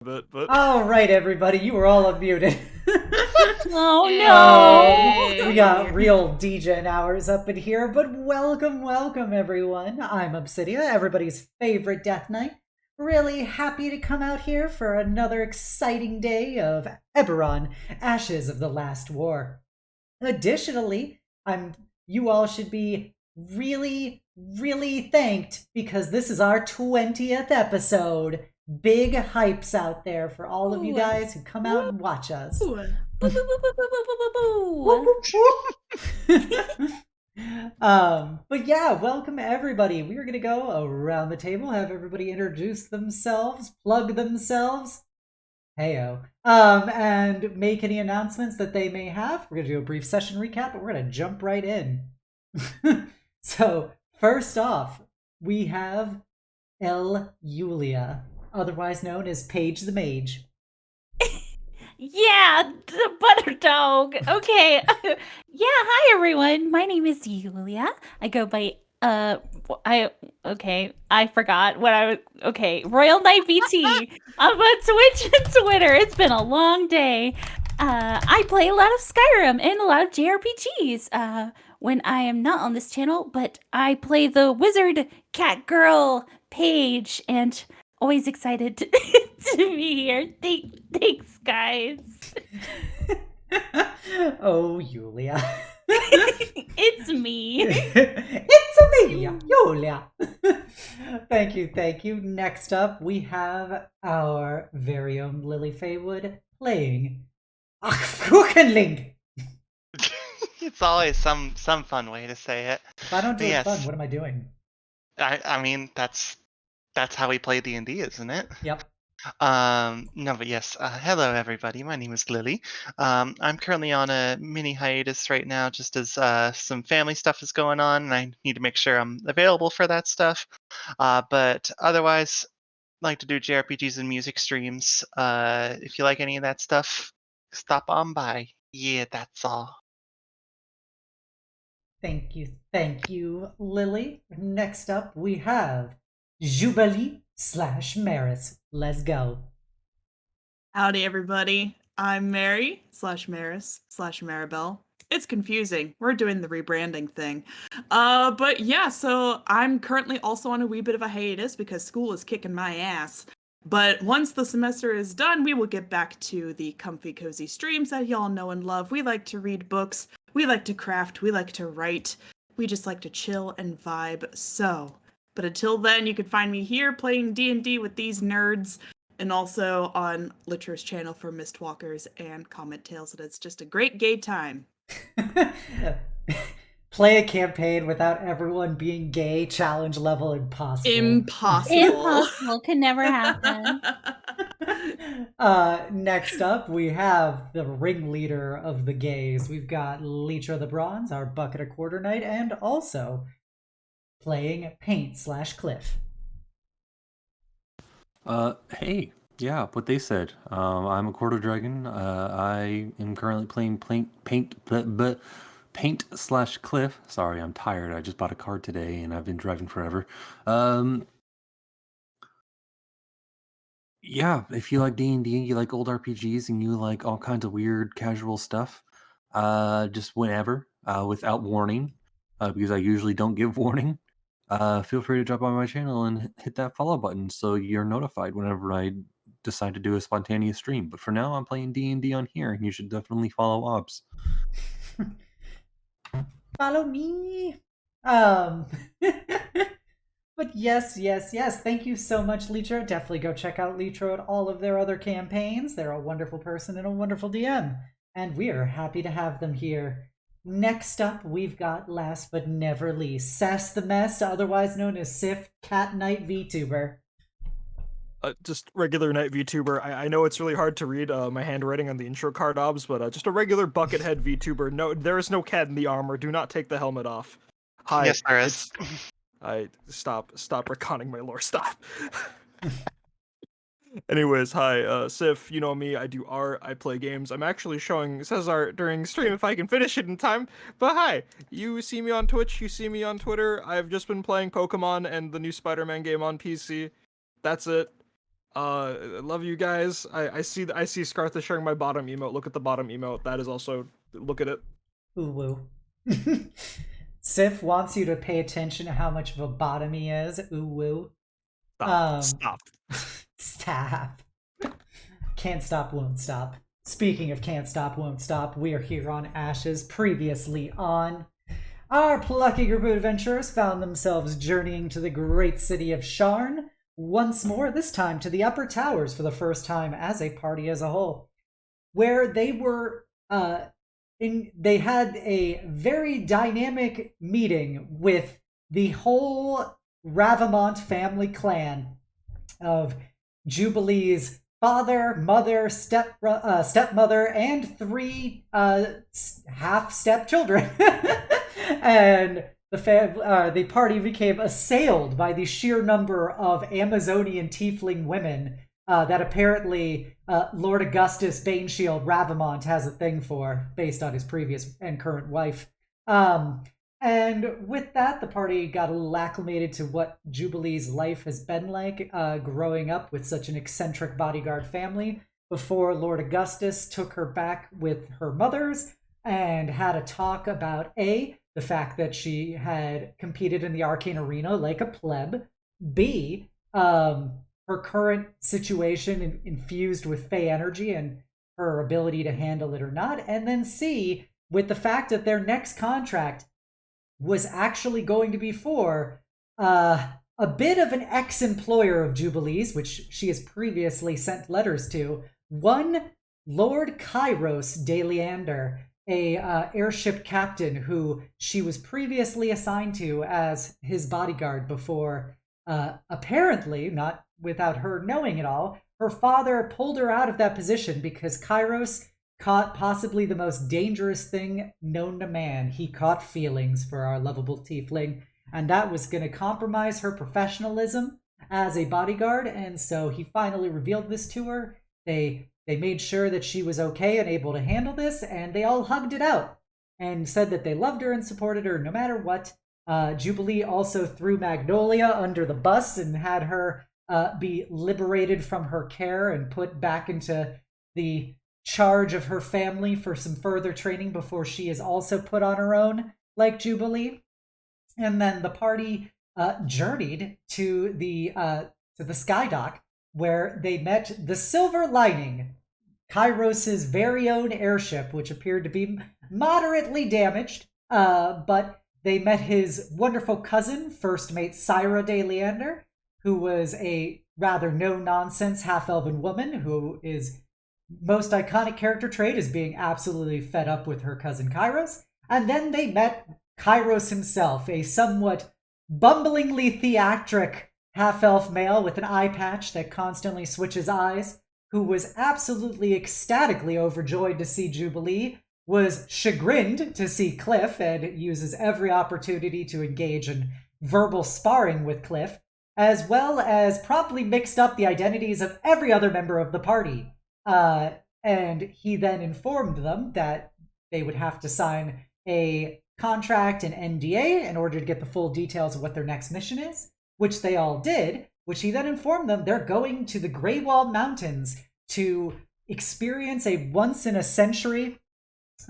it, but All right, everybody, you were all unmuted. Oh no! We got real DJ hours up in here, but welcome everyone. I'm Obsidia, everybody's favorite Death Knight. Really happy to come out here for another exciting day of Eberron, Ashes of the Last War. Additionally, you all should be really thanked because this is our 20th episode. Big hypes out there for all of you guys who come out and watch us. Boo, boo, boo, boo, boo, boo, boo. But yeah, welcome everybody. We're gonna go around the table, have everybody introduce themselves, plug themselves, heyo, and make any announcements that they may have. We're gonna do a brief session recap, but we're gonna jump right in. So first off, we have El Yulia, otherwise known as Paige the Mage. Yeah, the butter dog. Okay. Yeah, hi everyone. My name is Yulia. I go by I forgot what I was. Okay, Royal Knight BT. I'm on Twitch and Twitter. It's been a long day. I play a lot of Skyrim and a lot of JRPGs. When I am not on this channel, but I play the wizard cat girl Paige, and always excited to be here. Thanks, guys. Oh, Yulia. It's me. It's me, Yulia. Thank you. Next up, we have our very own Lily Faywood playing Achfuchenling. It's always some fun way to say it. If I don't do But it yes. fun, what am I doing? I mean that's how we play D&D, isn't it? Yep. No, but yes. Hello, everybody. My name is Lily. I'm currently on a mini hiatus right now, just as some family stuff is going on, and I need to make sure I'm available for that stuff. But otherwise, like to do JRPGs and music streams. If you like any of that stuff, stop on by. Yeah, that's all. Thank you, Lily. Next up, we have Jubilee / Maris. Let's go. Howdy, everybody. I'm Mary / Maris / Maribel. It's confusing. We're doing the rebranding thing. But yeah, so I'm currently also on a wee bit of a hiatus because school is kicking my ass. But once the semester is done, we will get back to the comfy, cozy streams that y'all know and love. We like to read books. We like to craft. We like to write. We just like to chill and vibe. But until then, you can find me here playing D&D with these nerds, and also on Litra's channel for Mistwalkers and Comet Tales, and it's just a great gay time. Play a campaign without everyone being gay, challenge level impossible. Impossible. Can never happen. Next up, we have the ringleader of the gays. We've got Litra the Bronze, our bucket of quarter knight, and also playing Paint / Cliff. Hey, yeah, what they said. I'm a quarter dragon. I am currently playing Paint / Cliff. Sorry, I'm tired. I just bought a card today and I've been driving forever. Yeah, if you like D&D, you like old RPGs, and you like all kinds of weird casual stuff, just whenever, without warning, because I usually don't give warning, feel free to drop on my channel and hit that follow button so you're notified whenever I decide to do a spontaneous stream. But for now, I'm playing D&D on here, and you should definitely follow Obs. Follow me. But yes. Thank you so much, Litro. Definitely go check out Litro and all of their other campaigns. They're a wonderful person and a wonderful DM, and we are happy to have them here. Next up, we've got, last but never least, Sass the Mess, otherwise known as Sif Cat Knight VTuber. just regular night VTuber. I know it's really hard to read my handwriting on the intro card, Obs, but just a regular buckethead VTuber. No, there is no cat in the armor. Do not take the helmet off. Hi. Yes, there is. Stop retconning my lore. Stop. Anyways, hi, Sif, you know me, I do art, I play games. I'm actually showing Cesar during stream if I can finish it in time. But hi, you see me on Twitch, you see me on Twitter. I've just been playing Pokemon and the new Spider-Man game on PC. That's it. I love you guys. I see Scartha is sharing my bottom emote. Look at the bottom emote. That is also, look at it. Ooh woo. Sif wants you to pay attention to how much of a bottom he is. Ooh woo. Stop. Stop. Can't stop, won't stop. Speaking of can't stop, won't stop, we are here on Ashes. Previously on, our plucky group of adventurers found themselves journeying to the great city of Sharn once more, this time to the Upper Towers for the first time as a party as a whole, where they were they had a very dynamic meeting with the whole Ravamont family clan of Jubilee's father, mother, stepmother, and 3 half-step children. And the party became assailed by the sheer number of Amazonian tiefling women that apparently Lord Augustus Baneshield Ravamont has a thing for, based on his previous and current wife. And with that, the party got a little acclimated to what Jubilee's life has been like growing up with such an eccentric bodyguard family before Lord Augustus took her back with her mothers and had a talk about the fact that she had competed in the arcane arena like a pleb, B, her current situation infused with Fey energy and her ability to handle it or not, and then C, with the fact that their next contract was actually going to be for a bit of an ex-employer of Jubilee's, which she has previously sent letters to, one Lord Kairos de Leander, a airship captain who she was previously assigned to as his bodyguard before, apparently, not without her knowing it all, her father pulled her out of that position because Kairos caught possibly the most dangerous thing known to man. He caught feelings for our lovable tiefling, and that was going to compromise her professionalism as a bodyguard, and so he finally revealed this to her. They made sure that she was okay and able to handle this, and they all hugged it out and said that they loved her and supported her no matter what. Jubilee also threw Magnolia under the bus and had her be liberated from her care and put back into the charge of her family for some further training before she is also put on her own, like Jubilee. And then the party journeyed to the Skydock, where they met the Silver Lining, Kairos' very own airship, which appeared to be moderately damaged, but they met his wonderful cousin, first mate Syra de Leander, who was a rather no-nonsense half-elven woman who is most iconic character trait is being absolutely fed up with her cousin Kairos. And then they met Kairos himself, a somewhat bumblingly theatric half-elf male with an eye patch that constantly switches eyes, who was absolutely ecstatically overjoyed to see Jubilee, was chagrined to see Cliff, and uses every opportunity to engage in verbal sparring with Cliff, as well as promptly mixed up the identities of every other member of the party. And he then informed them that they would have to sign a contract, an NDA, in order to get the full details of what their next mission is, which they all did, which he then informed them they're going to the Greywall Mountains to experience a once-in-a-century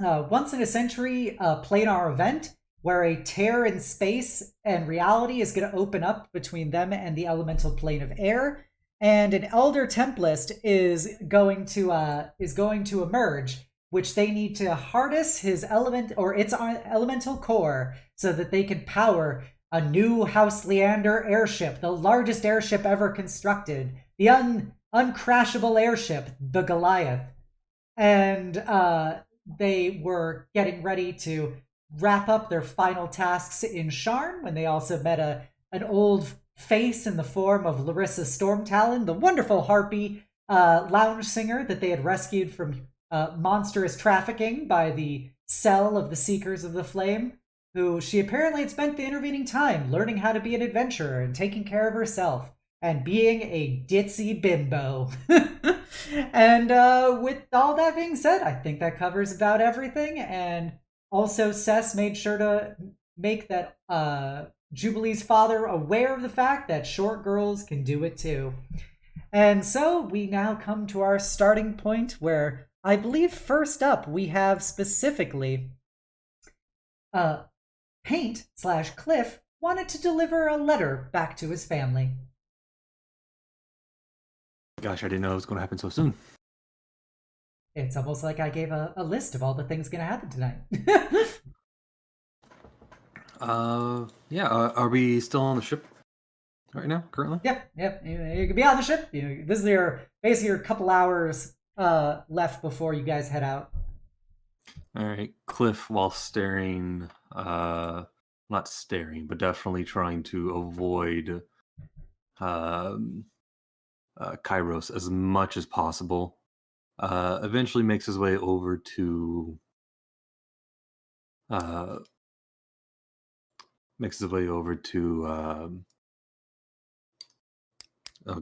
planar event where a tear in space and reality is going to open up between them and the elemental plane of air. And an Elder Tempest is going to emerge, which they need to harness his its elemental core so that they can power a new House Leander airship, the largest airship ever constructed, the uncrashable airship, the Goliath. And they were getting ready to wrap up their final tasks in Sharn when they also met an old face in the form of Larissa Stormtalon, the wonderful harpy lounge singer that they had rescued from monstrous trafficking by the cell of the Seekers of the Flame, who she apparently had spent the intervening time learning how to be an adventurer and taking care of herself and being a ditzy bimbo. And with all that being said, I think that covers about everything. And also Cess made sure to make that Jubilee's father aware of the fact that short girls can do it too. And so we now come to our starting point where I believe first up we have specifically Paint / Cliff wanted to deliver a letter back to his family. Gosh, I didn't know it was going to happen so soon. It's almost like I gave a list of all the things going to happen tonight. Yeah. Are we still on the ship right now, currently? Yep. You can be on the ship. This is basically your couple hours left before you guys head out. All right. Cliff, while staring, not staring, but definitely trying to avoid Kairos as much as possible, eventually makes his way over to oh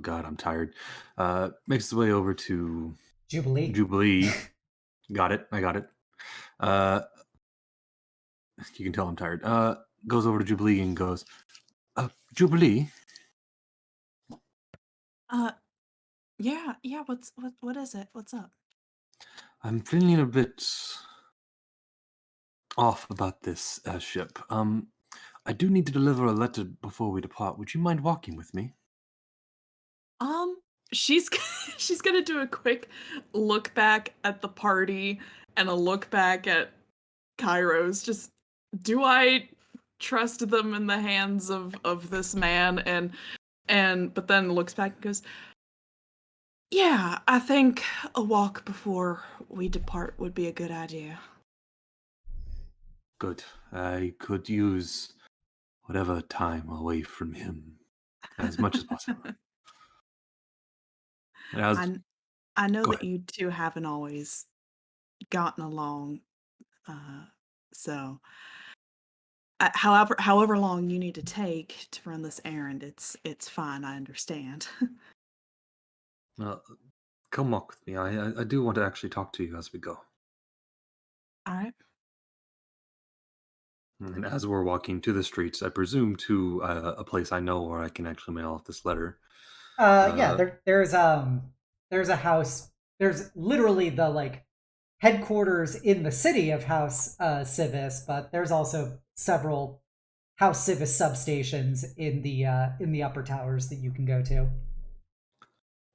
god, I'm tired. Makes his way over to Jubilee. Got it. I got it. You can tell I'm tired. Goes over to Jubilee and goes, Jubilee. Yeah. What is it? What's up? I'm feeling a bit off about this ship. I do need to deliver a letter before we depart. Would you mind walking with me? She's she's gonna do a quick look back at the party and a look back at Kairos. Just, do I trust them in the hands of this man? And but then looks back and goes, yeah, I think a walk before we depart would be a good idea. Good. I could use whatever time away from him as much as possible. And I know Go that ahead. you two haven't always gotten along, so however long you need to take to run this errand, it's fine. I understand. Come walk with me. I do want to actually talk to you as we go. All right. And as we're walking to the streets, I presume to a place I know where I can actually mail off this letter. Yeah, there's a house. There's literally the headquarters in the city of House Civis, but there's also several House Civis substations in the upper towers that you can go to.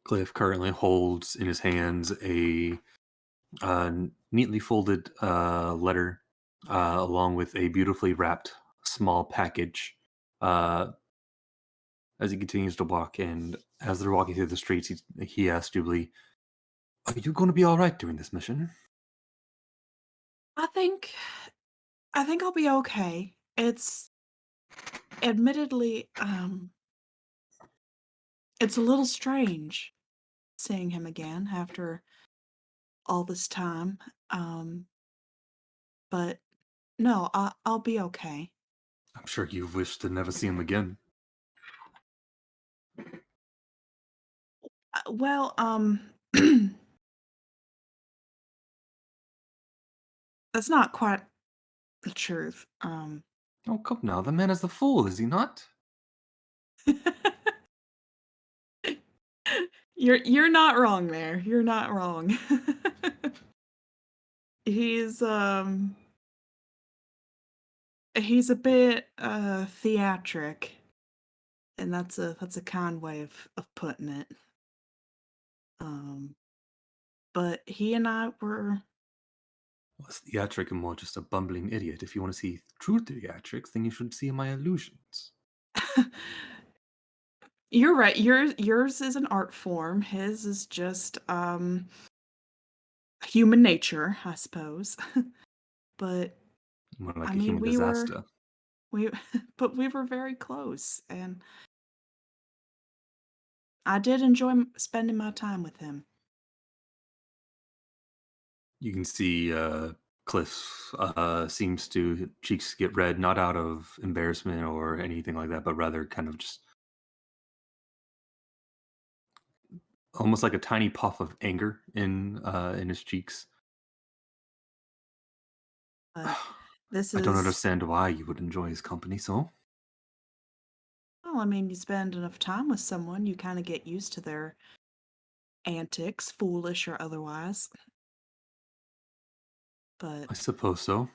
Cliff currently holds in his hands a neatly folded letter along with a beautifully wrapped small package as he continues to walk. And as they're walking through the streets, he asks Jubilee, are you going to be all right during this mission? I think I'll be okay. It's admittedly it's a little strange seeing him again after all this time. But no, I'll be okay. I'm sure you wish to never see him again. Well, that's not quite the truth. Oh, come now. The man is the fool, is he not? You're not wrong there. You're not wrong. He's he's a bit theatric, and that's a kind way of putting it. But he and I were Less theatric and more just a bumbling idiot. If you want to see true theatrics, then you should see my illusions. You're right. Yours is an art form. His is just human nature, I suppose. But More like I a mean, human disaster. but we were very close, and I did enjoy spending my time with him. You can see Cliff seems to cheeks get red, not out of embarrassment or anything like that, but rather kind of just almost like a tiny puff of anger in his cheeks. But this I don't is, understand why you would enjoy his company so. well, I mean, you spend enough time with someone, you kind of get used to their antics, foolish or otherwise. But I suppose so.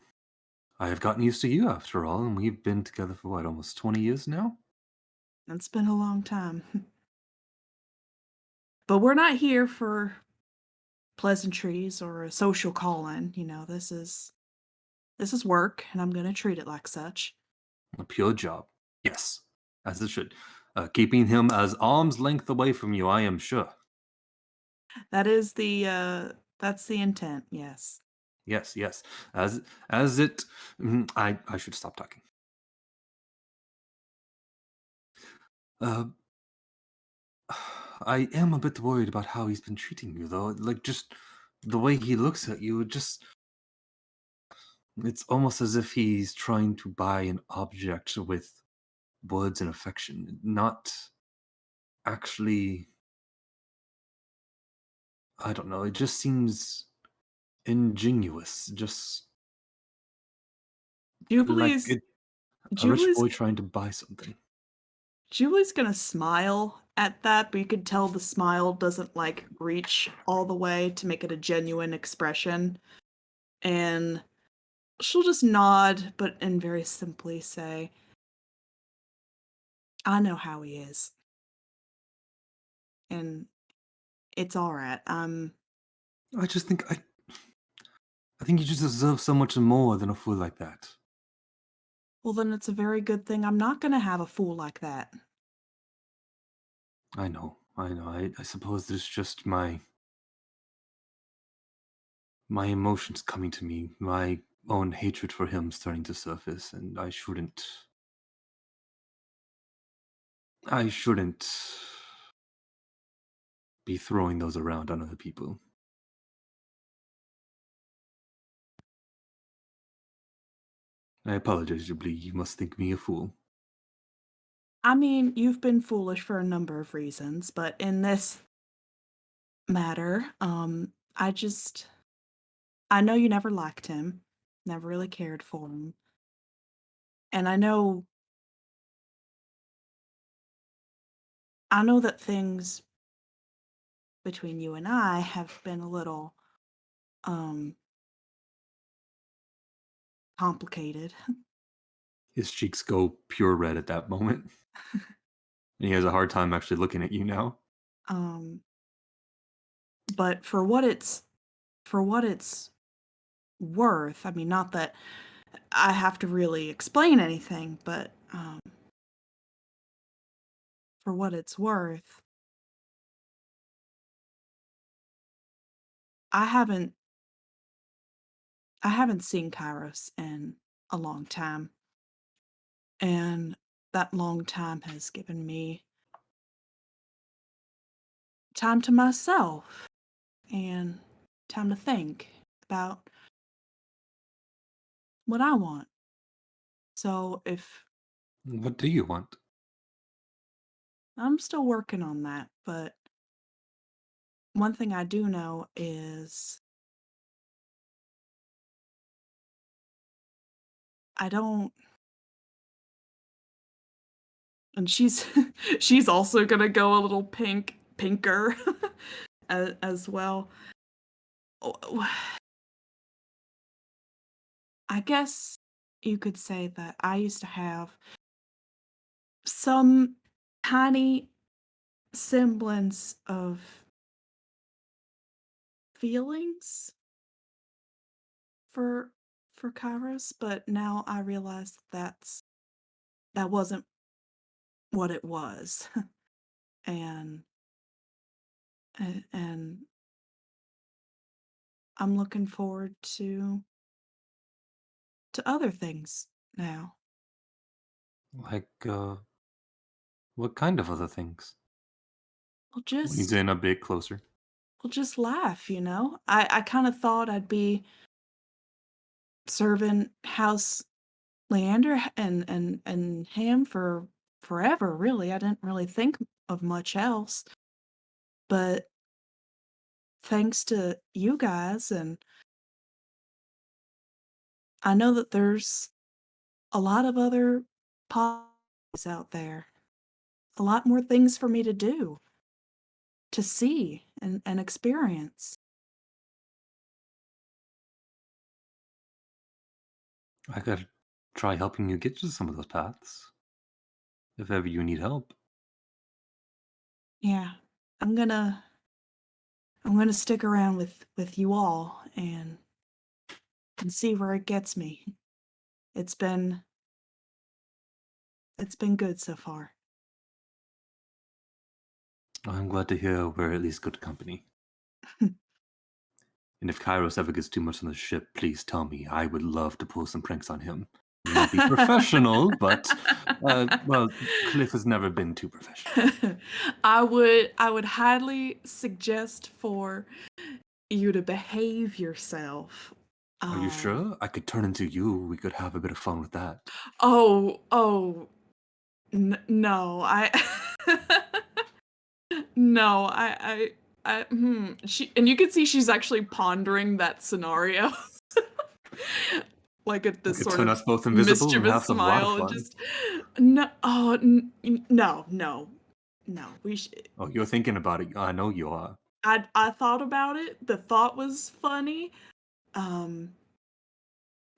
I have gotten used to you after all, and we've been together for what, almost 20 years now? it's been a long time. But we're not here for pleasantries or a social call-in. This is work, and I'm gonna treat it like such. A pure job. Yes, as it should. Keeping him as arm's length away from you, I am sure. That is that's the intent, yes. Yes, yes. As it... I should stop talking. I am a bit worried about how he's been treating you, though. Like, just the way he looks at you, it's almost as if he's trying to buy an object with words and affection, not actually... I don't know, it just seems ingenuous, just like Jubilee's a rich Jubilee's boy trying to buy something. Julie's gonna smile at that, but you could tell the smile doesn't like reach all the way to make it a genuine expression. And she'll just nod, but and very simply say, I know how he is. And it's alright. I just think I think you just deserve so much more than a fool like that. Well, then it's a very good thing I'm not gonna have a fool like that. I know. I suppose it's just my emotions coming to me, my own hatred for him starting to surface, and I shouldn't be throwing those around on other people. I apologize, Jubilee. You must think me a fool. I mean, you've been foolish for a number of reasons, but in this matter, I know you never liked him, never really cared for him. And I know that things between you and I have been a little um complicated. His cheeks go pure red at that moment. And he has a hard time actually looking at you now. Um but for what it's worth, I mean, not that I have to really explain anything, but for what it's worth, I haven't I haven't seen Kairos in a long time. And that long time has given me time to myself and time to think about what I want. So if What do you want? I'm still working on that, but one thing I do know is I don't and she's she's also gonna go a little pinker as well. Oh, I guess you could say that I used to have some tiny semblance of feelings for Kairos, but now I realize that wasn't what it was. and and I'm looking forward to other things now. Like, what kind of other things? We'll When he's just in a bit closer. we'll just laugh, you know? I kind of thought I'd be serving House Leander and Ham for forever, really. I didn't really think of much else. But thanks to you guys, and I know that there's a lot of other possibilities out there. A lot more things for me to do, to see, and experience. I could try helping you get to some of those paths if ever you need help. Yeah, I'm gonna I'm gonna stick around with you all and see where it gets me. It's been it's been good so far. I'm glad to hear we're at least good company. And if Kairos ever gets too much on the ship, please tell me. I would love to pull some pranks on him. May not be professional, but well, Cliff has never been too professional. I would highly suggest for you to behave yourself. Are you Um, sure? I could turn into you. We could have a bit of fun with that. oh, no, no, she, and you can see she's actually pondering that scenario, like at I this could sort turn of us both invisible and mischievous have some lot of smile, and fun. just no, oh, no, we should. Oh, you're thinking about it. I know you are. I thought about it. The thought was funny. Um,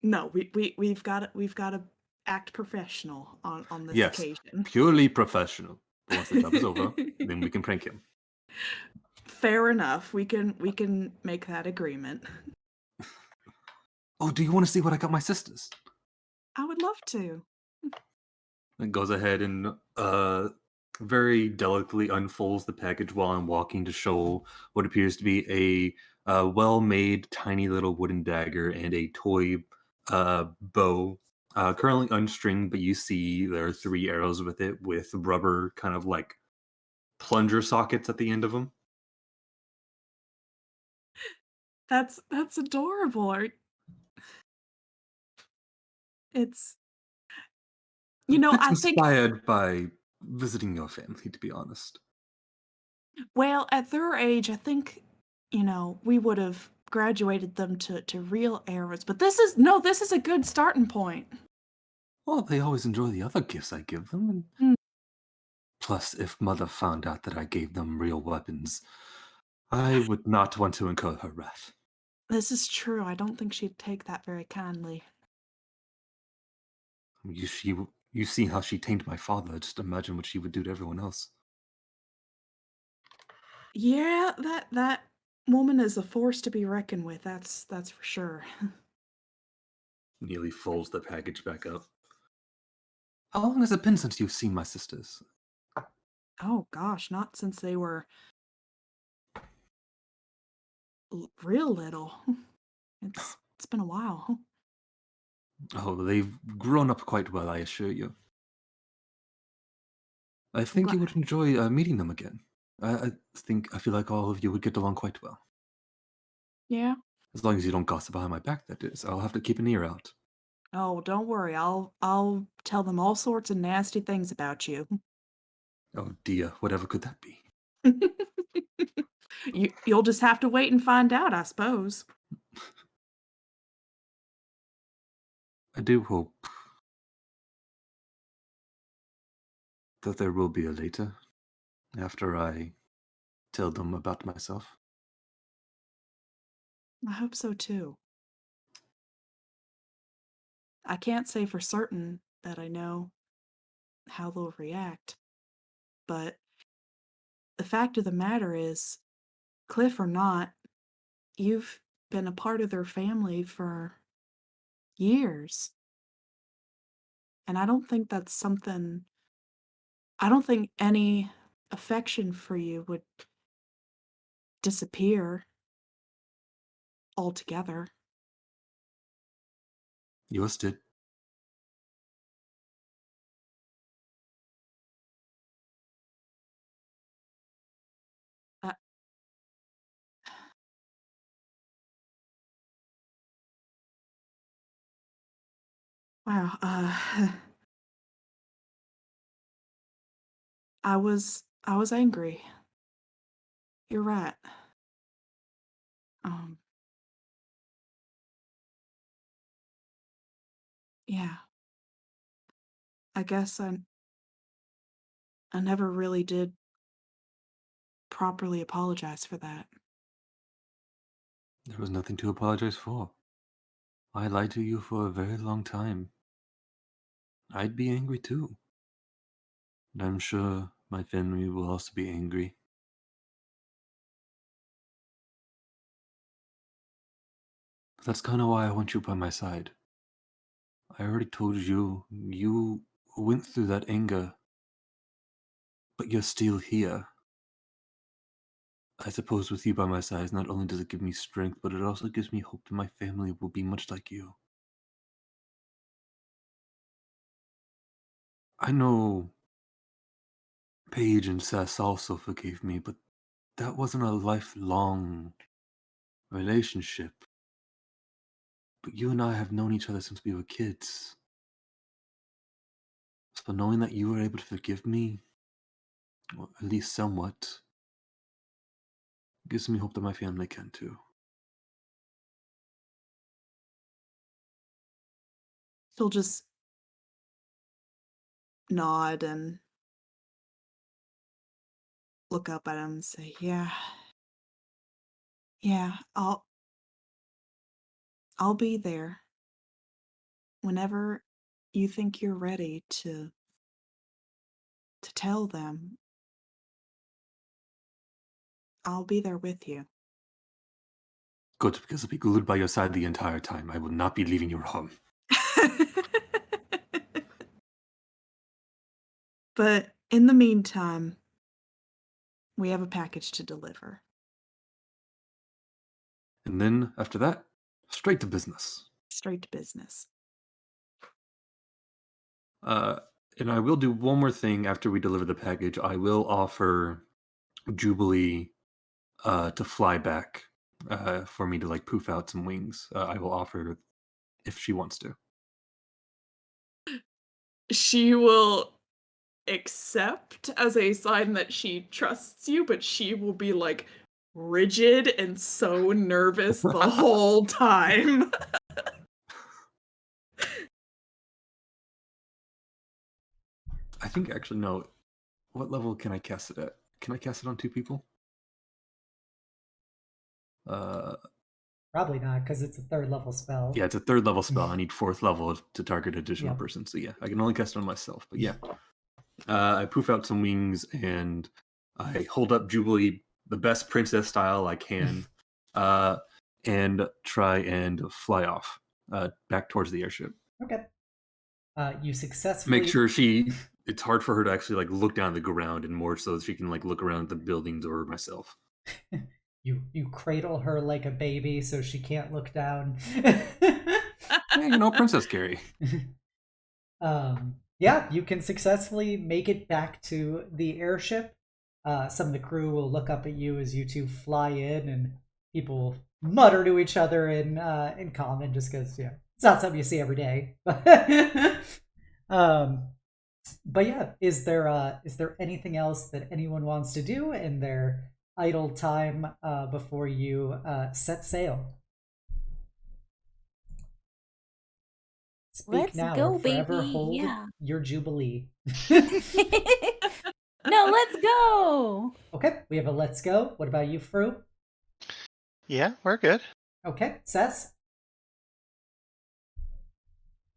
no, we've got to act professional on this Yes, occasion. purely professional. But once the job is over, then we can prank him. Fair enough. We can make that agreement. Oh, do you want to see what I got my sisters? I would love to. And goes ahead and very delicately unfolds the package while I'm walking to show what appears to be a well-made tiny little wooden dagger and a toy bow, currently unstringed, but you see there are 3 arrows with it with rubber kind of like plunger sockets at the end of them. That's adorable. It's It's I think inspired by visiting your family, to be honest. well, at their age, I think we would have graduated them to real arrows, but this is a good starting point. Well, they always enjoy the other gifts I give them, and Mm. plus, if Mother found out that I gave them real weapons, I would not want to incur her wrath. This is true. I don't think she'd take that very kindly. You see how she tamed my father. Just imagine what she would do to everyone else. Yeah, that woman is a force to be reckoned with. That's for sure. Nearly folds the package back up. How long has it been since you've seen my sisters? Oh gosh, not since they were real little. It's been a while. Oh, they've grown up quite well, I assure you. I I'm think glad. you would enjoy meeting them again. I feel like all of you would get along quite well. Yeah. As long as you don't gossip behind my back, that is. I'll have to keep an ear out. Oh, don't worry. I'll tell them all sorts of nasty things about you. Oh dear, whatever could that be? You'll just have to wait and find out, I suppose. I do hope that there will be a later after I tell them about myself. I hope so too. I can't say for certain that I know how they'll react, but the fact of the matter is, Cliff or not, you've been a part of their family for years. And I don't think any affection for you would disappear altogether. Yours did. Uh, wow. I was angry. You're right. Um, yeah. I guess I never really did properly apologize for that. There was nothing to apologize for. I lied to you for a very long time. I'd be angry too. And I'm sure my family will also be angry. That's kind of why I want you by my side. I already told you, you went through that anger, but you're still here. I suppose with you by my side, not only does it give me strength, but it also gives me hope that my family will be much like you. I know Paige and Sess also forgave me, but that wasn't a lifelong relationship. But you and I have known each other since we were kids. So knowing that you were able to forgive me, or at least somewhat, gives me hope that my family can too. She'll just nod and look up at him and say, yeah, I'll be there whenever you think you're ready to tell them. I'll be there with you. Good, because I'll be glued by your side the entire time. I will not be leaving your home. But in the meantime, we have a package to deliver. And then, after that, straight to business. Straight to business. And I will do one more thing after we deliver the package. I will offer Jubilee to fly back for me to like poof out some wings. I will offer if she wants to. She will accept as a sign that she trusts you, but she will be like rigid and so nervous the whole time. I think actually no. What level can I cast it at? Can I cast it on 2 people? Probably not, because it's a 3rd level spell. Yeah, it's a 3rd level spell. I need 4th level to target an additional Yeah. person. So yeah, I can only cast it on myself. But yeah, I poof out some wings and I hold up Jubilee the best princess style I can, and try and fly off back towards the airship. Okay. You successfully Make sure it's hard for her to actually like look down at the ground, and more so she can like look around at the buildings or myself. You cradle her like a baby so she can't look down. Yeah, Princess Carrie. Yeah, you can successfully make it back to the airship. Some of the crew will look up at you as you two fly in, and people mutter to each other in common, just because it's not something you see every day. But yeah, is there anything else that anyone wants to do in their idle time before you set sail? Speak Let's now go, or forever baby. hold Yeah. your jubilee. No, let's go. Okay, we have a let's go. What about you, Fru? Yeah, we're good. Okay, Sess?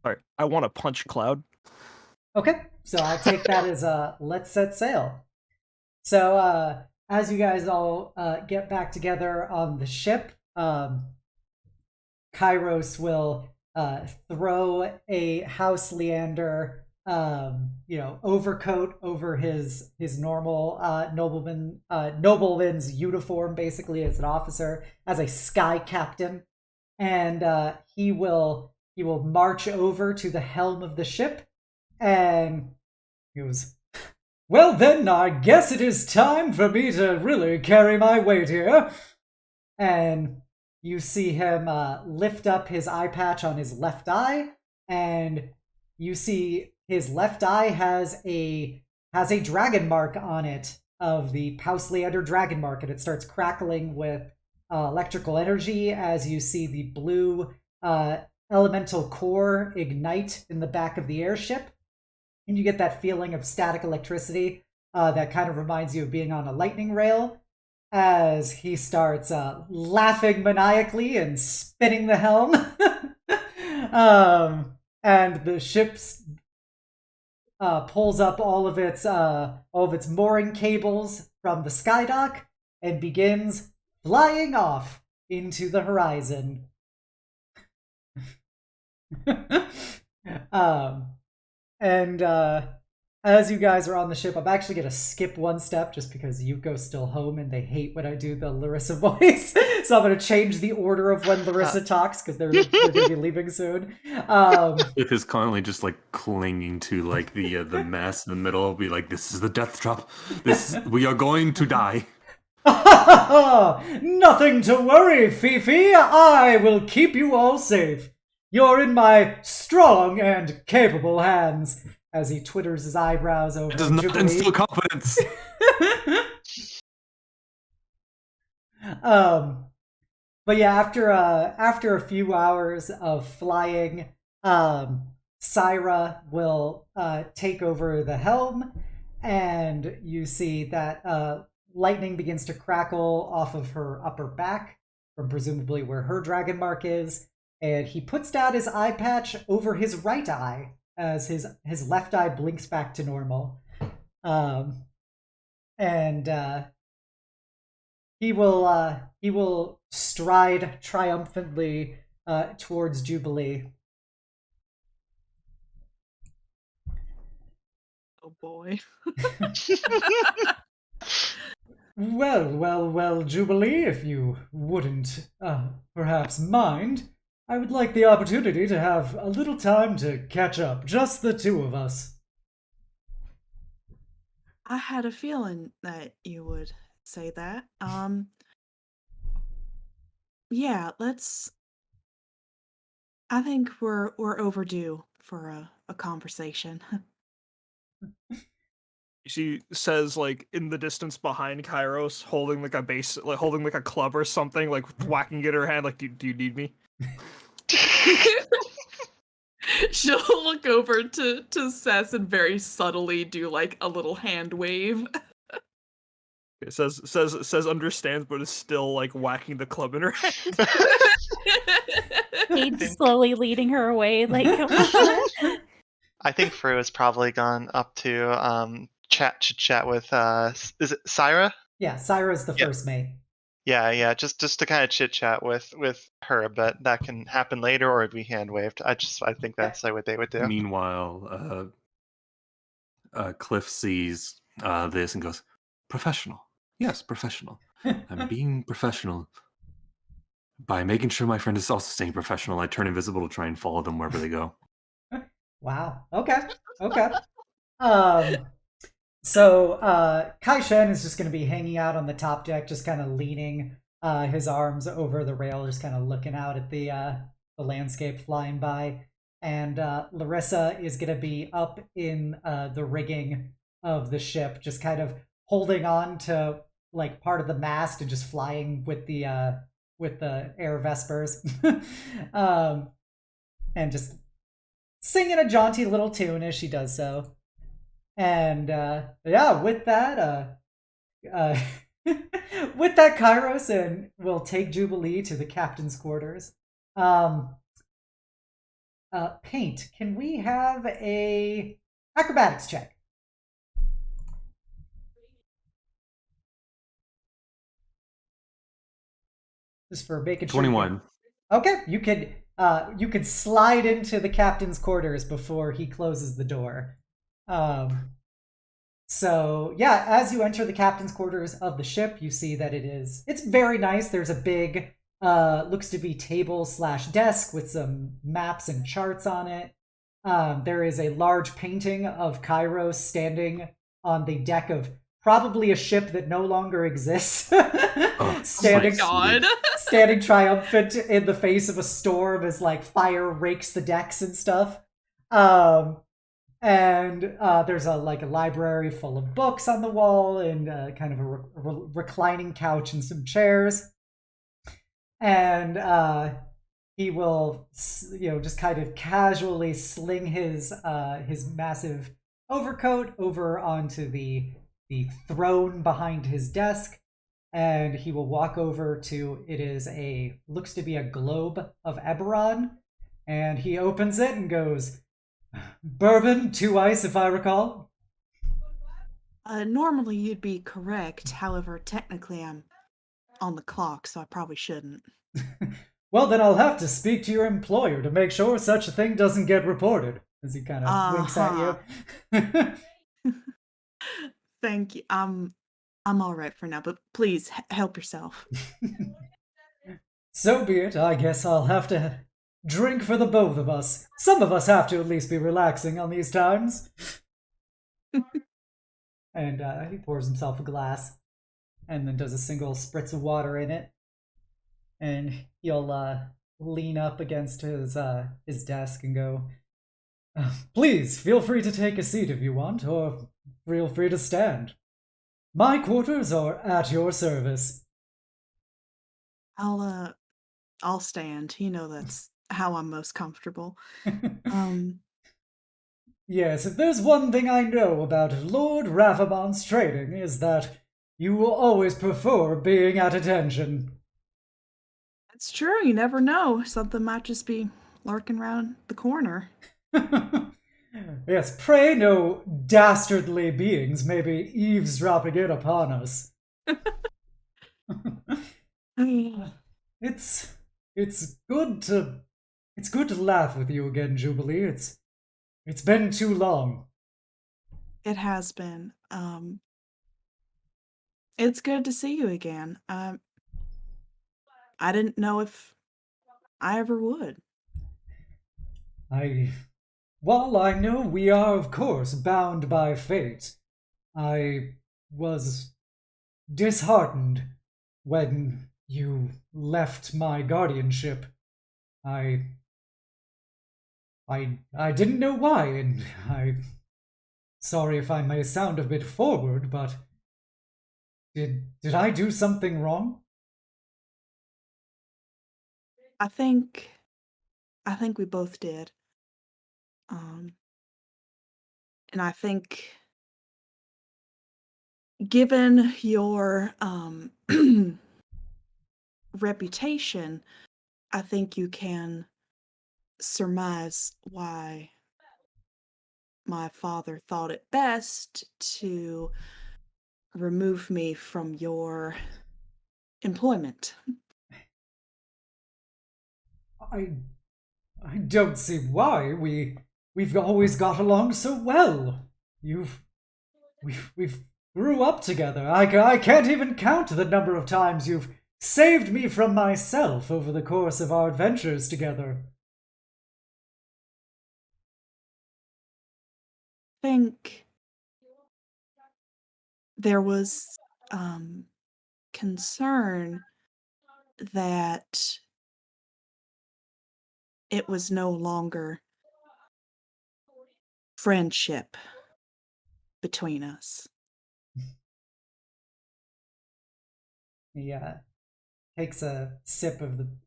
All right, I want to punch Cloud. Okay, so I'll take that as a let's set sail. So as you guys all get back together on the ship, Kairos will throw a House Leander overcoat over his normal nobleman's uniform, basically as an officer, as a sky captain, and he will march over to the helm of the ship, and he goes, "Well then, I guess it is time for me to really carry my weight here." And you see him lift up his eye patch on his left eye, and you see his left eye has a dragon mark on it, of the House Leander dragon mark, and it starts crackling with electrical energy as you see the blue elemental core ignite in the back of the airship. And you get that feeling of static electricity that kind of reminds you of being on a lightning rail, as he starts laughing maniacally and spinning the helm. And the ship's pulls up all of its mooring cables from the skydock and begins flying off into the horizon. And as you guys are on the ship, I'm actually going to skip one step just because Yuko's still home and they hate when I do the Larissa voice. So I'm going to change the order of when Larissa talks because they're going to be leaving soon. If is currently just like clinging to like the mast in the middle, I'll be like, "This is the death trap. We are going to die." Nothing to worry, Fifi. I will keep you all safe. You're in my strong and capable hands. As he twitters his eyebrows over It does not Jubilee. instill confidence. But yeah, after a few hours of flying, Syra will take over the helm, and you see that lightning begins to crackle off of her upper back from presumably where her dragon mark is, and he puts down his eye patch over his right eye as his left eye blinks back to normal. And he will stride triumphantly towards Jubilee. Oh boy. Well, Jubilee, if you wouldn't perhaps mind, I would like the opportunity to have a little time to catch up, just the two of us. I had a feeling that you would say that. Yeah, I think we're overdue for a conversation. She says, like, in the distance behind Kairos, holding like a base, like holding like a club or something, like whacking it in her hand, like, do you need me? She'll look over to Sess and very subtly do like a little hand wave. It says understands, but is still like whacking the club in her hand. He's slowly leading her away, like. I think Fru has probably gone up to chat with is it Syra? Yeah, Syra's the first mate. Yeah, just to kind of chit chat with her, but that can happen later, or it'd be hand waved. I think that's like what they would do. Meanwhile, Cliff sees this and goes, "Professional. Yes, professional. I'm being professional by making sure my friend is also staying professional. I turn invisible to try and follow them wherever they go." Wow. Okay. So Kai Shen is just going to be hanging out on the top deck, just kind of leaning his arms over the rail, just kind of looking out at the landscape flying by. And Larissa is going to be up in the rigging of the ship, just kind of holding on to like part of the mast and just flying with the air vespers, and just singing a jaunty little tune as she does so. And yeah, with that, Kairos, and we'll take Jubilee to the captain's quarters. Paint, can we have a acrobatics check? Just for making sure. 21. Okay, you could slide into the captain's quarters before he closes the door. So yeah, as you enter the captain's quarters of the ship, you see that it's very nice. There's a big, looks to be table/desk with some maps and charts on it. There is a large painting of Kairos standing on the deck of probably a ship that no longer exists. standing triumphant in the face of a storm as like fire rakes the decks and stuff. And there's a library full of books on the wall, and kind of a reclining couch and some chairs. And he will, just kind of casually sling his massive overcoat over onto the throne behind his desk, and he will walk over to, looks to be a globe of Eberron, and he opens it and goes, "Bourbon, 2 ice if I recall." Normally you'd be correct. However, technically I'm on the clock, so I probably shouldn't. "Well, then I'll have to speak to your employer to make sure such a thing doesn't get reported," as he kind of winks at you. Thank you. I'm all right for now, but please help yourself. "So be it. I guess I'll have to drink for the both of us. Some of us have to at least be relaxing on these times." And he pours himself a glass and then does a single spritz of water in it. And he'll lean up against his desk and go, "Please, feel free to take a seat if you want, or feel free to stand. My quarters are at your service." I'll stand. You know that's how I'm most comfortable. "Yes, if there's one thing I know about Lord Ravamon's trading is that you will always prefer being at attention." It's true. You never know. Something might just be lurking around the corner. "Yes, pray no dastardly beings may be eavesdropping in upon us." It's good to laugh with you again, Jubilee. It's been too long. It has been. It's good to see you again. I didn't know if I ever would. While I know we are, of course, bound by fate, I was disheartened when you left my guardianship. I didn't know why, and I'm sorry if I may sound a bit forward, but did I do something wrong? I think we both did. And I think given your reputation, I think you can surmise why my father thought it best to remove me from your employment. I don't see why. We've always got along so well. We've grew up together. I can't even count the number of times you've saved me from myself over the course of our adventures together. I think there was concern that it was no longer friendship between us. He takes a sip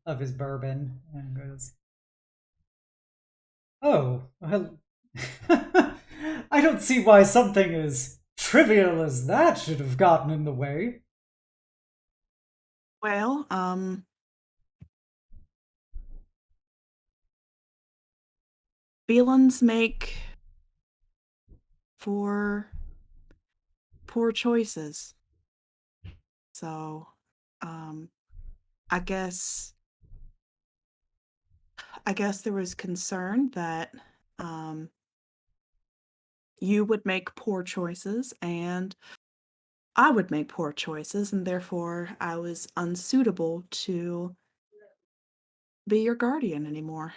of his bourbon and goes, "Oh, well, I don't see why something as trivial as that should have gotten in the way." Well, feelings make for poor choices. So, I guess there was concern that you would make poor choices and I would make poor choices, and therefore I was unsuitable to be your guardian anymore.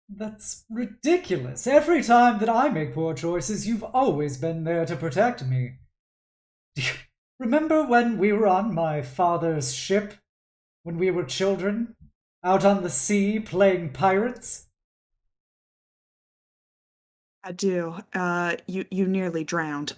That's ridiculous. Every time that I make poor choices, you've always been there to protect me. Do you remember when we were on my father's ship, when we were children, out on the sea playing pirates? I do. You nearly drowned.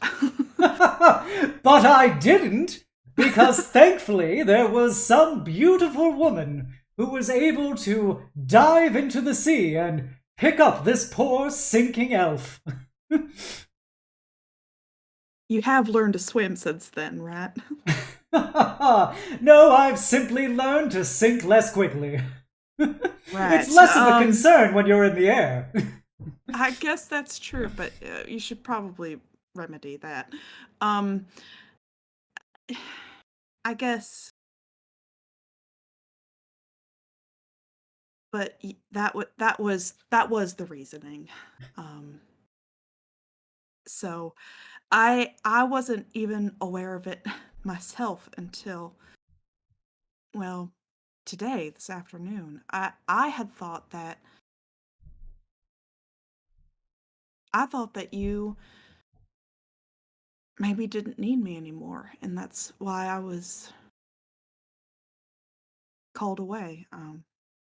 But I didn't, because thankfully there was some beautiful woman who was able to dive into the sea and pick up this poor sinking elf. You have learned to swim since then, right? No, I've simply learned to sink less quickly. Right. It's less of a concern when you're in the air. I guess that's true, but you should probably remedy that. I guess, but that was the reasoning. So I wasn't even aware of it myself until, well, today, this afternoon. I had thought that you maybe didn't need me anymore, and that's why I was called away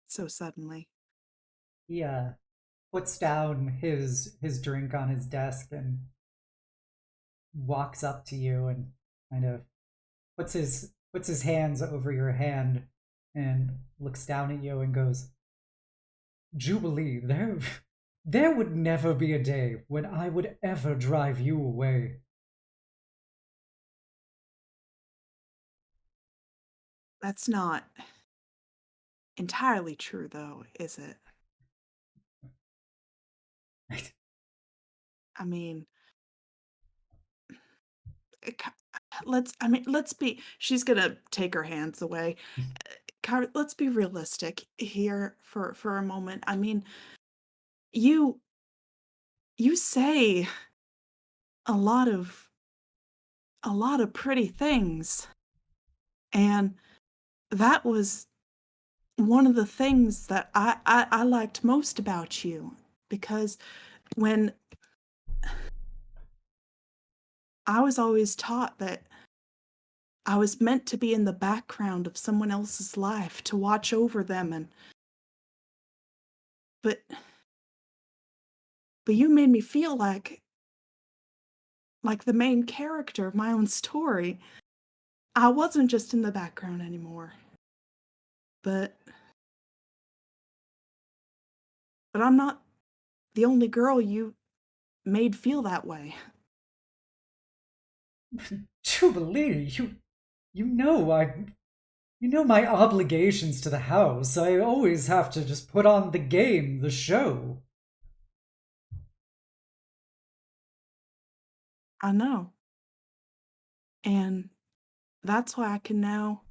so suddenly. He puts down his drink on his desk and walks up to you and kind of puts his hands over your hand and looks down at you and goes, Jubilee, there would never be a day when I would ever drive you away. That's not entirely true, though, is it? I mean, let's be. She's gonna take her hands away. Let's be realistic here for a moment. I mean, you say a lot of pretty things, and that was one of the things that I liked most about you, because when I was always taught that I was meant to be in the background of someone else's life to watch over them, but you made me feel like the main character of my own story. I wasn't just in the background anymore. But I'm not the only girl you made feel that way. Jubilee, you know my obligations to the house. I always have to just put on the game, the show. I know. And that's why I can now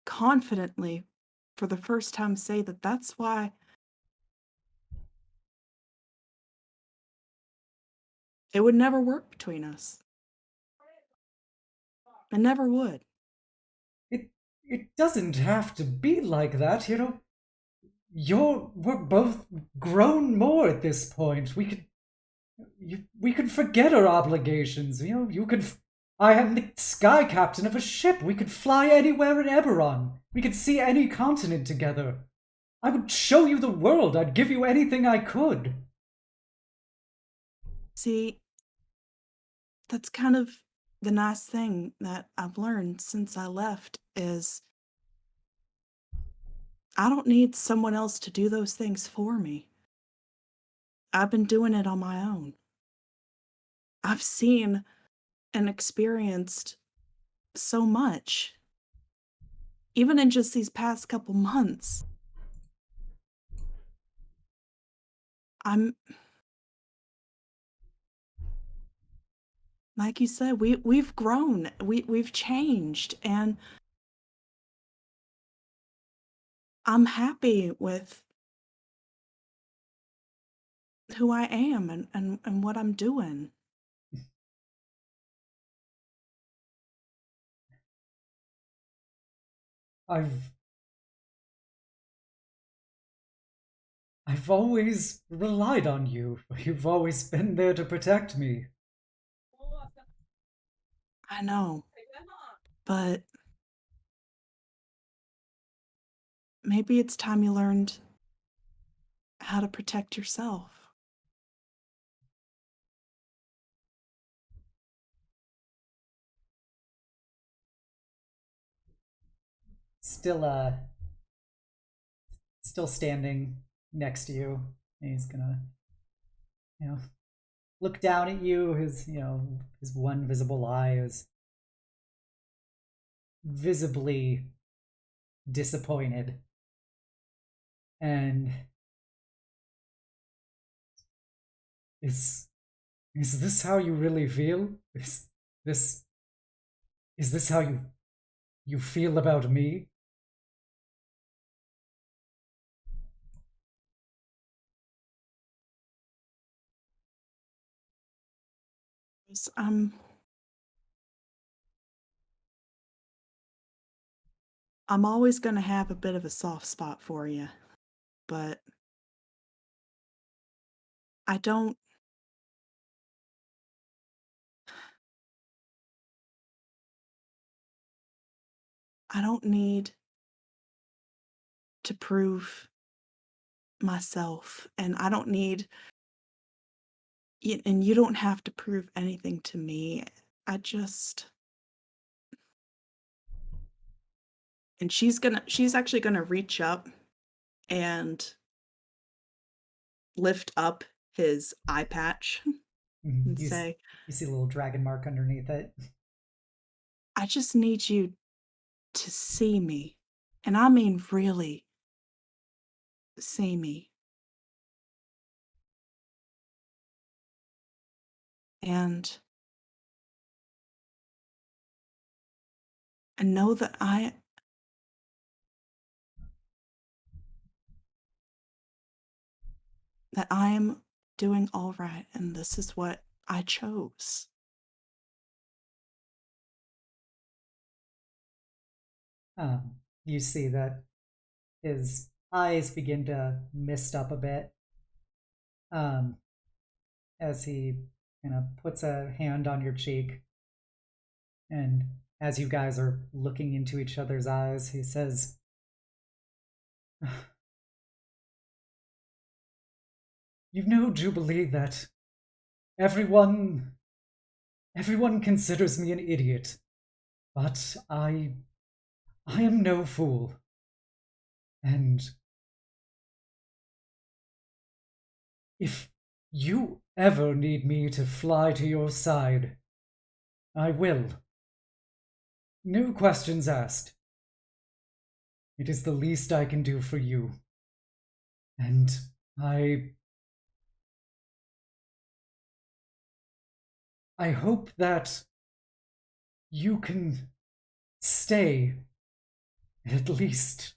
confidently, for the first time, say that that's why it would never work between us. It never would. It doesn't have to be like that, you know. We're both grown more at this point. We could forget our obligations. You know, I am the sky captain of a ship. We could fly anywhere in Eberron. We could see any continent together. I would show you the world. I'd give you anything I could. See, that's kind of the nice thing that I've learned since I left is I don't need someone else to do those things for me. I've been doing it on my own. I've seen and experienced so much, even in just these past couple months. Like you said, we've grown, we've changed, and I'm happy with who I am and what I'm doing. I've always relied on you. You've always been there to protect me. I know, but maybe it's time you learned how to protect yourself. Still standing next to you. And he's gonna, look down at you. His one visible eye is visibly disappointed. And is this how you really feel? This is this how you feel about me? I'm always going to have a bit of a soft spot for you, but I don't need to prove myself, and I don't need and you don't have to prove anything to me. I just and she's actually gonna reach up and lift up his eye patch and You say, see a little dragon mark underneath it. I just need you to see me. And I mean really see me. And know that I am doing all right, and this is what I chose. You see that his eyes begin to mist up a bit as he kind of puts a hand on your cheek. And as you guys are looking into each other's eyes, he says, "You know, Jubilee, that everyone considers me an idiot, but I am no fool. And if you ever need me to fly to your side, I will. No questions asked. It is the least I can do for you. And I hope that you can stay at least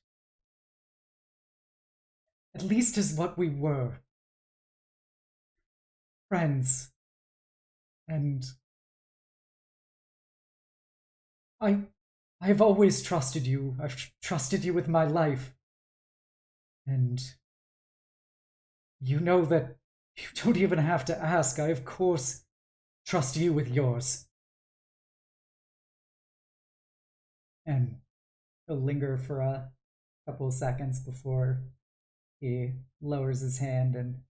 as what we were. Friends. And I've always trusted you. I've trusted you with my life. And you know that you don't even have to ask. I, of course, trust you with yours." And he'll linger for a couple of seconds before he lowers his hand and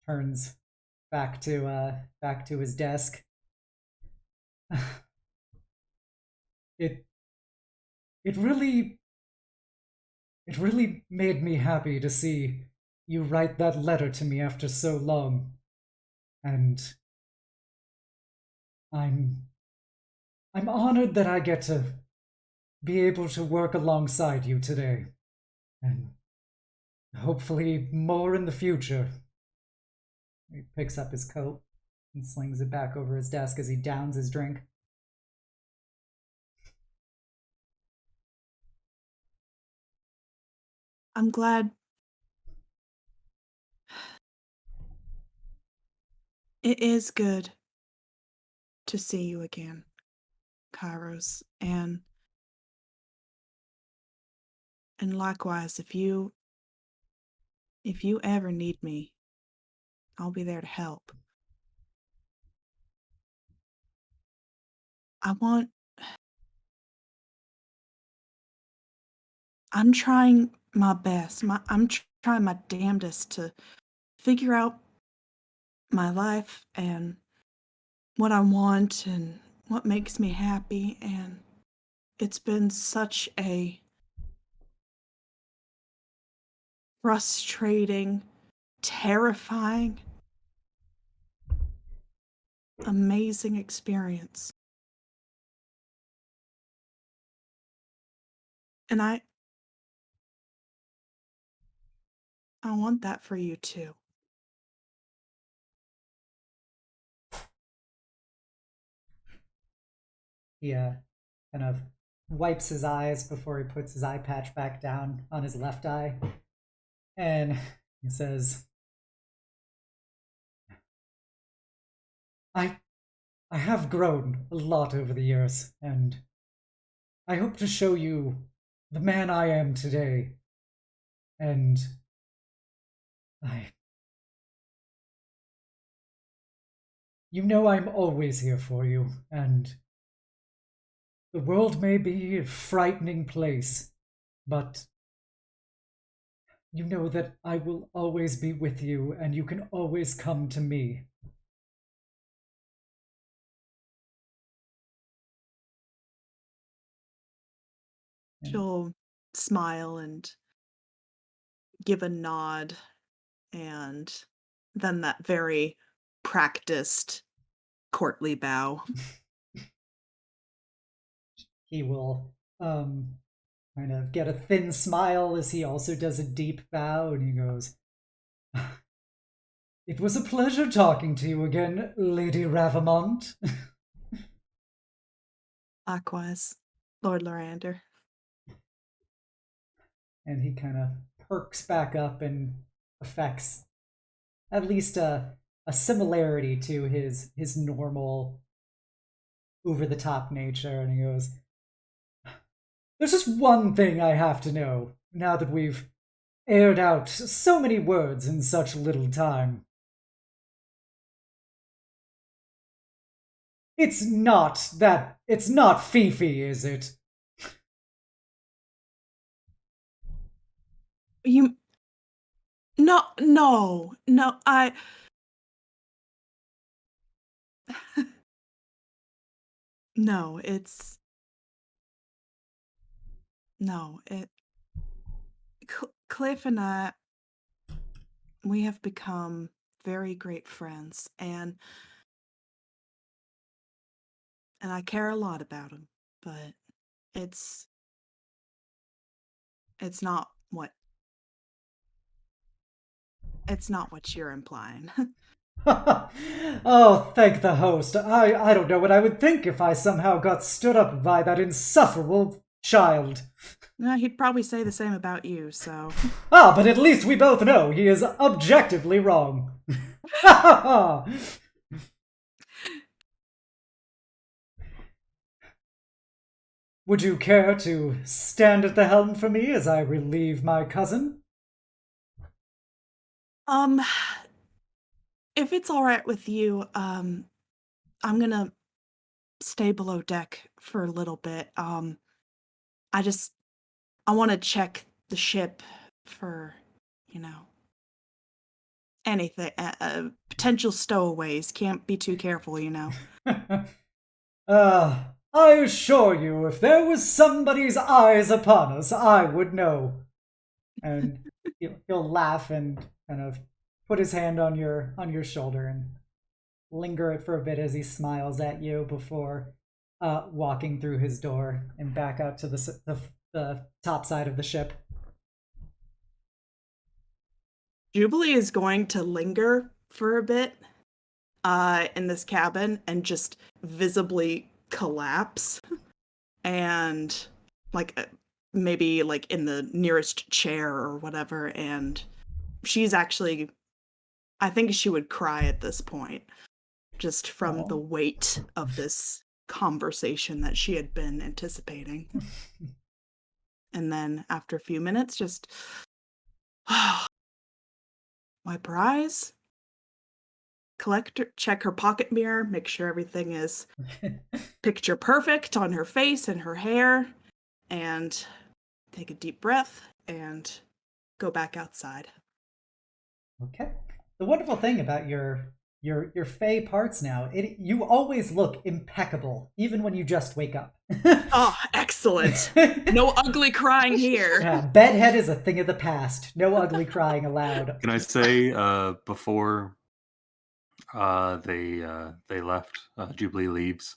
turns back to his desk. It really made me happy to see you write that letter to me after so long. And I'm honored that I get to be able to work alongside you today. And hopefully more in the future. He picks up his coat and slings it back over his desk as he downs his drink. I'm glad it is good to see you again, Kairos. And likewise, if you ever need me, I'll be there to help. I'm trying my best. I'm trying my damnedest to figure out my life and what I want and what makes me happy. And it's been such a frustrating, terrifying, amazing experience. And I want that for you too. He kind of wipes his eyes before he puts his eye patch back down on his left eye. And he says, I have grown a lot over the years, and I hope to show you the man I am today. And you know I'm always here for you, and the world may be a frightening place, but you know that I will always be with you, and you can always come to me. She'll smile and give a nod, and then that very practiced courtly bow. He will kind of get a thin smile as he also does a deep bow, and he goes, "It was a pleasure talking to you again, Lady Ravamont." Likewise, Lord Lorander. And he kind of perks back up and affects at least a similarity to his normal over-the-top nature, and he goes, "There's just one thing I have to know, now that we've aired out so many words in such little time. It's not Fifi, is it?" You no, I no, it's no, it Cliff and I, we have become very great friends, and I care a lot about him, but it's it's not what it's not what you're implying. Oh, thank the host. I don't know what I would think if I somehow got stood up by that insufferable child. He'd probably say the same about you, so. Ah, but at least we both know he is objectively wrong. Would you care to stand at the helm for me as I relieve my cousin? If it's all right with you, I'm gonna stay below deck for a little bit. I want to check the ship for, anything, potential stowaways. Can't be too careful, I assure you, if there was somebody's eyes upon us, I would know. And he'll laugh and kind of put his hand on your shoulder and linger it for a bit as he smiles at you before walking through his door and back out to the top side of the ship. Jubilee is going to linger for a bit in this cabin and just visibly collapse and maybe in the nearest chair or whatever, and she's actually, I think she would cry at this point just from the weight of this conversation that she had been anticipating. And then after a few minutes, just wipe her eyes, check her pocket mirror, make sure everything is picture perfect on her face and her hair, and take a deep breath and go back outside. Okay. The wonderful thing about your Fey parts now, you always look impeccable, even when you just wake up. Oh, excellent. No ugly crying here. Yeah, bedhead is a thing of the past. No ugly crying allowed. Can I say before they left, Jubilee leaves,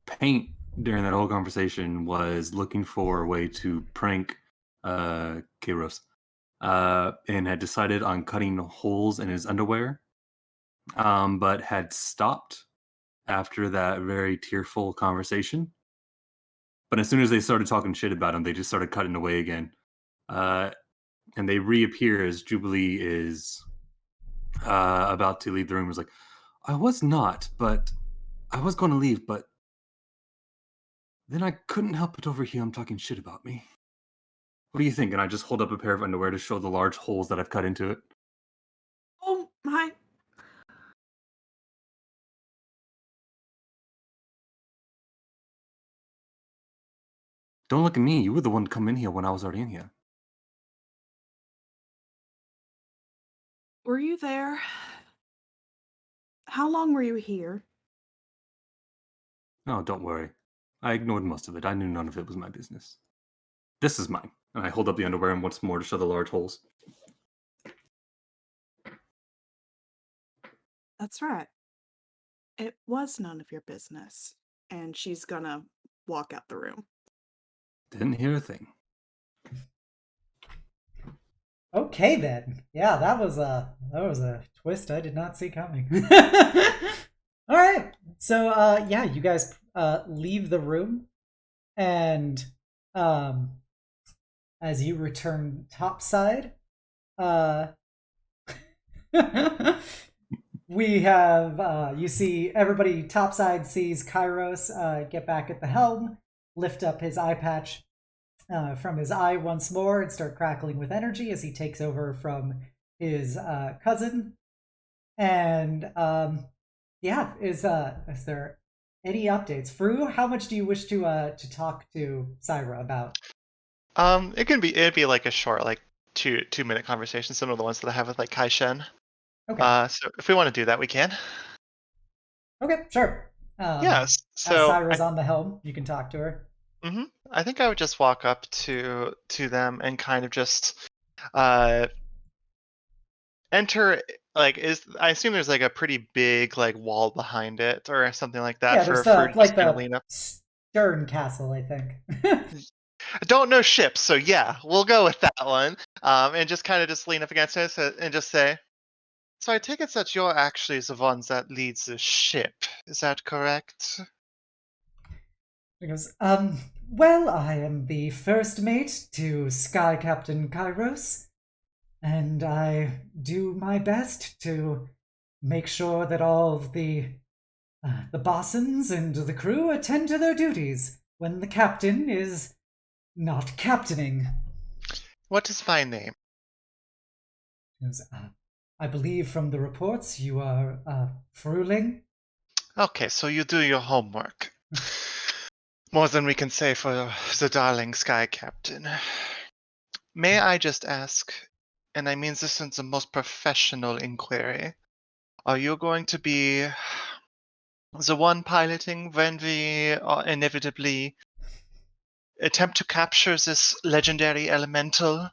paint during that whole conversation was looking for a way to prank Kairos, and had decided on cutting holes in his underwear, but had stopped after that very tearful conversation. But as soon as they started talking shit about him, they just started cutting away again. And they reappear as Jubilee is about to leave the room. Is like, I was not, but I was going to leave, but then I couldn't help but overhear him talking shit about me. What do you think? And I just hold up a pair of underwear to show the large holes that I've cut into it. Oh my. Don't look at me. You were the one to come in here when I was already in here. Were you there? How long were you here? No, don't worry. I ignored most of it. I knew none of it was my business. This is mine. And I hold up the underwear and once more to show the large holes. That's right. It was none of your business. And she's gonna walk out the room. Didn't hear a thing. Okay then. Yeah, that was a twist I did not see coming. All right. So yeah, you guys leave the room, and as you return topside, we have you see everybody topside sees Kairos get back at the helm, lift up his eye patch from his eye once more and start crackling with energy as he takes over from his cousin. And yeah, is there any updates? Fru, how much do you wish to talk to Syra about? It'd be like a short, like 2 minute conversation, similar to the ones that I have with like Kai Shen. Okay. So if we want to do that, we can. Okay, sure. Yes. As So Syra's on the helm, you can talk to her. I think I would just walk up to them and kind of just enter. Like, I assume there's like a pretty big like wall behind it or something like that. Yeah, for there's like just kinda the lean up. Stern Castle, I think. I don't know ships, so yeah, we'll go with that one. And just kind of just lean up against it and just say, "So I take it that you're actually the ones that leads the ship. Is that correct?" He goes, well, I am the first mate to Sky Captain Kairos, and I do my best to make sure that all of the bossins and the crew attend to their duties when the captain is not captaining. What is my name? He goes, I believe from the reports you are Fruling. Okay, so you do your homework. More than we can say for the darling Sky Captain. May I just ask, and I mean this in the most professional inquiry, are you going to be the one piloting when we inevitably attempt to capture this legendary elemental?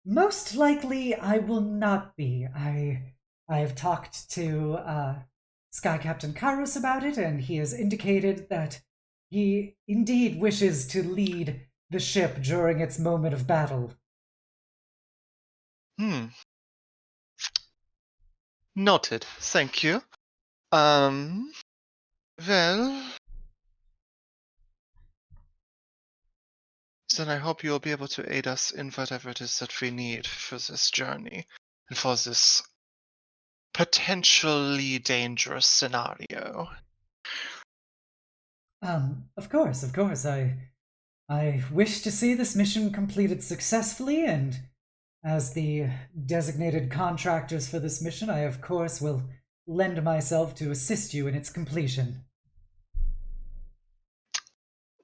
Most likely I will not be. I have talked to Sky Captain Kairos about it, and he has indicated that he indeed wishes to lead the ship during its moment of battle. Noted. Thank you. Well, then I hope you'll be able to aid us in whatever it is that we need for this journey and for this potentially dangerous scenario. Of course. I wish to see this mission completed successfully, and as the designated contractors for this mission, I of course will lend myself to assist you in its completion.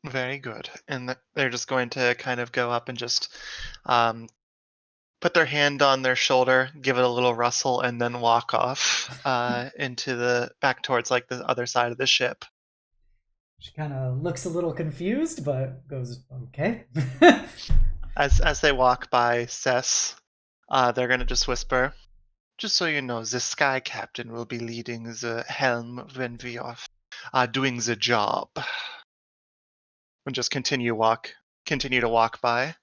Very good. And they're just going to kind of go up and just put their hand on their shoulder, give it a little rustle, and then walk off into the back towards like the other side of the ship. She kind of looks a little confused, but goes, okay. As they walk by Cess, they're going to just whisper, "Just so you know, the Sky Captain will be leading the helm when we are doing the job. And just continue to walk by.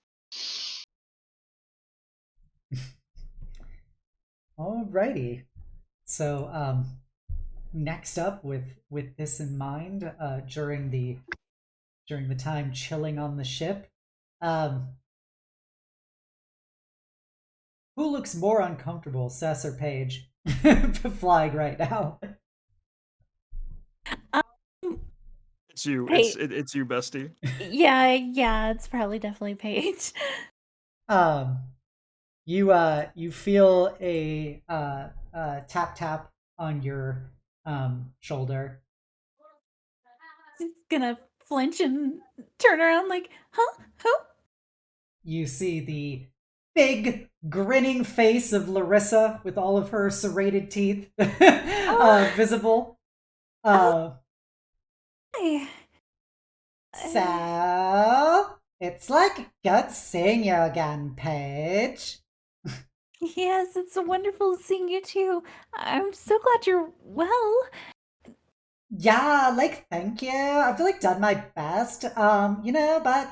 Alrighty. So, next up, with this in mind, during the time chilling on the ship, who looks more uncomfortable, Sess or Paige, flying right now? It's you. Hey. It's you, bestie. Yeah, it's probably definitely Paige. You feel a tap on your shoulder. She's gonna flinch and turn around like, huh? Who? You see the big grinning face of Larissa with all of her serrated teeth visible. Hi. So it's like good seeing you again, Paige. Yes, it's wonderful seeing you too. I'm so glad you're well. Yeah, like thank you. I've like done my best. But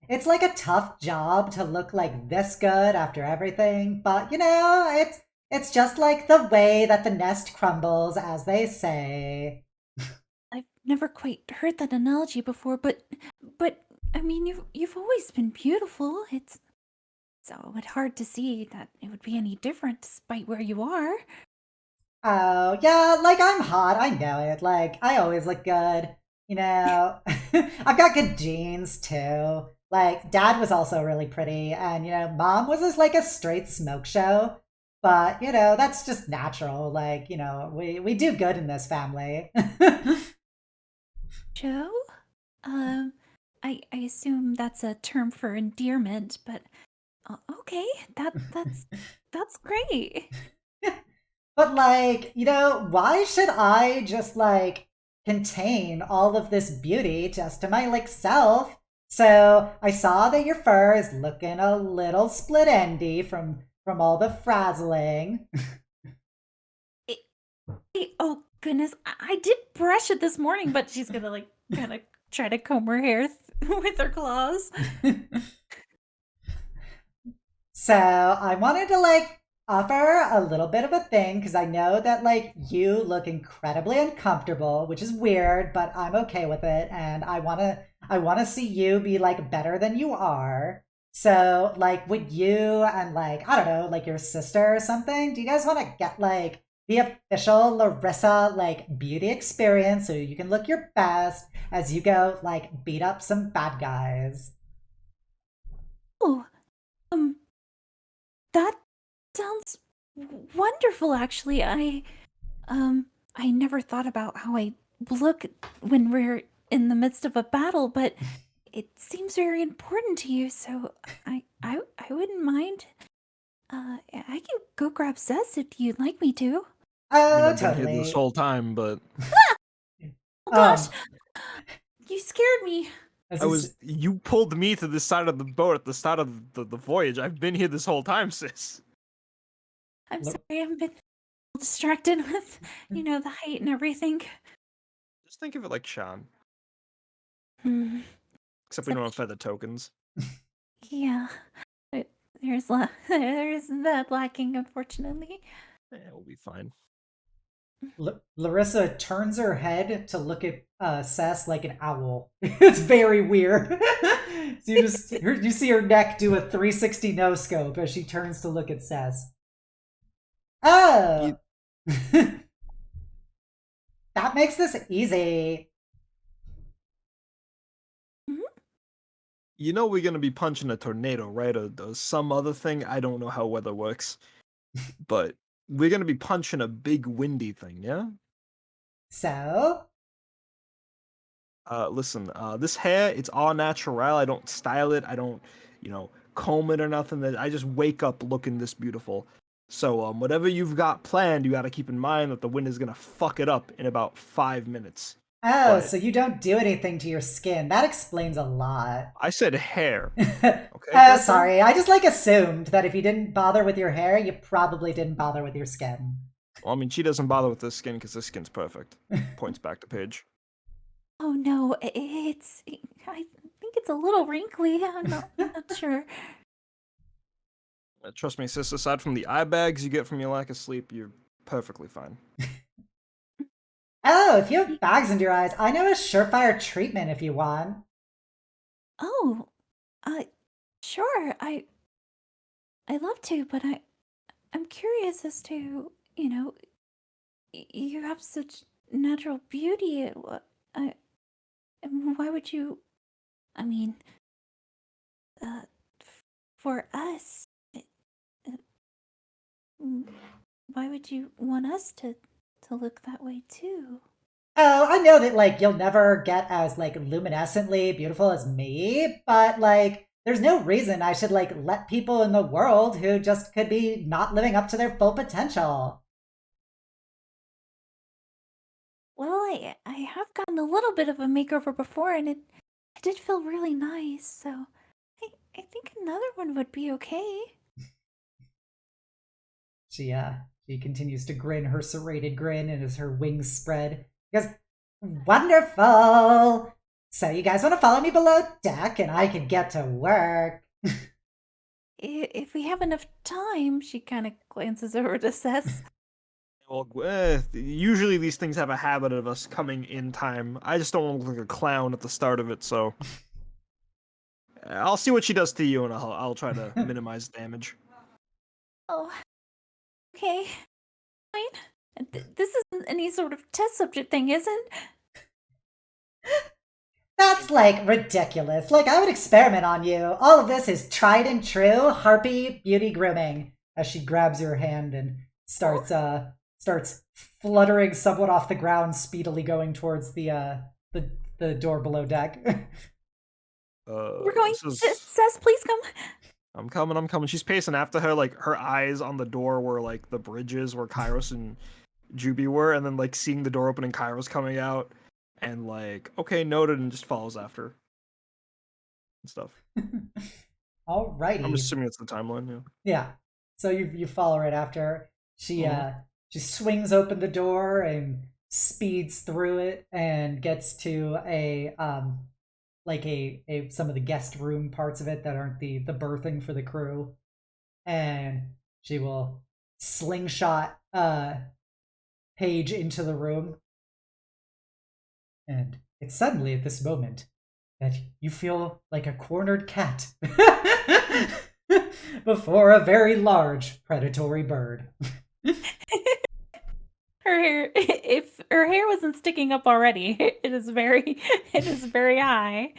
it's like a tough job to look like this good after everything. But it's just like the way that the nest crumbles, as they say. I've never quite heard that analogy before, but I mean, you've always been beautiful. It's hard to see that it would be any different despite where you are. Oh, yeah, like I'm hot, I know it. Like, I always look good. I've got good genes too. Like, dad was also really pretty, and mom was just like a straight smoke show. But, that's just natural. Like, we do good in this family. Joe? I assume that's a term for endearment, but okay, that's great. But like, why should I just like contain all of this beauty just to my like self? So I saw that your fur is looking a little split endy from all the frazzling. Oh goodness, I did brush it this morning, but she's gonna like kind of try to comb her hair with her claws. So I wanted to like offer a little bit of a thing because I know that like you look incredibly uncomfortable, which is weird, but I'm okay with it, and I wanna see you be like better than you are. So like, would you and like I don't know, like your sister or something? Do you guys want to get like the official Larissa like beauty experience so you can look your best as you go like beat up some bad guys? Oh, that sounds wonderful. Actually, I never thought about how I look when we're in the midst of a battle, but it seems very important to you. So I wouldn't mind. I can go grab Zess if you'd like me to. Oh, I've been here totally. this whole time, but Oh gosh, you scared me. you pulled me to the side of the boat at the start of the voyage. I've been here this whole time, sis. I'm sorry, I've been distracted with, the height and everything. Just think of it like Sean. Hmm. Except we don't have feather tokens. Yeah, there's that lacking, unfortunately. Yeah, we'll be fine. Larissa turns her head to look at Sess like an owl. It's very weird. So you see her neck do a 360 no scope as she turns to look at Sess. Oh, that makes this easy. You know we're gonna be punching a tornado, right? Or some other thing. I don't know how weather works, but we're gonna be punching a big windy thing, yeah? So? Listen, this hair, it's all natural. I don't style it. I don't, comb it or nothing. I just wake up looking this beautiful. So, whatever you've got planned, you gotta keep in mind that the wind is gonna fuck it up in about 5 minutes. Oh, But so you don't do anything to your skin. That explains a lot. I said hair. Okay, Okay, sorry. I just like assumed that if you didn't bother with your hair, you probably didn't bother with your skin. Well, I mean, she doesn't bother with this skin because this skin's perfect. Points back to Paige. Oh no, it's. I think it's a little wrinkly. I'm not sure. Trust me, sis, aside from the eye bags you get from your lack of sleep, you're perfectly fine. Oh, if you have bags under your eyes, I know a surefire treatment if you want. Oh, sure. I'd love to, but I'm curious as to, you have such natural beauty. Why would you? I mean, for us, why would you want us to look that way too? Oh, I know that, like, you'll never get as, like, luminescently beautiful as me, but, like, there's no reason I should, like, let people in the world who just could be not living up to their full potential. Well, I have gotten a little bit of a makeover before, and it did feel really nice, so I think another one would be okay. She continues to grin her serrated grin, and as her wings spread, she goes, wonderful! So you guys want to follow me below deck, and I can get to work? If we have enough time, she kind of glances over to Seth. Well, usually these things have a habit of us coming in time. I just don't want to look like a clown at the start of it, so I'll see what she does to you, and I'll try to minimize damage. Oh, okay, fine. This isn't any sort of test subject thing, is it? That's, like, ridiculous. Like, I would experiment on you. All of this is tried and true Harpy beauty grooming. As she grabs your hand and starts fluttering somewhat off the ground, speedily going towards the door below deck. We're going. Seth, please come. I'm coming. She's pacing after her, like, her eyes on the door where, like, the bridges where Kairos and Juby were, and then, like, seeing the door open and Kairos coming out, and, like, okay, noted, and just follows after. And stuff. Alrighty. I'm assuming it's the timeline, yeah. Yeah. So you follow right after her. She swings open the door and speeds through it and gets to some of the guest room parts of it that aren't the berthing for the crew. And she will slingshot Paige into the room. And it's suddenly at this moment that you feel like a cornered cat before a very large predatory bird. Her hair, if her hair wasn't sticking up already, it is very high.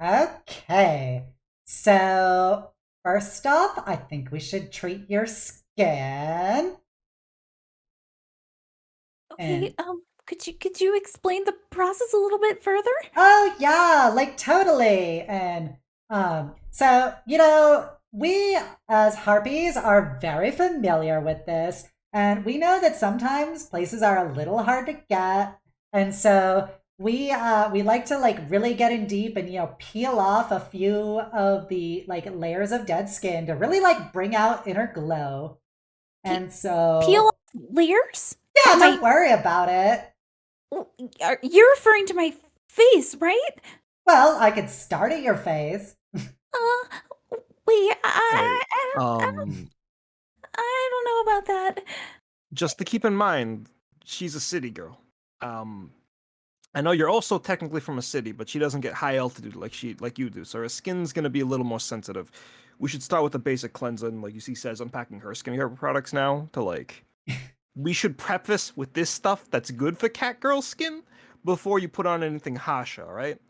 Okay, so first off, I think we should treat your skin. Okay, could you explain the process a little bit further? Oh yeah, like totally. And so we as harpies are very familiar with this, and we know that sometimes places are a little hard to get, and so we like to, like, really get in deep and peel off a few of the, like, layers of dead skin to really, like, bring out inner glow. And so peel off layers? Yeah, don't worry about it. You're referring to my face, right? Well, I could start at your face. Wait, I don't know about that. Just to keep in mind, she's a city girl. I know you're also technically from a city, but she doesn't get high altitude like you do, so her skin's gonna be a little more sensitive. We should start with the basic cleanser, and like you see, says unpacking her skincare products now to, like. We should preface with this stuff that's good for catgirl skin before you put on anything harsher, alright?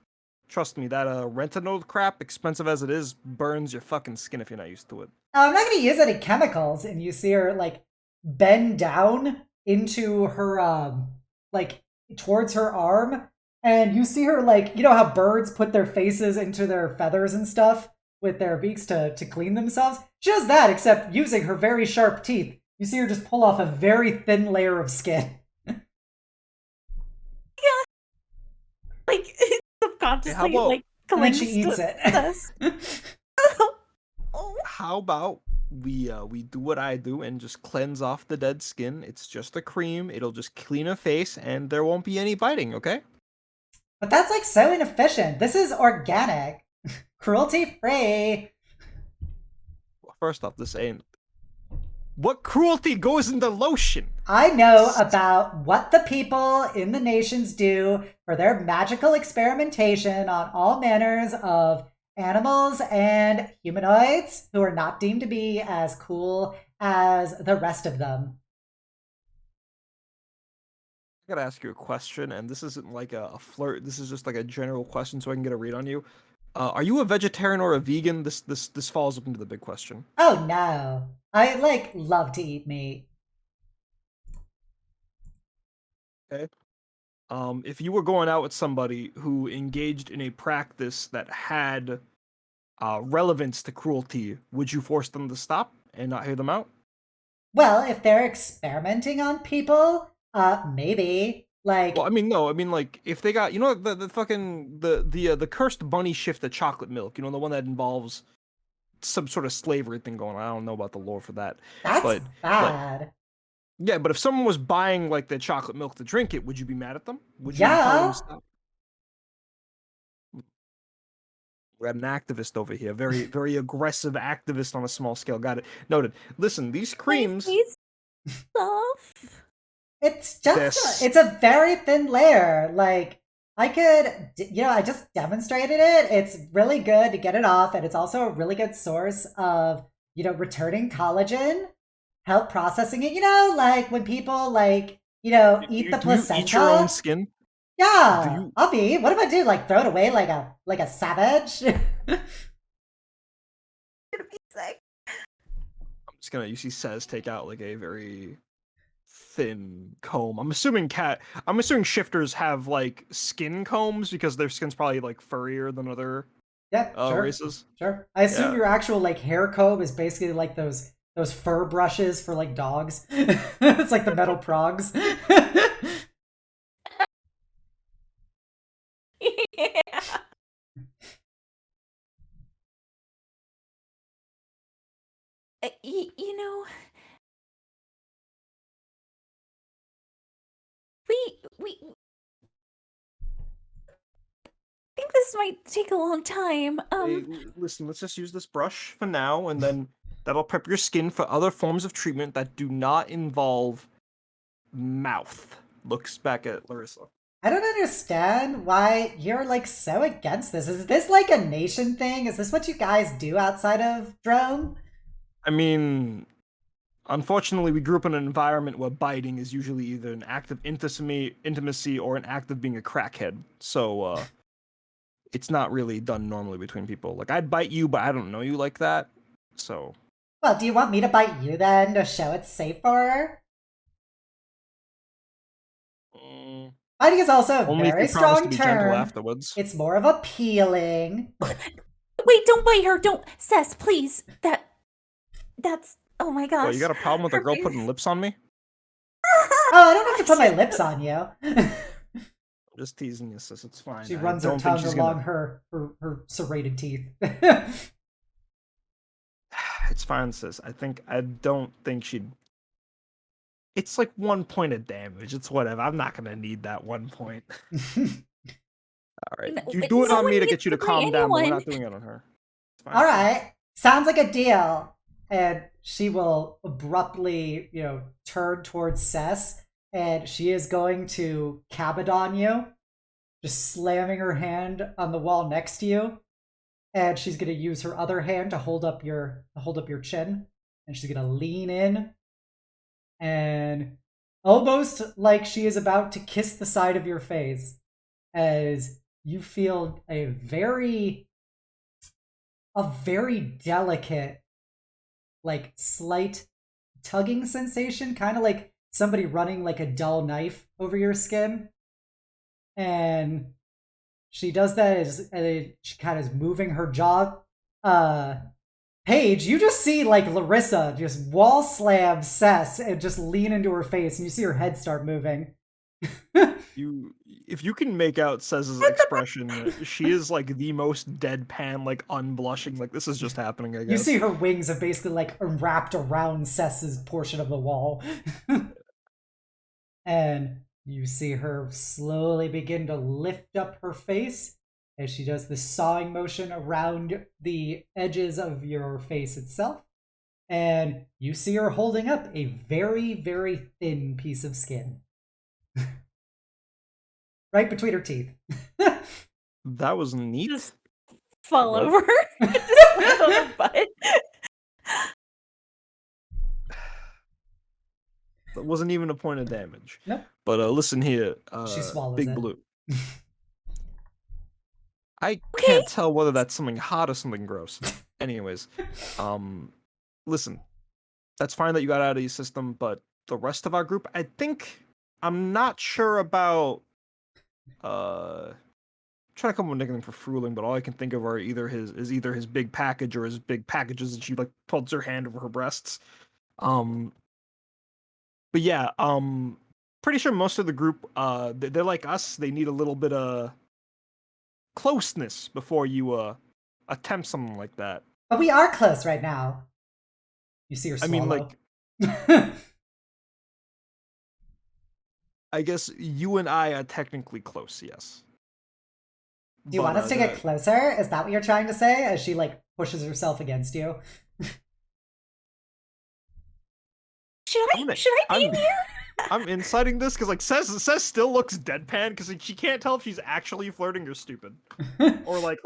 Trust me, that retinol crap, expensive as it is, burns your fucking skin if you're not used to it. I'm not gonna use any chemicals. And you see her, like, bend down into her, like, towards her arm. And you see her, like, you know how birds put their faces into their feathers and stuff with their beaks to clean themselves? She does that, except using her very sharp teeth. You see her just pull off a very thin layer of skin. Yeah. Like, subconsciously, about, like, and then she eats it. How about we do what I do and just cleanse off the dead skin. It's just a cream. It'll just clean a face, and there won't be any biting. Okay. But that's like so inefficient. This is organic, cruelty free. First off, this ain't. What cruelty goes into lotion? I know about what the people in the nations do for their magical experimentation on all manners of animals and humanoids who are not deemed to be as cool as the rest of them. I gotta ask you a question, and this isn't like a flirt. This is just like a general question, so I can get a read on you. Are you a vegetarian or a vegan? This falls up into the big question. Oh no. I love to eat meat. Okay. If you were going out with somebody who engaged in a practice that had relevance to cruelty, would you force them to stop and not hear them out? Well, if they're experimenting on people, maybe. Like, Well, I mean, no, I mean like if they got, the fucking the cursed bunny shift of chocolate milk, the one that involves some sort of slavery thing going on. I don't know about the lore for that. that's but bad. yeah, but if someone was buying like the chocolate milk to drink it, would you be mad at them? Would you tell them Yeah. to stop? We got an activist over here, very very aggressive activist on a small scale. Got it noted. Listen, these creams. Please stuff. It's just, This- it's a very thin layer. Like, I just demonstrated it. It's really good to get it off, and it's also a really good source of, returning collagen, help processing it. Like when people, eat the do you placenta. eat your own skin? Yeah, do you- I'll be. What if I do? Like, throw it away like a savage? I'm just gonna. You see, says take out like a very thin comb. I'm assuming shifters have like skin combs because their skin's probably like furrier than other Yeah, sure. races. Sure. I assume Yeah. your actual hair comb is basically like those fur brushes for dogs. It's like the metal progs. Yeah. You know, we think this might take a long time. Hey, listen, let's just use this brush for now, and then that'll prep your skin for other forms of treatment that do not involve mouth. Looks back at Larissa. I don't understand why you're so against this. Is this like a nation thing? Is this what you guys do outside of Drone? I mean, unfortunately, we grew up in an environment where biting is usually either an act of intimacy or an act of being a crackhead. So, it's not really done normally between people. Like, I'd bite you, but I don't know you like that. So, Well, do you want me to bite you then to show it's safer? Biting is also a only if very you promise strong to be gentle term. afterwards. It's more of a peeling. Wait, don't bite her. Don't, Cess, please. That's. Oh my gosh. What, you got a problem with a Her girl face- putting lips on me? Oh, I don't have to put my lips on you. I'm just teasing you, sis. It's fine. She I runs her don't think tongue she's along gonna- her serrated teeth. It's fine, sis. I don't think she'd. It's like 1 point of damage. It's whatever. I'm not gonna need that 1 point. All right, No, you but do it no on one me to needs get you to to bite calm down, but we're anyone. not doing it on her. It's fine. All right, sounds like a deal. And she will abruptly, turn towards Cess, and she is going to Cabadon you, just slamming her hand on the wall next to you. And she's gonna use her other hand to hold up your chin, and she's gonna lean in, and almost like she is about to kiss the side of your face, as you feel a very delicate, slight tugging sensation, kind of like somebody running a dull knife over your skin. And she does that as she kind of is moving her jaw. Paige, you just see Larissa just wall slam Cess and just lean into her face, and you see her head start moving. If you can make out Cez's expression, she is like the most deadpan, like unblushing, like this is just happening, I guess. You see her wings have basically like wrapped around Cess's portion of the wall. And you see her slowly begin to lift up her face as she does the sawing motion around the edges of your face itself. And you see her holding up a very, very thin piece of skin. Right between her teeth. That was neat. Just fall Hello? over. Just land on her butt. That wasn't even a point of damage. Nope. But listen here, She swallows Big it. Blue. I can't tell whether that's something hot or something gross. Anyways, listen, that's fine that you got out of your system, but the rest of our group, I'm not sure about. Trying to come up with a nickname for Fruling, but all I can think of are either his big package or his big packages, and she like puts her hand over her breasts. But yeah, pretty sure most of the group, they're like us. They need a little bit of closeness before you attempt something like that. But we are close right now. You see her swallow. I mean, like, I guess you and I are technically close, yes. Do you want us to get closer? Is that what you're trying to say? As she like pushes herself against you. Should I be in here? I'm inciting this because like Cez still looks deadpan because like, she can't tell if she's actually flirting or stupid, or like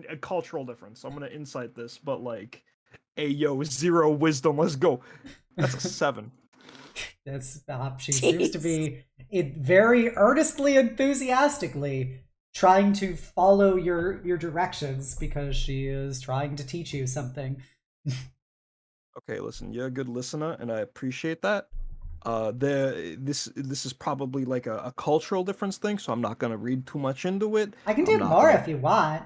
a cultural difference. So I'm gonna incite this, but like, hey yo, 0 wisdom, let's go. That's a 7. That's she seems to be very earnestly, enthusiastically trying to follow your directions because she is trying to teach you something. Okay, listen, you're a good listener, and I appreciate that. This is probably like a cultural difference thing, so I'm not gonna read too much into it. I can do more if you want.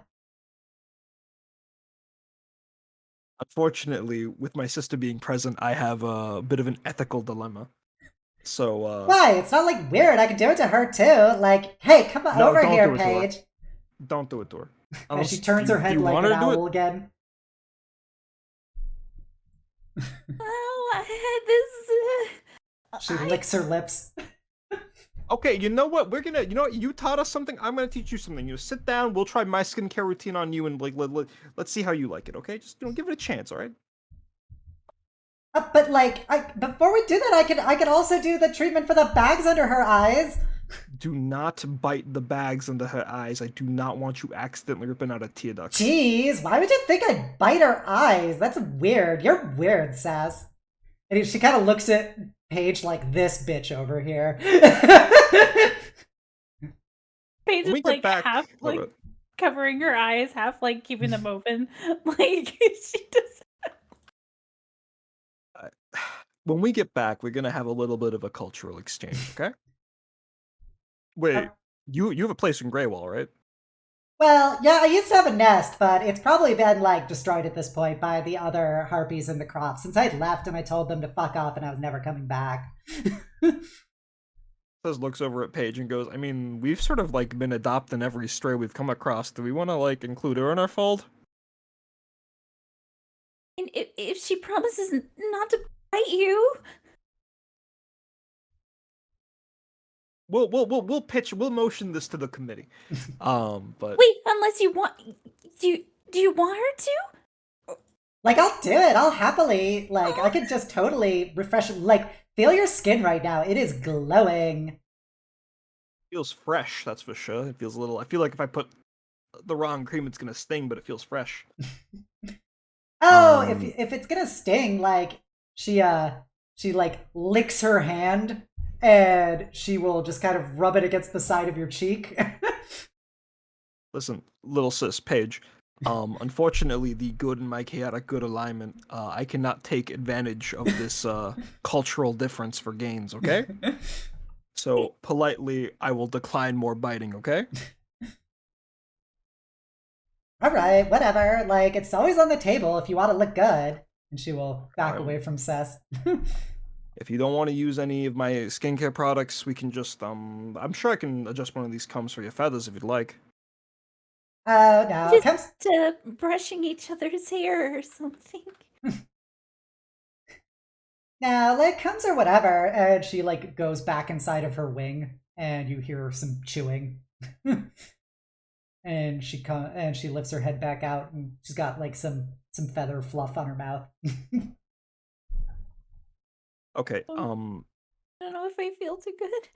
Unfortunately, with my sister being present, I have a bit of an ethical dilemma. So why? It's not like weird. I can do it to her too. Like, hey, come on over here, Paige. Don't do it to her. And she turns her head like an owl again. Oh, I had this. She licks her lips. Okay, you know what? You taught us something. I'm gonna teach you something. You sit down. We'll try my skincare routine on you, and like let's see how you like it. Okay, just give it a chance. All right. But like, before we do that, I could also do the treatment for the bags under her eyes. Do not bite the bags under her eyes. I do not want you accidentally ripping out a tear duct. Jeez, why would you think I'd bite her eyes? That's weird. You're weird, Sass. And she kind of looks at Paige like this bitch over here. Paige is like half like covering her eyes, half like keeping them open. Like she does. When we get back, we're gonna have a little bit of a cultural exchange, okay? Wait, you have a place in Greywall, right? Well, yeah, I used to have a nest, but it's probably been like destroyed at this point by the other harpies in the crop. Since I'd left and I told them to fuck off and I was never coming back. Cez looks over at Paige and goes, I mean, we've sort of like been adopting every stray we've come across. Do we want to like include her in our fold? And if she promises not to bite you, we'll motion this to the committee. But wait, unless you want, do you want her to? Like, I'll do it. I'll happily. Like, I could just totally refresh. Like, feel your skin right now. It is glowing. Feels fresh, that's for sure. It feels a little. I feel like if I put the wrong cream, it's gonna sting, but it feels fresh. Oh, if it's gonna sting, like she like licks her hand and she will just kind of rub it against the side of your cheek. Listen, little sis, Paige. Unfortunately, the good and my chaotic good alignment, I cannot take advantage of this cultural difference for gains, okay? So, politely, I will decline more biting, okay? Alright, whatever. Like, it's always on the table if you want to look good. And she will back away from Cess. If you don't want to use any of my skincare products, we can just I'm sure I can adjust one of these combs for your feathers if you'd like. Oh, no. Comes. Just brushing each other's hair or something. Now, like, comes or whatever. And she, like, goes back inside of her wing, and you hear some chewing. And she lifts her head back out, and she's got, like, some feather fluff on her mouth. Okay, I don't know if I feel too good.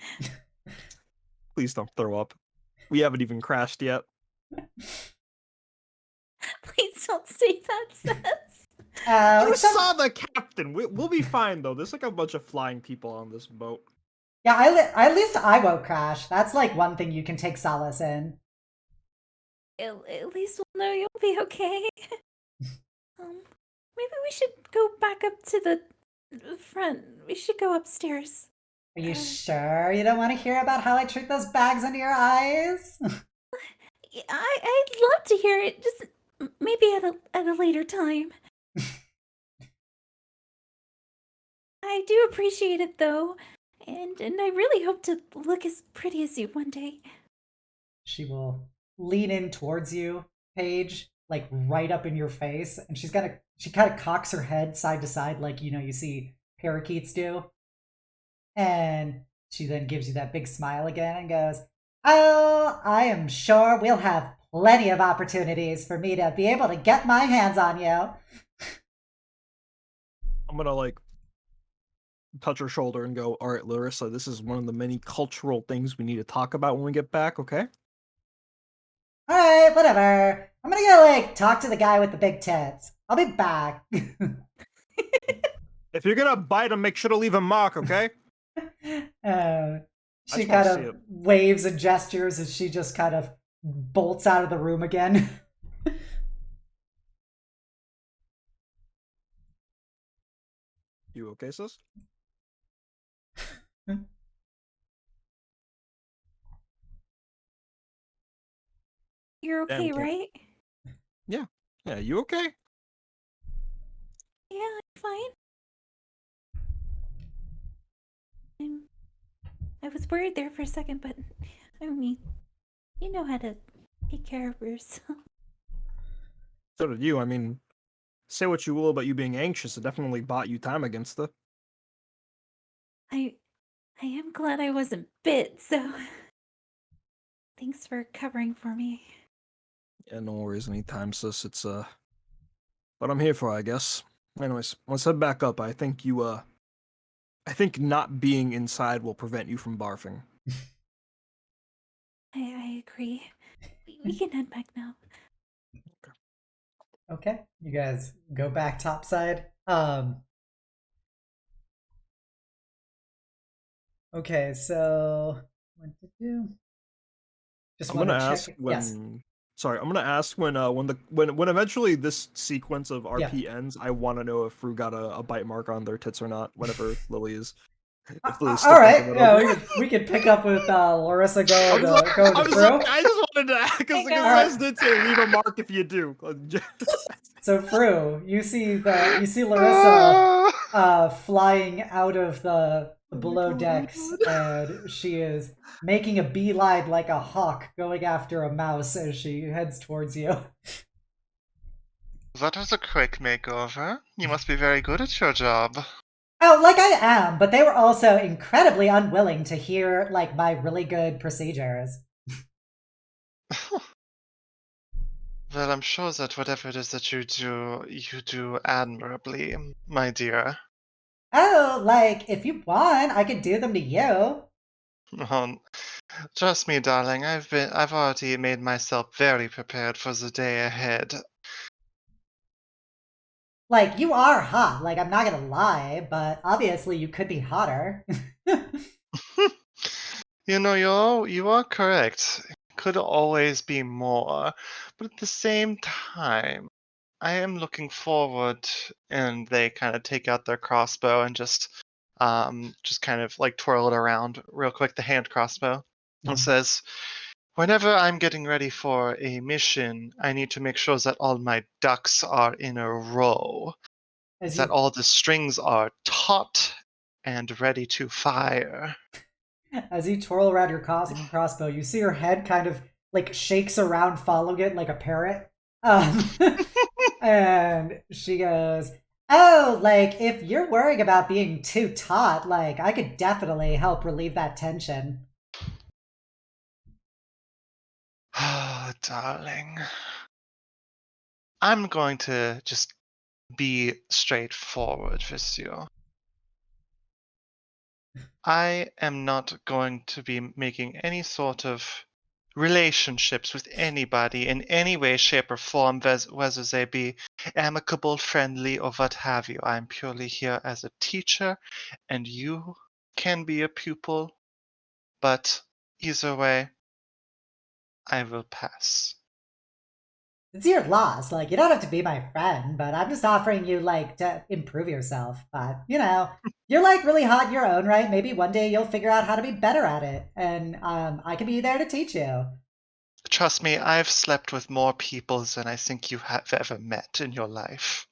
please don't throw up. We haven't even crashed yet. Please don't say that, Seth. You Some- saw the captain. We'll be fine though. There's like a bunch of flying people on this boat. Yeah, at least I won't crash. That's like one thing you can take solace in. At least we'll know you'll be okay. Maybe we should go back up to the front. We should go upstairs. Are you sure you don't want to hear about how I trick those bags under your eyes? I'd love to hear it. Just maybe at a later time. I do appreciate it though, and I really hope to look as pretty as you one day. She will lean in towards you, Paige, like right up in your face, and she kind of cocks her head side to side like, you know, you see parakeets do. And she then gives you that big smile again and goes, "Oh, I am sure we'll have plenty of opportunities for me to be able to get my hands on you." I'm gonna like touch her shoulder and go, "All right, Larissa, this is one of the many cultural things we need to talk about when we get back, okay?" All right, whatever. I'm gonna go like talk to the guy with the big tits. I'll be back. If you're gonna bite him, make sure to leave a mark, okay? She just kind wanna see of it. waves and gestures as she just kind of bolts out of the room again. You okay, sis? You're Damn, okay, kid. right? Yeah, you okay? Yeah, I'm fine. I was worried there for a second, but I mean, you know how to take care of yourself. So did you. I mean, say what you will about you being anxious, it definitely bought you time against the. I am glad I wasn't bit, so thanks for covering for me. Yeah, no worries anytime, sis. It's what I'm here for, I guess. Anyways, let's head back up. I think I think not being inside will prevent you from barfing. I agree. We can head back now. Okay, you guys go back topside. Okay, so what to do? Just I'm want gonna to ask check. when. Yes. Sorry, I'm gonna ask when when eventually this sequence of RP ends. I want to know if Rue got a bite mark on their tits or not. Whenever Lily is. If Lily's still All right, thinking yeah, that over. we could pick up with Larissa going to I just wanted to because Hey, guys. Liz did say leave a mark if you do. So Fru, you see Larissa flying out of the below decks, and she is making a beeline like a hawk going after a mouse as she heads towards you. That was a quick makeover. You must be very good at your job. Oh, like I am, but they were also incredibly unwilling to hear like my really good procedures. Well, I'm sure that whatever it is that you do admirably, my dear. Oh, like if you want, I could do them to you. Trust me, darling, I've already made myself very prepared for the day ahead. Like you are hot, like I'm not gonna lie, but obviously you could be hotter. You know, you are correct. Could always be more, but at the same time, I am looking forward. And they kind of take out their crossbow and just kind of like twirl it around real quick. The hand crossbow. It says, "Whenever I'm getting ready for a mission, I need to make sure that all my ducks are in a row, As that you all the strings are taut and ready to fire. As you twirl around your crossbow, you see her head kind of like shakes around, following it like a parrot. And she goes, "Oh, like if you're worrying about being too taut, like I could definitely help relieve that tension." Oh, darling. I'm going to just be straightforward with you. I am not going to be making any sort of relationships with anybody in any way, shape, or form, whether they be amicable, friendly, or what have you. I'm purely here as a teacher, and you can be a pupil, but either way, I will pass. It's your loss. Like, you don't have to be my friend, but I'm just offering you, like, to improve yourself. But, you're, like, really hot in your own right. Maybe one day you'll figure out how to be better at it. And I can be there to teach you. Trust me, I've slept with more people than I think you have ever met in your life.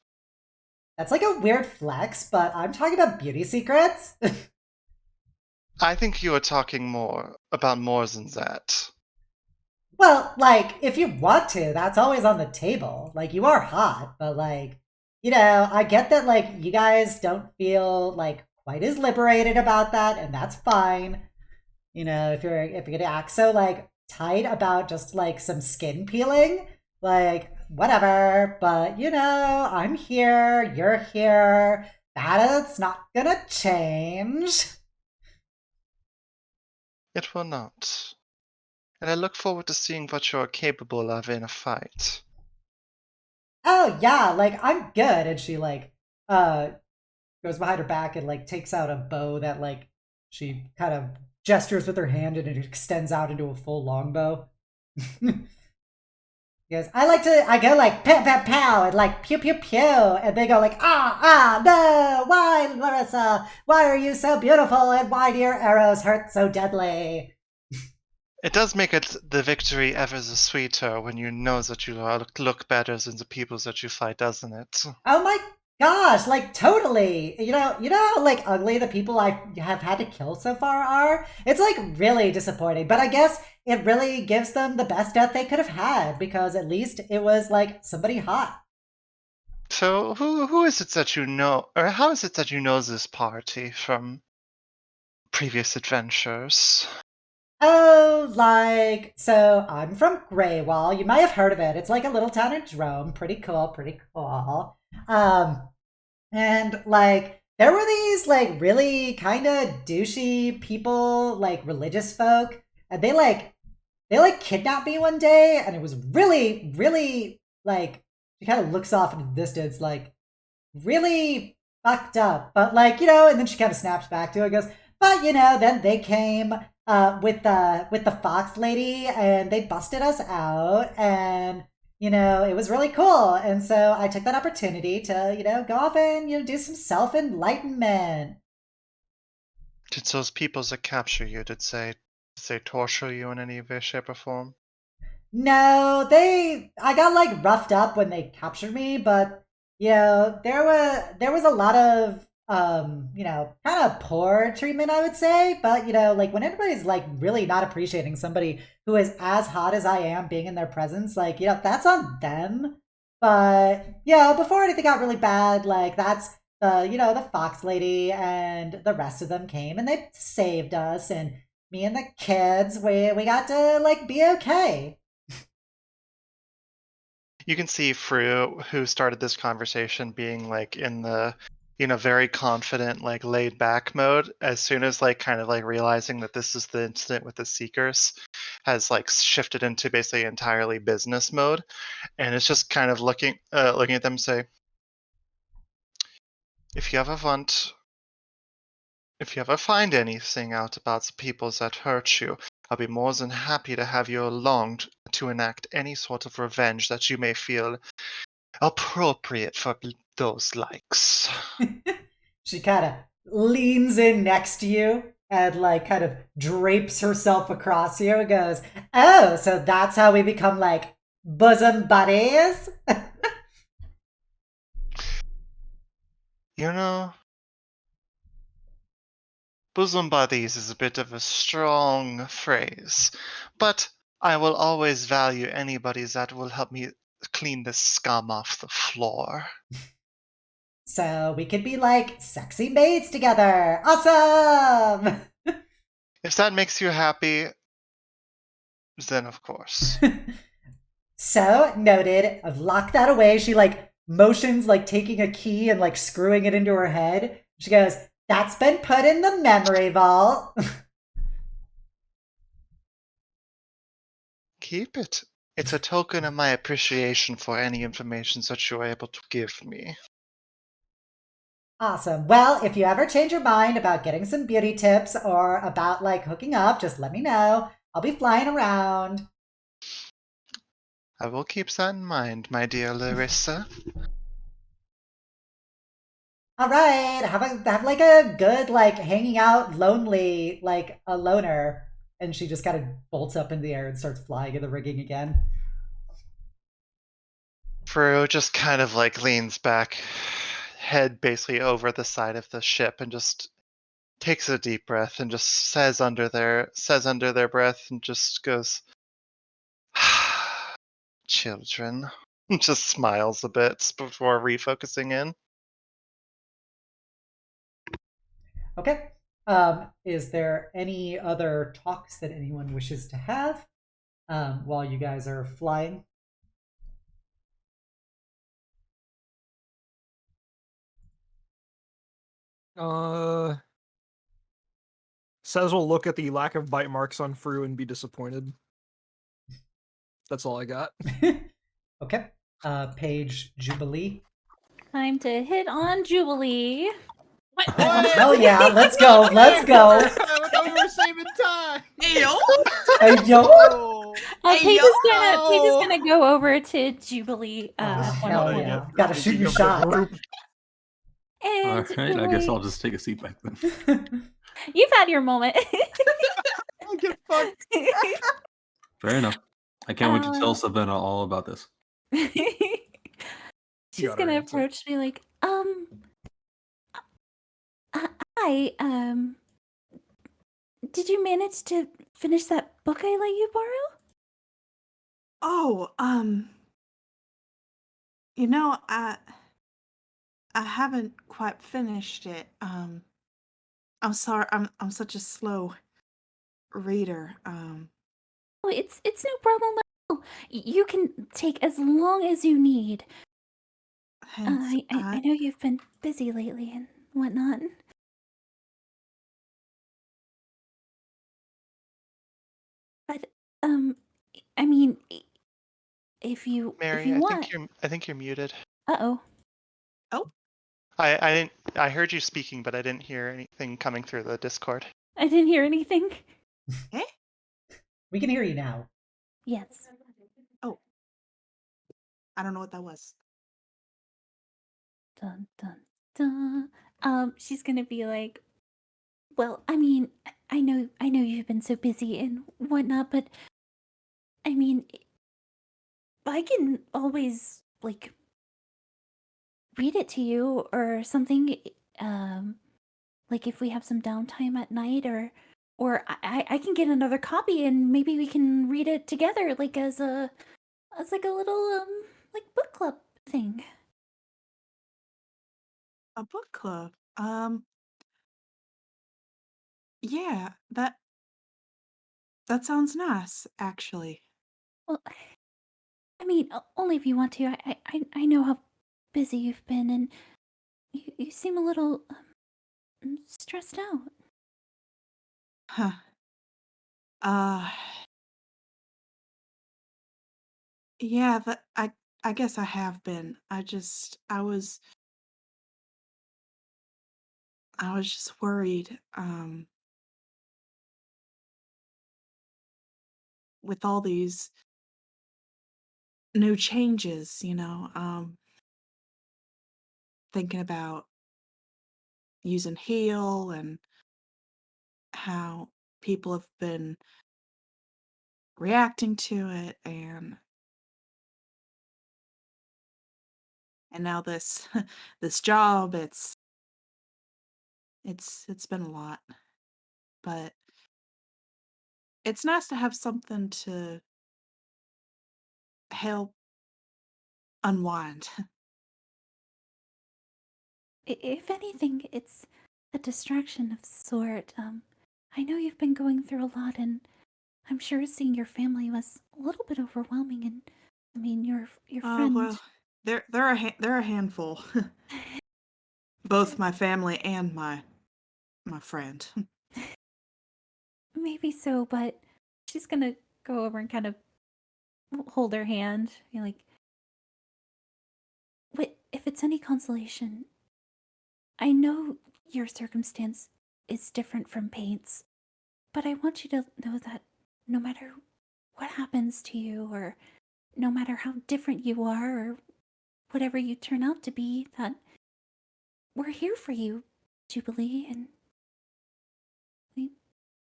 That's, like, a weird flex, but I'm talking about beauty secrets. I think you are talking about more than that. Well, like, if you want to, that's always on the table. Like, you are hot, but, like, I get that, like, you guys don't feel, like, quite as liberated about that, and that's fine. If you're gonna act so, like, tight about just, like, some skin peeling, like, whatever. But, I'm here, you're here. That's not gonna change. It will not. And I look forward to seeing what you're capable of in a fight. Oh yeah, like I'm good. And she like goes behind her back and like takes out a bow that like she kind of gestures with her hand and it extends out into a full longbow. Yes, I go like pow pow pow and like pew pew pew, and they go like no, why Larissa, why are you so beautiful and why do your arrows hurt so deadly? It does make the victory ever so sweeter when you know that you look better than the people that you fight, doesn't it? Oh my gosh, like totally. You know how like ugly the people I have had to kill so far are? It's like really disappointing, but I guess it really gives them the best death they could have had because at least it was like somebody hot. So who is it that you know, or how is it that you know this party from previous adventures? Oh, like, so I'm from Greywall. You might have heard of it. It's like a little town in Drome. Pretty cool, pretty cool. And like, there were these like really kind of douchey people, like religious folk, and they kidnapped me one day, and it was really, really like, she kind of looks off into the distance, like, really fucked up. But like, and then she kind of snaps back to it, goes, but then they came with the fox lady and they busted us out and it was really cool. And so I took that opportunity to go off and do some self-enlightenment. Did those people that capture you, did they torture you in any way, shape, or form? No, I got like roughed up when they captured me, but there was a lot of kind of poor treatment, I would say. But like when everybody's like really not appreciating somebody who is as hot as I am being in their presence, like that's on them. But before anything got really bad, like that's the fox lady and the rest of them came and they saved us, and me and the kids, we got to like be okay. You can see Fru, who started this conversation, being like in the very confident, like laid back mode. As soon as like kind of like realizing that this is the incident with the Seekers, has like shifted into basically entirely business mode, and it's just kind of looking at them and say, if you ever find anything out about the people that hurt you, I'll be more than happy to have you along to enact any sort of revenge that you may feel appropriate for those likes. She kind of leans in next to you and like kind of drapes herself across you and goes, oh, so that's how we become like bosom buddies? bosom buddies is a bit of a strong phrase, but I will always value anybody that will help me clean this scum off the floor. So we could be like sexy maids together. Awesome! If that makes you happy, then of course. So noted. I've locked that away. She like motions like taking a key and like screwing it into her head. She goes, "That's been put in the memory vault." Keep it. It's a token of my appreciation for any information that you are able to give me. Awesome. Well, if you ever change your mind about getting some beauty tips or about like hooking up, just let me know. I'll be flying around. I will keep that in mind, my dear Larissa. All right. Have like a good like hanging out lonely like a loner. And she just kind of bolts up in the air and starts flying in the rigging again. Fro just kind of like leans back, head basically over the side of the ship, and just takes a deep breath and just says under their breath and just goes, "Children." Just smiles a bit before refocusing in. Okay. Is there any other talks that anyone wishes to have while you guys are flying? Says will look at the lack of bite marks on Fru and be disappointed. That's all I got. Okay. Page Jubilee. Time to hit on Jubilee. Hell yeah, let's go, let's go. I thought we were saving time. Ayo. Hey, yo. Oh, Paige Hey, is gonna go over to Jubilee. Oh, one hell more. yeah. Gotta shoot your shot. All And right, I guess Jubilee, I'll just take a seat back then. you've had your moment. I'll get fucked. Fair enough. I can't wait to tell Uh, Savannah all about this. She's got her gonna answer. approach me like, hi, did you manage to finish that book I let you borrow? Oh, you know, I haven't quite finished it. I'm sorry. I'm such a slow reader. Oh, it's no problem at all. You can take as long as you need. Hence, I know you've been busy lately and whatnot. But I mean, if you Mary, want. I think you're muted. Uh-oh. I heard you speaking, but I didn't hear anything coming through the Discord. I didn't hear anything. We can hear you now. Yes. Oh, I don't know what that was. Dun dun dun. She's gonna be like, well, I mean, I know you've been so busy and whatnot, but I mean, I can always like read it to you or something. Like if we have some downtime at night, or I can get another copy and maybe we can read it together, like as like a little like book club thing. A book club. Yeah, that sounds nice, actually. Well, I mean, only if you want to. I know how busy you've been, and you seem a little stressed out. Huh. Uh, yeah, I guess I have been. I was just worried, with all these new changes, thinking about using heal and how people have been reacting to it, and now this this job, it's been a lot. but it's nice to have something to help unwind. If anything, it's a distraction of sort. I know you've been going through a lot, and I'm sure seeing your family was a little bit overwhelming. And I mean, your Oh friend. well, they're a handful. Both my family and my friend. Maybe so, but she's gonna go over and kind of hold her hand. Be like, "Wait, if it's any consolation, I know your circumstance is different from Paint's, but I want you to know that no matter what happens to you, or no matter how different you are, or whatever you turn out to be, that we're here for you, Jubilee, and we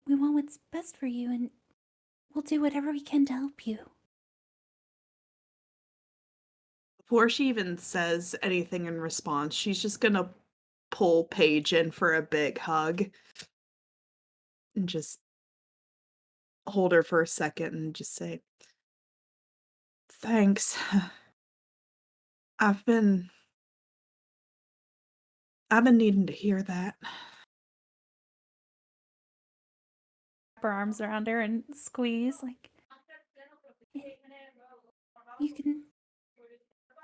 we want what's best for you, and we'll do whatever we can to help you." Before she even says anything in response, she's just gonna pull Paige in for a big hug and just hold her for a second and just say, "Thanks. I've been needing to hear that." Wrap her arms around her and squeeze, like, you can.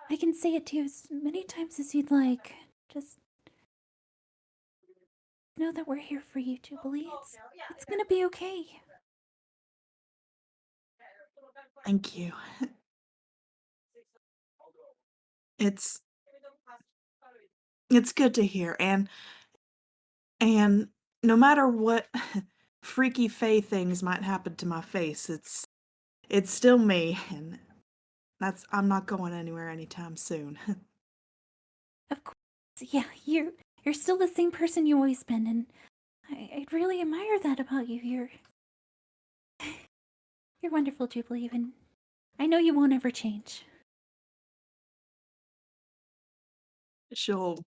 I can say it to you as many times as you'd like. Just know that we're here for you, Jubilee. It's gonna be okay. Thank you. It's good to hear, and no matter what freaky fae things might happen to my face, it's still me, and I'm not going anywhere anytime soon. Of course, yeah, you're still the same person you always been, and I really admire that about you. You're wonderful, Jubilee, and I know you won't ever change. She'll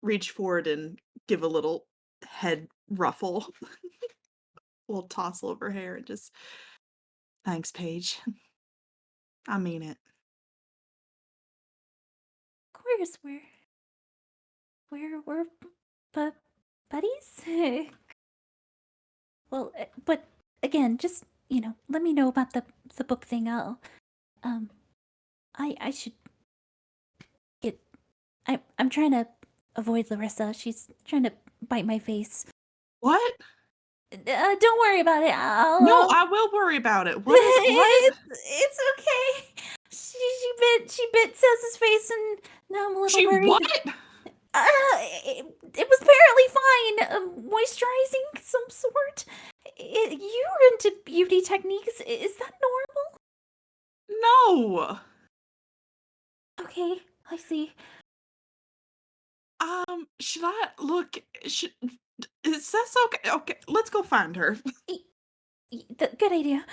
reach forward and give a little head ruffle, a little tossle of her hair, and just, "Thanks, Paige. I mean it." Of course, we're buddies. Well, but again, just let me know about the book thing. I should get. I'm trying to avoid Larissa. She's trying to bite my face. What? Don't worry about it. No, I will worry about it. What is what? It's okay. She bit Sez's face, and now I'm a little She worried. what? It was apparently fine. Moisturizing some sort. You're into beauty techniques. Is that normal? No. Okay, I see. Should I look? Is that okay? Okay, let's go find her. Good idea.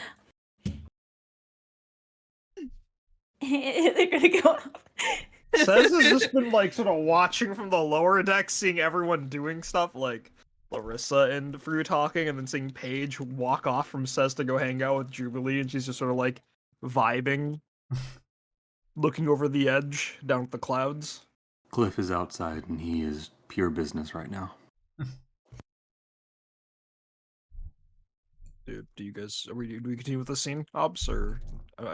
They're gonna go up. Sez has just been like sort of watching from the lower deck, seeing everyone doing stuff like Larissa and Fruit talking, and then seeing Paige walk off from Sez to go hang out with Jubilee, and she's just sort of like vibing, looking over the edge down at the clouds. Cliff is outside, and he is pure business right now. Do you guys do we continue with the scene, Obs, or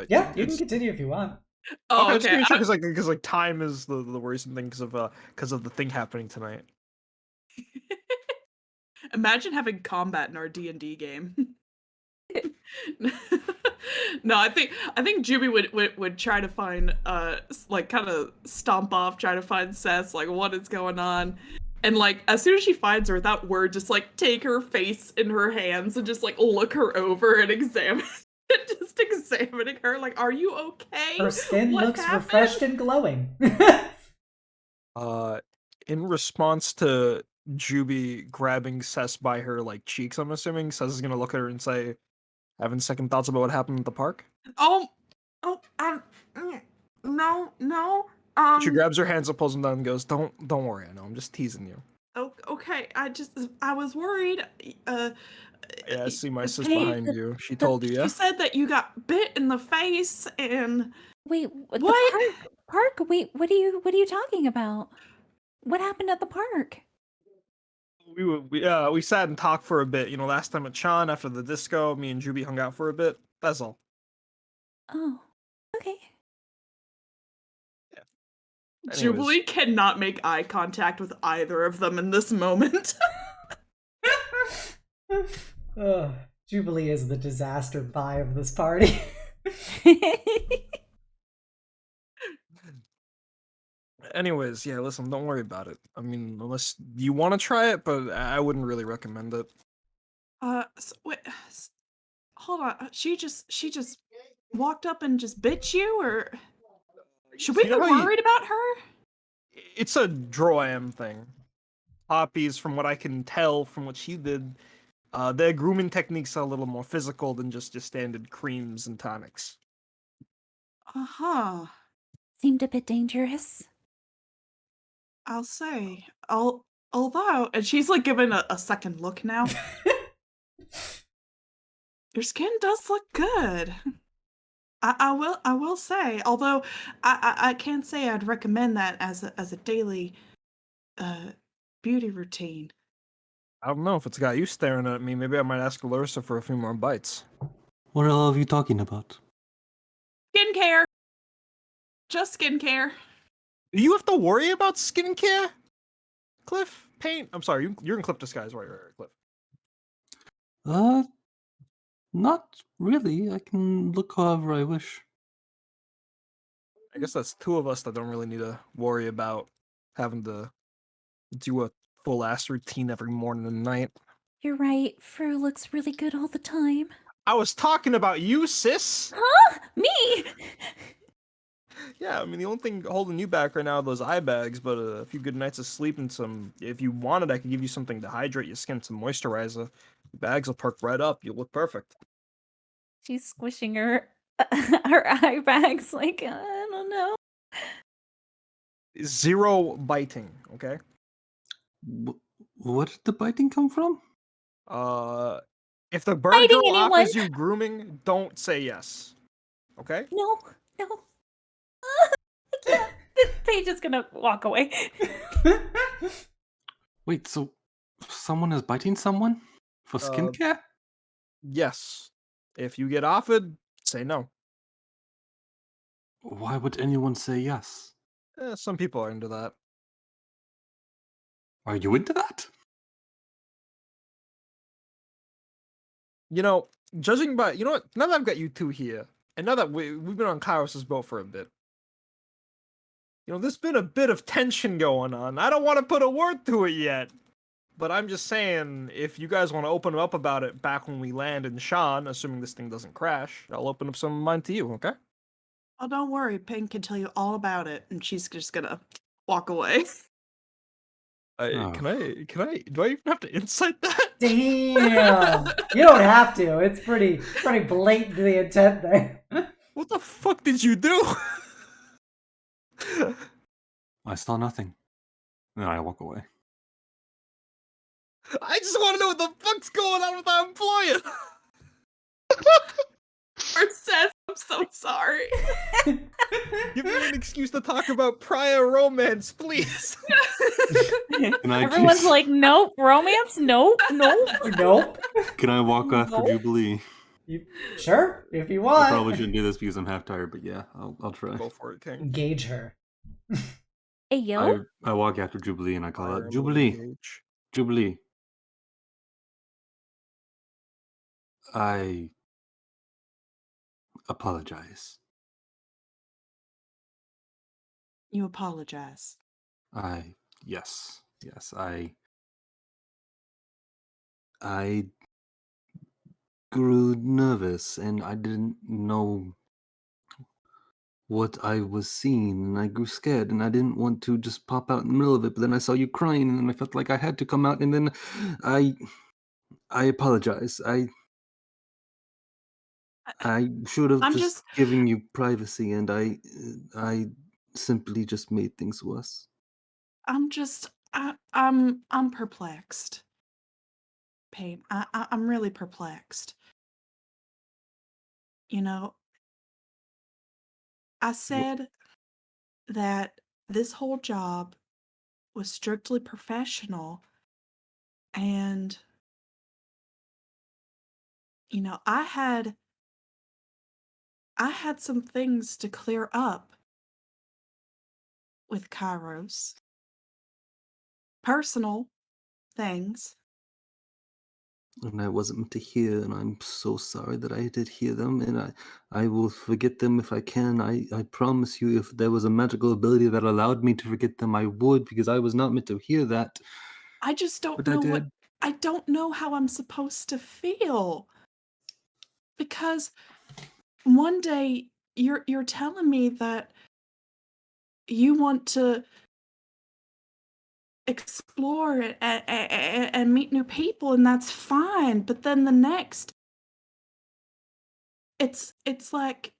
Yeah, you can continue if you want. Oh, okay. okay. Because like time is the worrisome thing because of the thing happening tonight. Imagine having combat in our D&D game. No, I think Juby would try to find like kind of stomp off, try to find Seth, like what is going on. And like as soon as she finds her, without word, just like take her face in her hands and just like look her over and examine just examining her, like, are you okay? Her skin What looks happened? refreshed and glowing. In response to Juby grabbing Sess by her like cheeks, I'm assuming Sess is gonna look at her and say, "Having second thoughts about what happened at the park?" No. She grabs her hands and pulls them down and goes, "Don't worry, I know. I'm just teasing you." Oh, okay. I was worried. Yeah, I see my the sis pain. behind you. She told you, She yeah? said that you got bit in the face, and Wait, the what? park? Wait, what are you talking about? What happened at the park? We sat and talked for a bit. You know, last time at Sean after the disco, me and Juby hung out for a bit. That's all. Oh, okay. Anyways. Jubilee cannot make eye contact with either of them in this moment. Ugh, Jubilee is the disaster buy of this party. Anyways, yeah, listen, don't worry about it. I mean, unless you want to try it, but I wouldn't really recommend it. Wait, hold on. She just walked up and just bit you, or should we You be know how you- worried about her? It's a Droam thing. Poppies, from what I can tell from what she did, their grooming techniques are a little more physical than just your standard creams and tonics. Uh-huh. Seemed a bit dangerous. I'll say. Although, and she's like giving a second look now. Your skin does look good. I will say, although I can't say I'd recommend that as a daily beauty routine. I don't know if it's got you staring at me. Maybe I might ask Larissa for a few more bites. What the hell are you talking about? Skincare. Just skincare. Do you have to worry about skincare? Cliff? Paint? I'm sorry, you're in Cliff disguise, right, Cliff? Not really. I can look however I wish. I guess that's two of us that don't really need to worry about having to do a full ass routine every morning and night. You're right. Fur looks really good all the time. I was talking about you, sis. Huh? Me? Yeah, I mean the only thing holding you back right now are those eye bags, but a few good nights of sleep and some. If you wanted, I could give you something to hydrate your skin, some moisturizer. The bags will perk right up. You'll look perfect. She's squishing her her eye bags like I don't know. Zero biting, okay? Where did the biting come from? If the bird Biting girl anyone? offers you grooming, don't say yes. Okay? No. I can't. Paige is gonna walk away. Wait, so someone is biting someone? For skincare? Yes. If you get offered, say no. Why would anyone say yes? Some people are into that. Are you into that? You know, judging by, you know what? Now that I've got you two here, and now that we've been on Kairos' boat for a bit, you know, there's been a bit of tension going on. I don't want to put a word to it yet, but I'm just saying, if you guys want to open up about it back when we land in Shan, assuming this thing doesn't crash, I'll open up some of mine to you, okay? Oh, don't worry. Pink can tell you all about it, and she's just gonna walk away. Oh. Can I, do I even have to insight that? Damn. You don't have to. It's pretty blatant the intent there. What the fuck did you do? I saw nothing. Then I walk away. I just want to know what the fuck's going on with our employer. Princess, I'm so sorry. Give me an excuse to talk about prior romance, please. Can I Everyone's just- like, nope, romance, nope. Nope. Can I walk after No. Jubilee? Sure, if you I want. probably shouldn't do this because I'm half tired, but yeah, I'll try. Go for it, King. Engage her. Hey yo. I walk after Jubilee and I call Fire out, Emblem Jubilee, Engage. Jubilee. I apologize. You apologize. Yes, I grew nervous and I didn't know what I was seeing and I grew scared and I didn't want to just pop out in the middle of it, but then I saw you crying and I felt like I had to come out and then I apologize. I should have I'm just given you privacy and I simply just made things worse. I'm perplexed. Pain. I'm really perplexed. You know, I said that this whole job was strictly professional, and I had some things to clear up with Kairos. Personal things. And I wasn't meant to hear, and I'm so sorry that I did hear them, and I will forget them if I can. I promise you, if there was a magical ability that allowed me to forget them, I would, because I was not meant to hear that. I just don't But I know did. I don't know how I'm supposed to feel. Because one day you're telling me that you want to explore and meet new people, and that's fine, but then the next it's like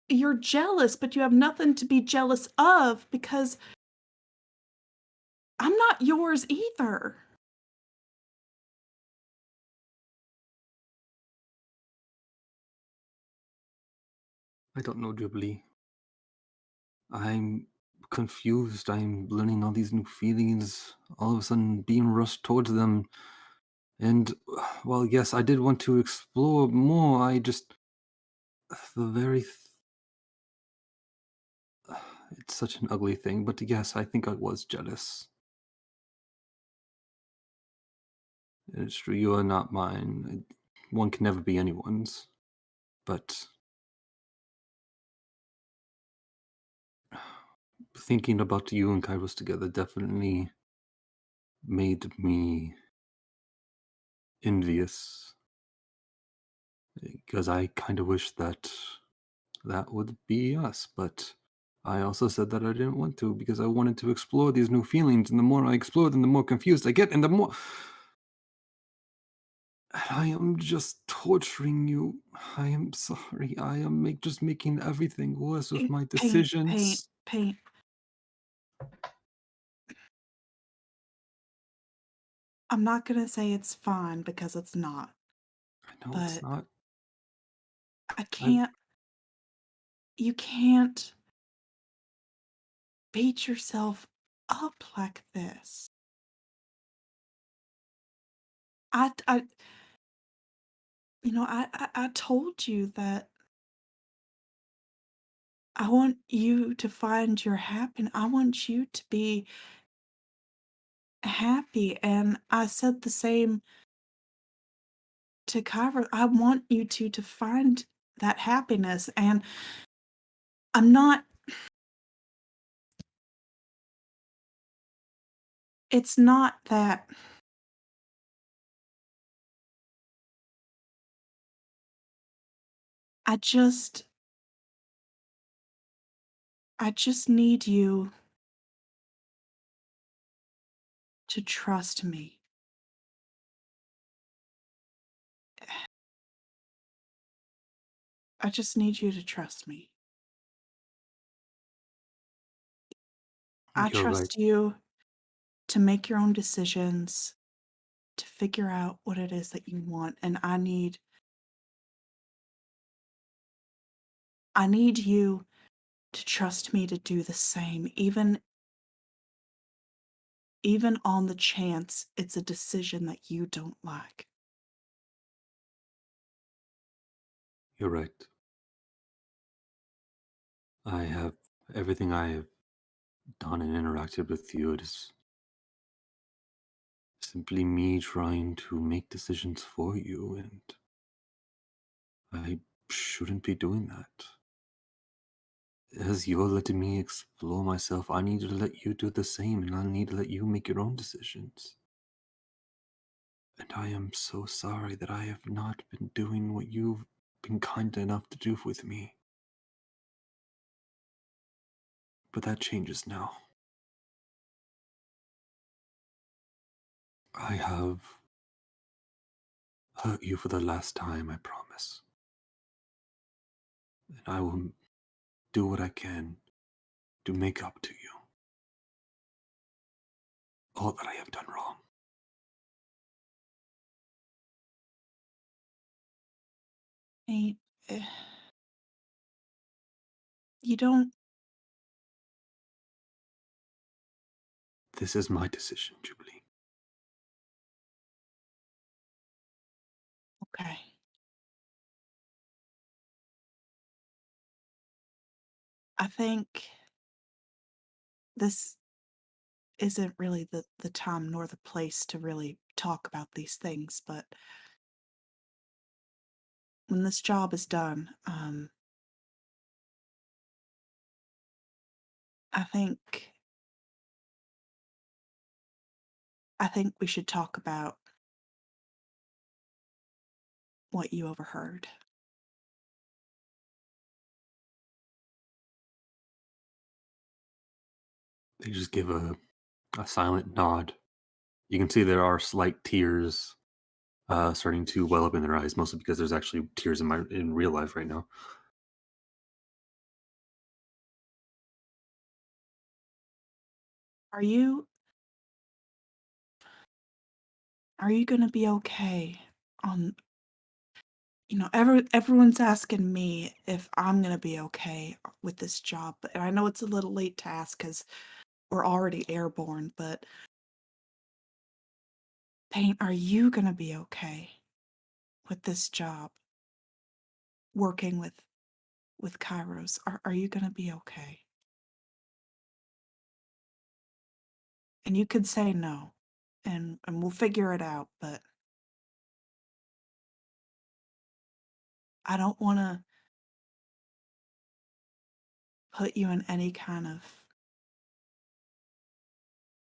you're jealous, but you have nothing to be jealous of because I'm not yours either. I don't know, Jubilee. I'm confused. I'm learning all these new feelings, all of a sudden being rushed towards them. And, well, yes, I did want to explore more. I just. The very. It's such an ugly thing, but yes, I think I was jealous. It's true, you are not mine. One can never be anyone's. But thinking about you and Kairos together definitely made me envious. Because I kind of wish that that would be us, but I also said that I didn't want to because I wanted to explore these new feelings, and the more I explore them, the more confused I get, and the more I am just torturing you. I am sorry. I am just making everything worse with my decisions. Paint. I'm not gonna say it's fine because it's not, I know it's but not. I can't. You can't beat yourself up like this. I I told you that I want you to find your happiness. I want you to be happy, and I said the same to Kyra. I want you to find that happiness, and I'm not. It's not that. I just need you to trust me. I just need you to trust me. I You're right. trust you to make your own decisions, to figure out what it is that you want, and I need you to trust me to do the same, even on the chance it's a decision that you don't like. You're right. I have everything I have done and interacted with you. It is simply me trying to make decisions for you, and I shouldn't be doing that. As you're letting me explore myself, I need to let you do the same, and I need to let you make your own decisions. And I am so sorry that I have not been doing what you've been kind enough to do with me. But that changes now. I have hurt you for the last time, I promise. And I will do what I can to make up to you. all that I have done wrong. Hey, eh, you don't. This is my decision, Jubilee. Okay. I think this isn't really the time nor the place to really talk about these things, but when this job is done, I think we should talk about what you overheard. They just give a silent nod. You can see there are slight tears starting to well up in their eyes, mostly because there's actually tears in real life right now. Are you gonna be okay on everyone's asking me if I'm gonna be okay with this job, but I know it's a little late to ask because we're already airborne, but Paint, are you gonna be okay with this job? Working with Kairos? Are you gonna be okay? And you could say no, and we'll figure it out, but I don't wanna put you in any kind of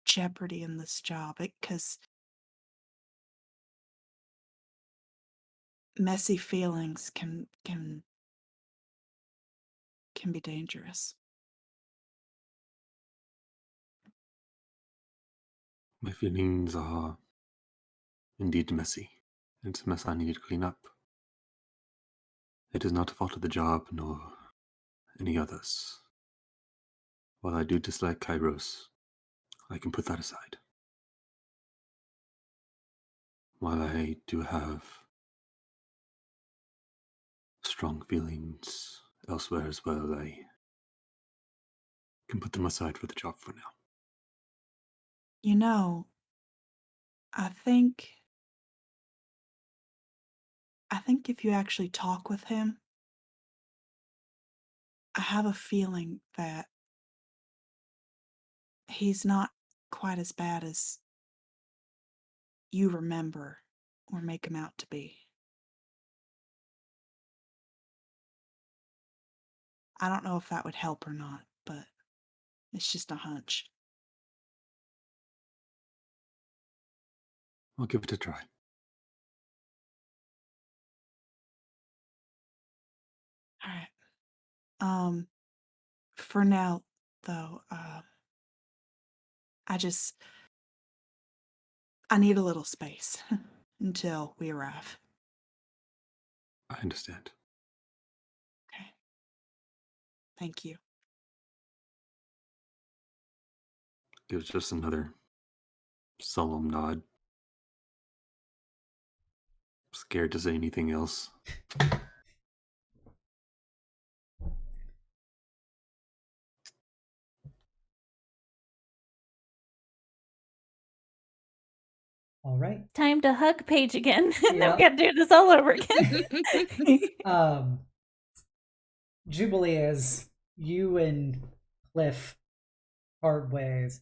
jeopardy in this job, because messy feelings can be dangerous. My feelings are indeed messy. It's a mess I need to clean up. It is not a fault of the job, nor any others. While I do dislike Kairos, I can put that aside. While I do have strong feelings elsewhere as well, I can put them aside for the job for now. You know, I think if you actually talk with him, I have a feeling that he's not quite as bad as you remember or make him out to be. I don't know if that would help or not, but it's just a hunch. I'll give it a try. All right. For now, though, I need a little space until we arrive. I understand. Okay. Thank you. Gives just another solemn nod. Scared to say anything else. All right. Time to hug Paige again. And then Yeah. we got to do this all over again. Jubilee, is you and Cliff part ways.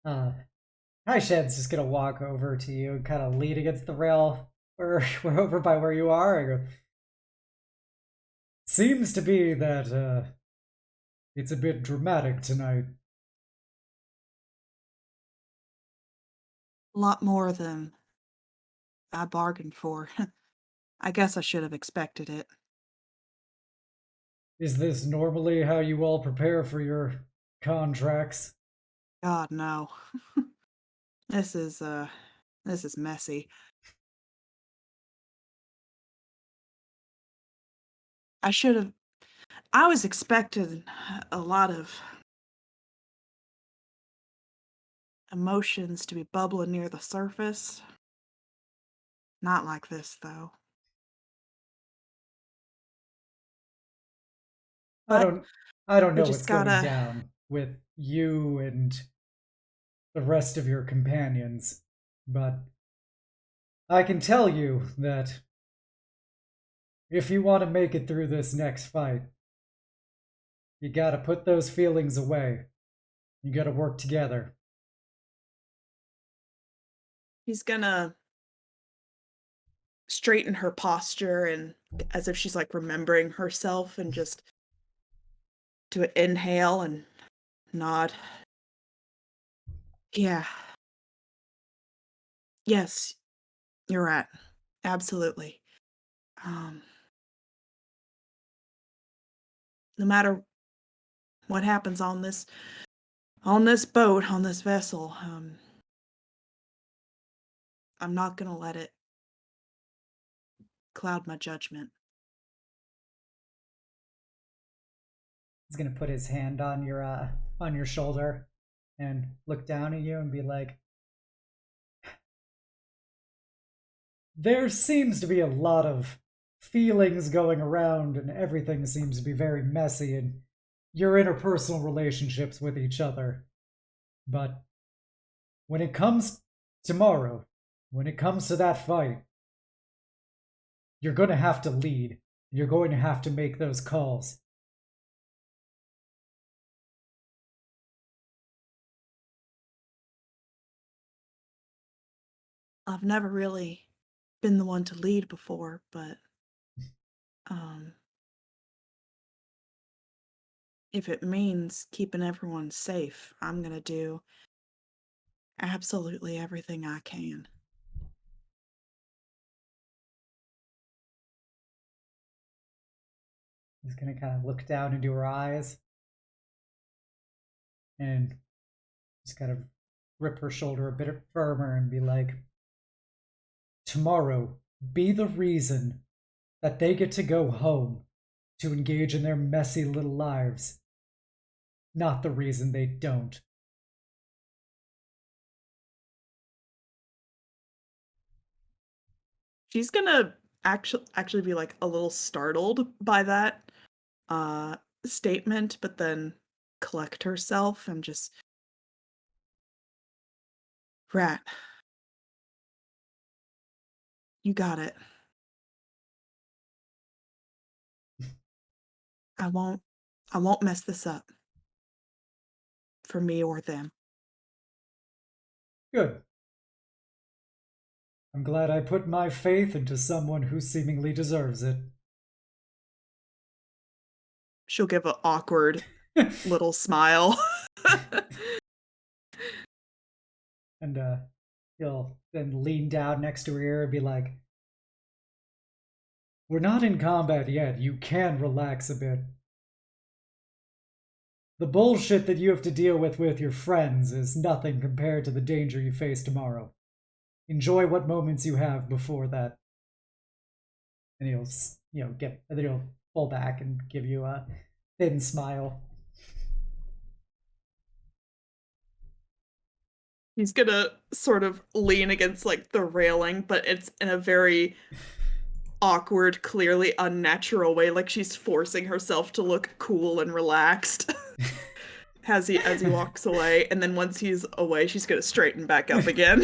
Shed's just gonna walk over to you and kind of lean against the rail. We're over by where you are. I go, seems to be that it's a bit dramatic tonight. A lot more than I bargained for. I guess I should have expected it. Is this normally how you all prepare for your contracts? God, no. This is messy. I was expecting a lot of emotions to be bubbling near the surface. Not like this, though. I don't we know just what's going gotta- down with you and the rest of your companions, but I can tell you that if you want to make it through this next fight, you gotta put those feelings away. You gotta work together. She's gonna straighten her posture and as if she's like remembering herself and just do an inhale and nod. Yeah. Yes, you're right. Absolutely. No matter what happens on this boat, on this vessel, I'm not gonna let it cloud my judgment. He's gonna put his hand on your shoulder and look down at you and be like, there seems to be a lot of feelings going around and everything seems to be very messy in your interpersonal relationships with each other. But when it comes tomorrow, when it comes to that fight, you're going to have to lead. You're going to have to make those calls. I've never really been the one to lead before, but if it means keeping everyone safe, I'm gonna do absolutely everything I can. He's going to kind of look down into her eyes and just kind of grip her shoulder a bit firmer and be like, tomorrow, be the reason that they get to go home to engage in their messy little lives, not the reason they don't. She's gonna actually be like a little startled by that statement, but then collect herself and just Rat. You got it. I won't mess this up. For me or them. Good. I'm glad I put my faith into someone who seemingly deserves it. She'll give an awkward little smile. And he'll then lean down next to her ear and be like, we're not in combat yet. You can relax a bit. The bullshit that you have to deal with your friends is nothing compared to the danger you face tomorrow. Enjoy what moments you have before that. And he'll, and then he'll pull back and give you a thin smile. He's gonna sort of lean against like the railing, but it's in a very awkward, clearly unnatural way, like she's forcing herself to look cool and relaxed as he walks away. And then once he's away, she's gonna straighten back up again.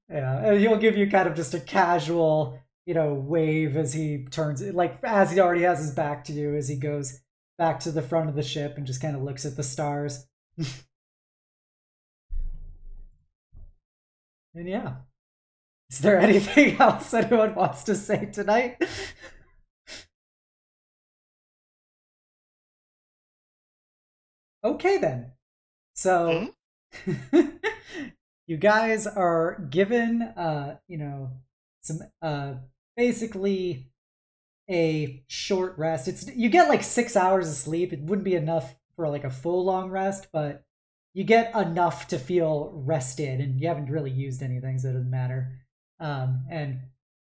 Yeah, and he'll give you kind of just a casual, wave as he turns, like as he already has his back to you, as he goes back to the front of the ship and just kind of looks at the stars. And yeah. Is there anything else anyone wants to say tonight? Okay then. So you guys are given some basically a short rest. You get like 6 hours of sleep. It wouldn't be enough for like a full long rest, but you get enough to feel rested, and you haven't really used anything, so it doesn't matter. And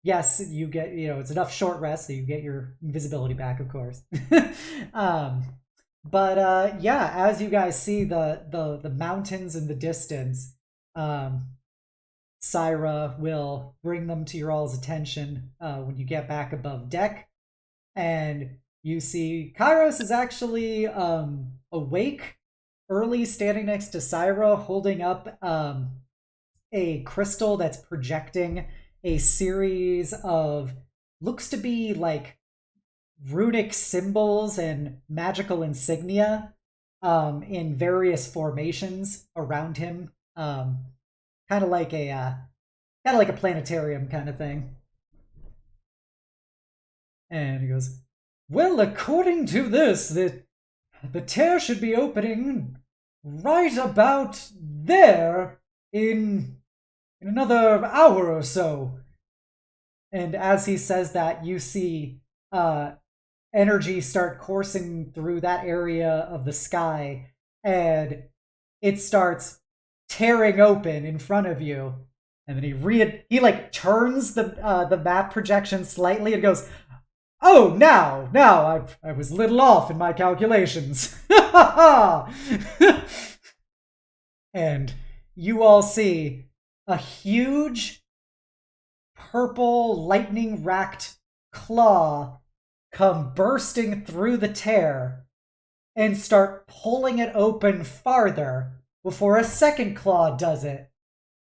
yes, you get, it's enough short rest, so you get your invisibility back, of course. But yeah, as you guys see the mountains in the distance, Syra will bring them to your all's attention when you get back above deck. And you see Kairos is actually awake, early, standing next to Syra, holding up a crystal that's projecting a series of, looks to be like runic symbols and magical insignia in various formations around him. Kind of like a planetarium kind of thing. And he goes, well, according to this, the tear should be opening right about there in another hour or so. And as he says that, you see energy start coursing through that area of the sky, and it starts tearing open in front of you. And then he like turns the map projection slightly and goes, oh, now I was a little off in my calculations. And you all see a huge purple lightning-racked claw come bursting through the tear and start pulling it open farther before a second claw does it,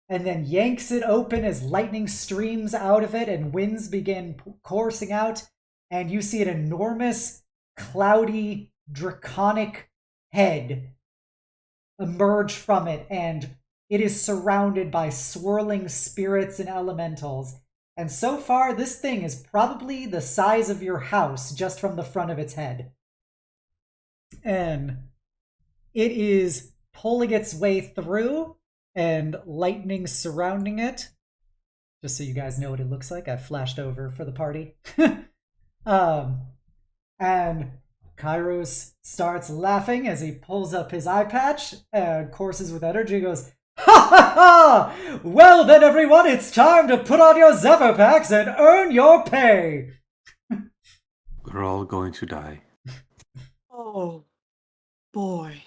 and then yanks it open as lightning streams out of it and winds begin coursing out, and you see an enormous, cloudy, draconic head emerge from it, and it is surrounded by swirling spirits and elementals. And so far, this thing is probably the size of your house just from the front of its head. And it is pulling its way through, and lightning surrounding it. Just so you guys know what it looks like, I flashed over for the party. And Kairos starts laughing as he pulls up his eye patch and courses with energy. He goes, ha ha ha! Well then, everyone, it's time to put on your Zephyr packs and earn your pay! We're all going to die. Oh, boy.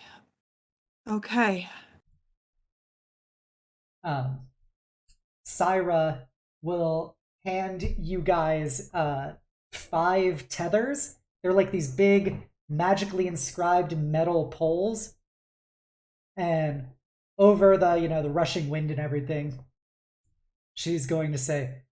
Okay. Syra will hand you guys 5 tethers. They're like these big, magically inscribed metal poles. And over the rushing wind and everything, she's going to say,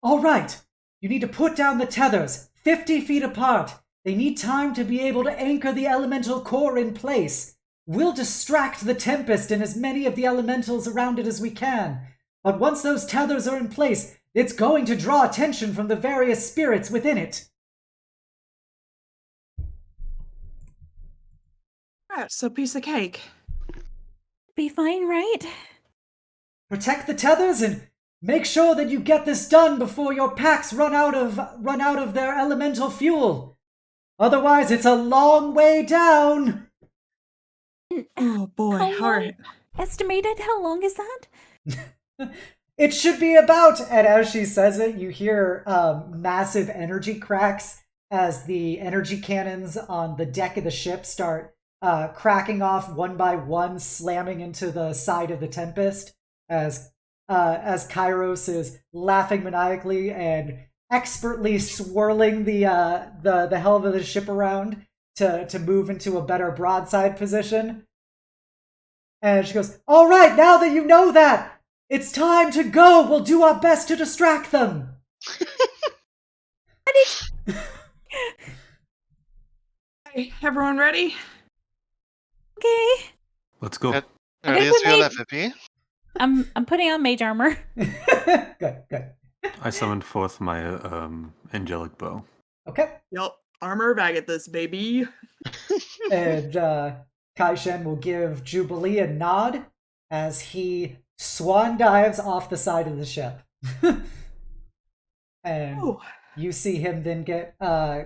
all right, you need to put down the tethers 50 feet apart. They need time to be able to anchor the elemental core in place. We'll distract the Tempest and as many of the elementals around it as we can. But once those tethers are in place, it's going to draw attention from the various spirits within it. Alright, so piece of cake. Be fine, right? Protect the tethers and make sure that you get this done before your packs run out of their elemental fuel. Otherwise, it's a long way down. Oh boy, How long? alright. Estimated? How long is that? It should be about, and as she says it, you hear massive energy cracks as the energy cannons on the deck of the ship start cracking off one by one, slamming into the side of the Tempest as Kairos is laughing maniacally and expertly swirling the helm of the ship around to move into a better broadside position. And she goes, all right, now that you know that, it's time to go. We'll do our best to distract them. Hey, everyone ready? Okay. Let's go. Ready Okay, as but you'll wait. ever be. I'm putting on mage armor. Good. I summoned forth my angelic bow. Okay. Yup, armor bag at this, baby. And Kai-Shen will give Jubilee a nod as he swan dives off the side of the ship. And Ooh. you see him then get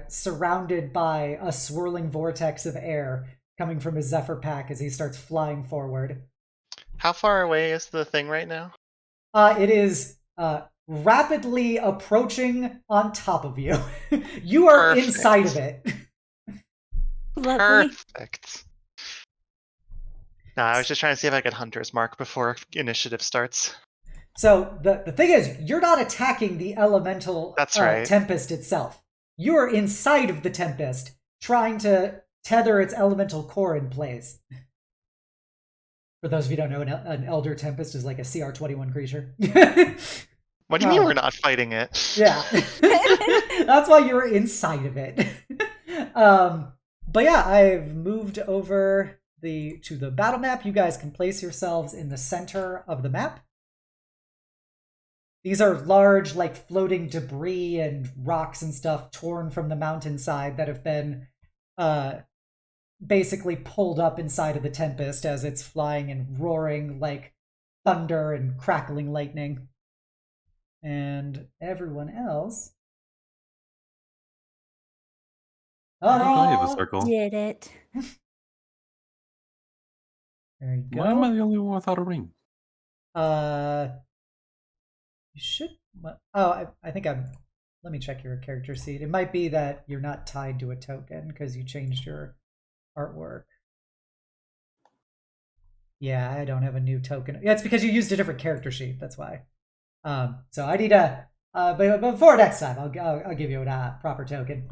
surrounded by a swirling vortex of air coming from his Zephyr pack as he starts flying forward. How far away is the thing right now? It is rapidly approaching on top of you. You are Perfect. inside of it. Lovely. Perfect. No, I was just trying to see if I could Hunter's Mark before initiative starts. So the thing is, you're not attacking the elemental That's right. Tempest itself. You are inside of the Tempest, trying to tether its elemental core in place. For those of you who don't know, an Elder Tempest is like a CR-21 creature. What do you mean we're not fighting it? Yeah. That's why you're inside of it. But yeah, I've moved over to the battle map. You guys can place yourselves in the center of the map. These are large, like, floating debris and rocks and stuff torn from the mountainside that have been basically pulled up inside of the Tempest as it's flying and roaring like thunder and crackling lightning. And everyone else... I have a circle. Did it. There you go. Why am I the only one without a ring? You should... Oh, I think I'm... Let me check your character sheet. It might be that you're not tied to a token because you changed your artwork. Yeah, I don't have a new token. Yeah, it's because you used a different character sheet. That's why. So I need a... but before next time, I'll give you a proper token.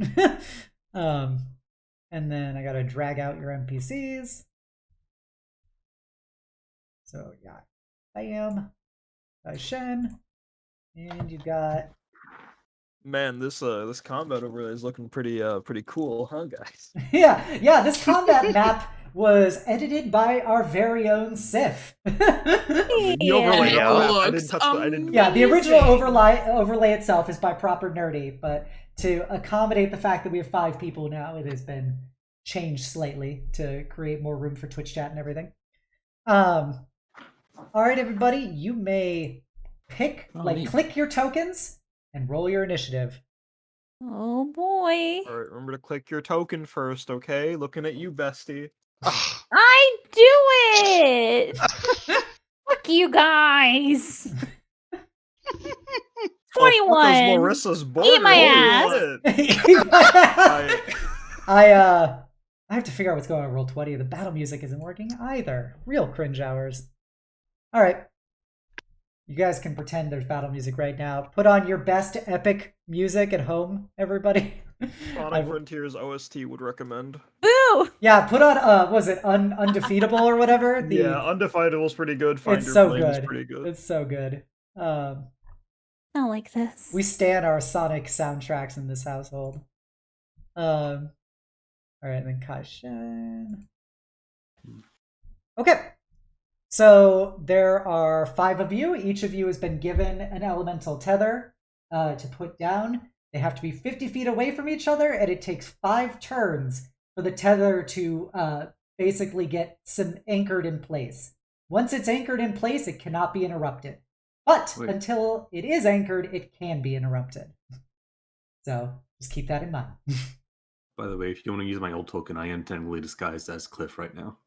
And then I gotta drag out your NPCs. So yeah, bam, Shen, and you got. Man, this combat over there is looking pretty cool, huh, guys? yeah. This combat map was edited by our very own Sif. The overlay, Yeah. I didn't touch the, I didn't. Yeah, the original Amazing. overlay itself is by Proper Nerdy, but to accommodate the fact that we have 5 people now, it has been changed slightly to create more room for Twitch chat and everything. All right, everybody, you may pick, neat. click your tokens and roll your initiative. Oh boy. All right, remember to click your token first, okay? Looking at you, bestie. Ugh. I do it. Fuck you guys. 21. Oh, Marissa's board. Eat my Holy ass. shit. I have to figure out what's going on with Roll20. The battle music isn't working either. Real cringe hours. All right. You guys can pretend there's battle music right now. Put on your best epic music at home, everybody. Sonic Frontiers OST would recommend. Boo. Yeah, put on, was it Undefeatable or whatever? Yeah, Undefeatable is pretty good. Find It's Your so Flame good. is pretty good. It's so good. I like this. We stan our Sonic soundtracks in this household. All right, then Kai-Shen. Okay. So there are 5 of you. Each of you has been given an elemental tether to put down. They have to be 50 feet away from each other, and it takes 5 turns for the tether to basically get anchored in place. Once it's anchored in place, it cannot be interrupted. But Wait. until it is anchored, it can be interrupted. So just keep that in mind. By the way, if you want to use my old token, I am technically disguised as Cliff right now.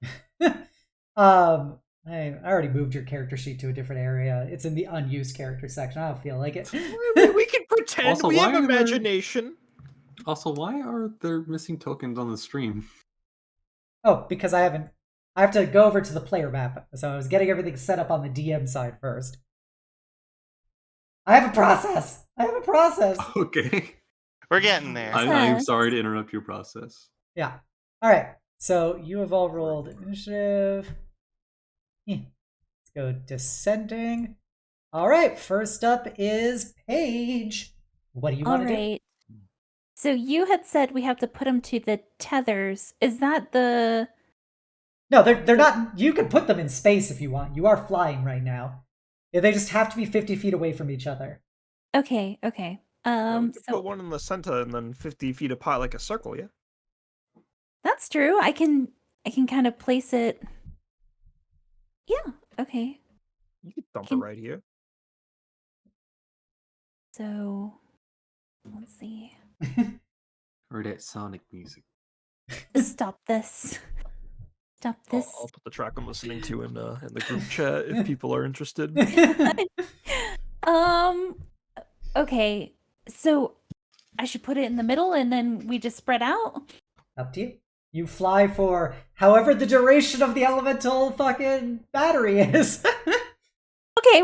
I already moved your character sheet to a different area. It's in the unused character section. I don't feel like it. We can pretend Also, we why have are there- imagination. Also, why are there missing tokens on the stream? Oh, because I have to go over to the player map. So I was getting everything set up on the DM side first. I have a process. Okay. We're getting there. I'm sorry to interrupt your process. Yeah. All right. So you have all rolled initiative. Let's go descending. All right. First up is Paige. What do you All want to do? right. So you had said we have to put them to the tethers. Is that the... No, they're not. You can put them in space if you want. You are flying right now. They just have to be 50 feet away from each other. Okay. We could So put one in the center and then 50 feet apart like a circle, yeah? that's true. I can kind of place it. Yeah. Okay. You could dump Can- it right here. So let's see. Or that Sonic music. Stop this. Stop this. I'll put the track I'm listening to in the group chat if people are interested. Okay. So I should put it in the middle and then we just spread out? Up to you. You fly for however the duration of the elemental fucking battery is. Okay,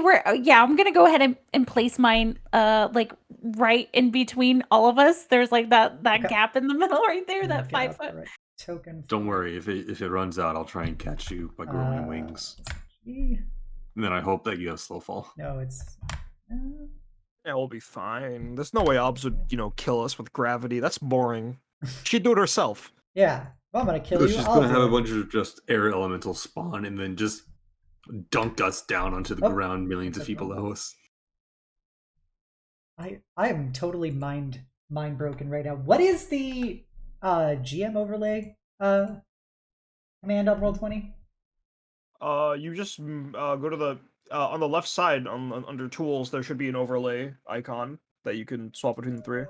I'm gonna go ahead and place mine like right in between all of us. There's like that Okay. gap in the middle right there, that Get 5 out the foot. right token. Don't worry, if it runs out, I'll try and catch you by growing wings. SG. And then I hope that you have slow fall. No, it's. Yeah, we'll be fine. There's no way Obs would, kill us with gravity. That's boring. She'd do it herself. Yeah. Well, I'm gonna kill So you. she's I'll gonna have do a it. bunch of just air elementals spawn and then just dunk us down onto the Oh, ground millions of that's feet okay. below us. I am totally mind broken right now. What is the GM overlay command on Roll20? You just go to the on the left side under tools. There should be an overlay icon that you can swap between the three.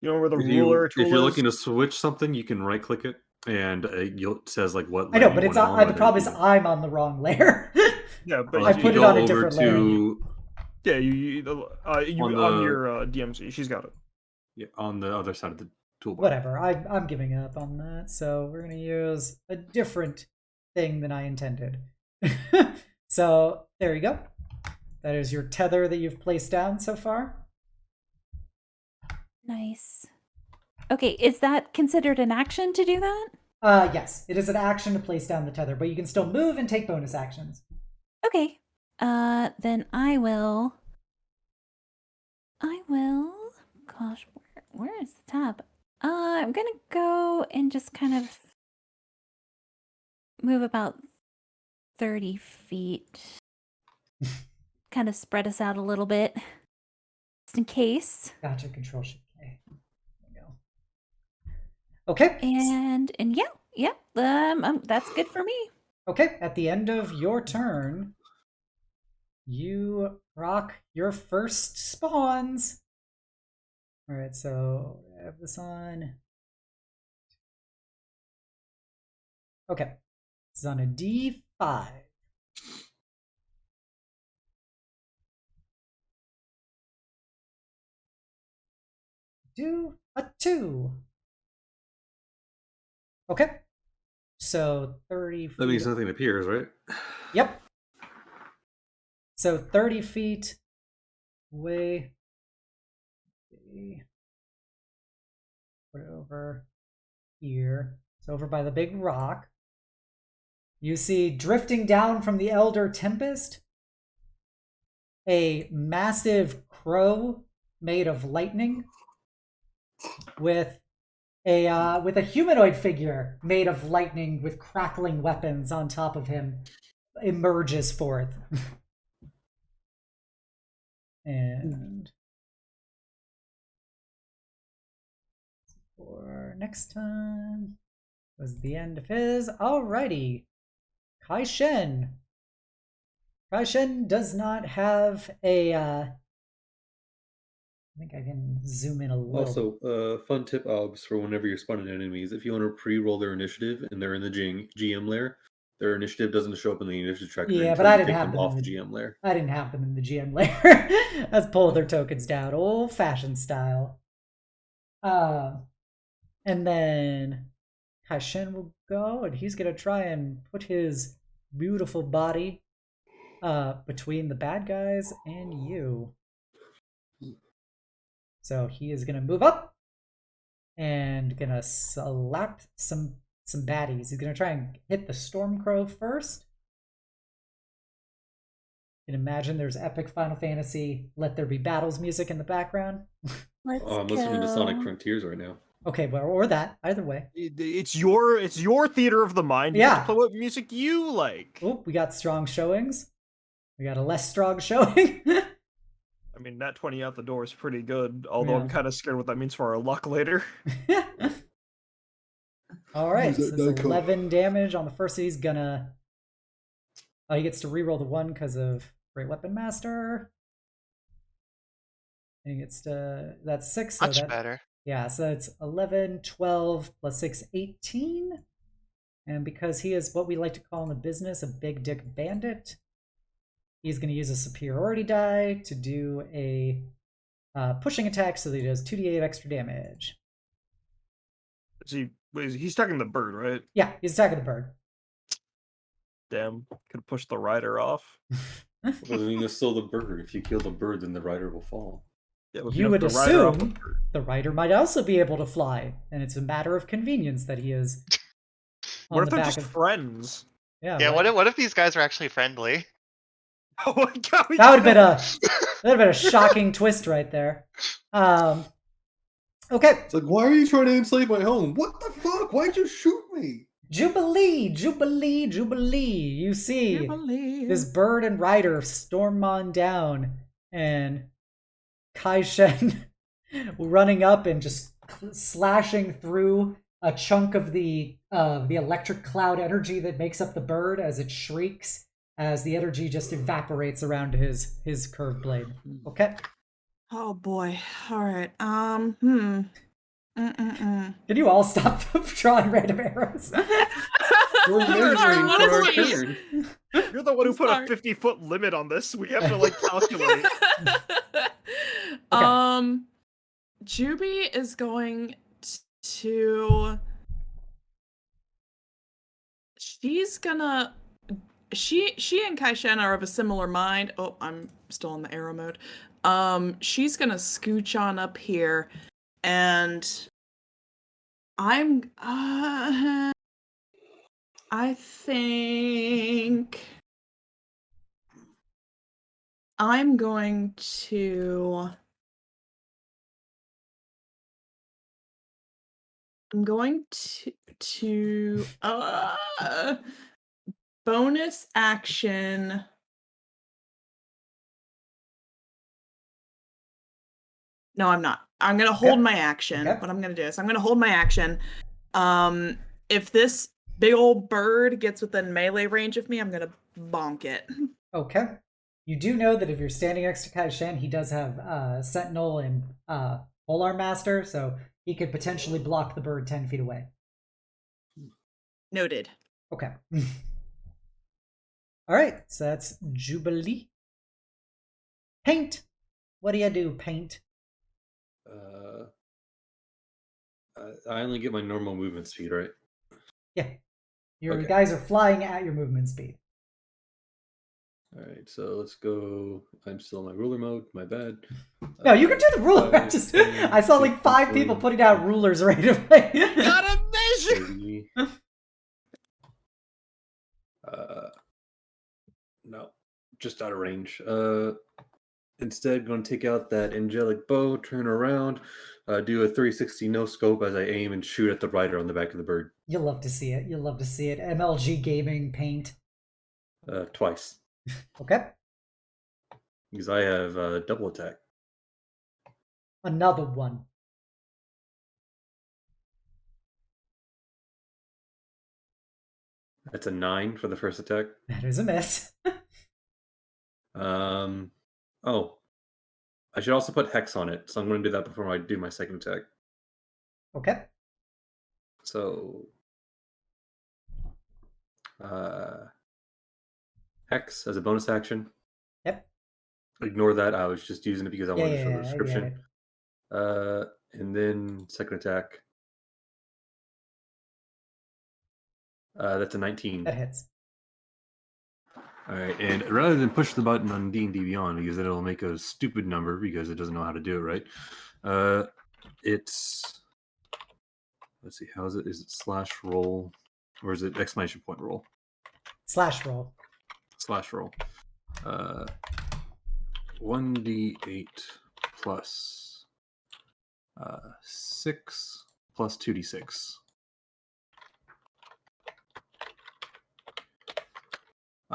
You know where the ruler tool If you're is? looking to switch something, you can right click it and it says like what I know, layer but you it's want it on, the problem is I'm on the wrong layer. Yeah, but I if put you it go on a over different layer. to yeah, you On on the- your DMC. She's got it. yeah, on the other side of the toolbar. Whatever. I'm giving up on that. So we're gonna use a different thing than I intended. So there you go. That is your tether that you've placed down so far. Nice. Okay, is that considered an action to do that? Yes, it is an action to place down the tether, but you can still move and take bonus actions. Okay. Then I will. Gosh, where is the tab? I'm gonna go and just kind of move about 30 feet. Kind of spread us out a little bit, just in case. Gotcha. Control Shift K. There we go. Okay. And yeah. That's good for me. Okay. At the end of your turn, you rock your first spawns. All right. So I have this on. Okay. This is on a D5. Do a 2. Okay. So 30 feet. That means nothing appears, right? Yep. So 30 feet away. Put it over here. It's over by the big rock. You see drifting down from the Elder Tempest a massive crow made of lightning with a humanoid figure made of lightning with crackling weapons on top of him emerges forth. And for next time was the end of his. Alrighty. Kai Shen. Kai Shen does not have a I think I can zoom in a little. Also, fun tip, Obs, for whenever you're spawning enemies, if you want to pre-roll their initiative and they're in the GM layer, their initiative doesn't show up in the initiative tracker. Yeah, until but I you didn't take have them them off in the GM layer. I didn't have them in the GM layer. Let's pull their tokens down, old-fashioned style. And then Kai Shen will go, and he's gonna try and put his beautiful body between the bad guys and you. So he is gonna move up and gonna slap some baddies. He's gonna try and hit the Stormcrow first. You can imagine there's epic Final Fantasy Let There Be Battles music in the background. Let's I'm listening to Sonic Frontiers right now. Okay, well, or that, either way. It's your theater of the mind. You Yeah. get to play what music you like. Oh, we got strong showings. We got a less strong showing. I mean, that 20 out the door is pretty good. Although Yeah. I'm kind of scared what that means for our luck later. All right, Who's so that it's die call? 11 damage on the first. He's gonna. Oh, he gets to reroll the 1 because of Great Weapon Master. And he gets to. That's 6. So Much that, better. Yeah, so it's 11, 12, plus 6, 18. And because he is what we like to call in the business a big dick bandit, he's going to use a superiority die to do a pushing attack so that he does 2d8 extra damage. He's attacking the bird, right? Yeah, he's attacking the bird. Damn, could push the rider off. Well, then you still the bird. If you kill the bird, then the rider will fall. Yeah, but if You have would the rider off assume the rider might also be able to fly, and it's a matter of convenience that he is. What on if the they're back just of... friends? Yeah, what if these guys are actually friendly? Oh my god, That would have been a shocking twist right there. Okay. It's like, why are you trying to enslave my home? What the fuck? Why'd you shoot me? Jubilee, Jubilee, Jubilee. You see this bird and rider storm on down, and Kai Shen running up and just slashing through a chunk of the electric cloud energy that makes up the bird as it shrieks, as the energy just evaporates around his curved blade. Okay. Oh boy. All right. Can you all stop drawing random arrows? You're Sorry, what is our this? turn. You're the one who put Sorry. a 50-foot limit on this. We have to like calculate. Juby is going to. She's gonna. She and Kai-Shen are of a similar mind. Oh, I'm still in the arrow mode. She's gonna scooch on up here, and I think I'm going to. I'm going to bonus action. No, I'm not. I'm gonna hold my action. Okay. What I'm gonna do is I'm gonna hold my action. If this big old bird gets within melee range of me, I'm gonna bonk it. Okay. You do know that if you're standing next to Kai Shen, he does have Sentinel and Polearm Master, so he could potentially block the bird 10 feet away. Noted. Okay. Alright, so that's Jubilee. Paint! What do you do, Paint? I only get my normal movement speed, right? Yeah. Your Okay. guys are flying at your movement speed. Alright, so let's go. I'm still in my ruler mode, my bad. No, you can do the ruler. I saw like 5 people putting out rulers right away. Gotta measure. 30. No, just out of range. Instead, going to take out that angelic bow, turn around, do a 360 no scope as I aim and shoot at the rider on the back of the bird. You'll love to see it. You'll love to see it. MLG Gaming Paint. Twice. Okay. Because I have double attack. Another one. That's a 9 for the first attack. That is a miss. Oh. I should also put Hex on it, so I'm going to do that before I do my second attack. Okay. So... Hex as a bonus action. Yep. Ignore that, I was just using it because I wanted to show the I get description. it. And then second attack. That's a 19. That hits. Alright, and rather than push the button on D&D Beyond, because then it'll make a stupid number because it doesn't know how to do it right, it's... Let's see, how is it? Is it slash roll? Or is it exclamation point roll? Slash roll. Slash roll. 1d8 plus 6 plus 2d6.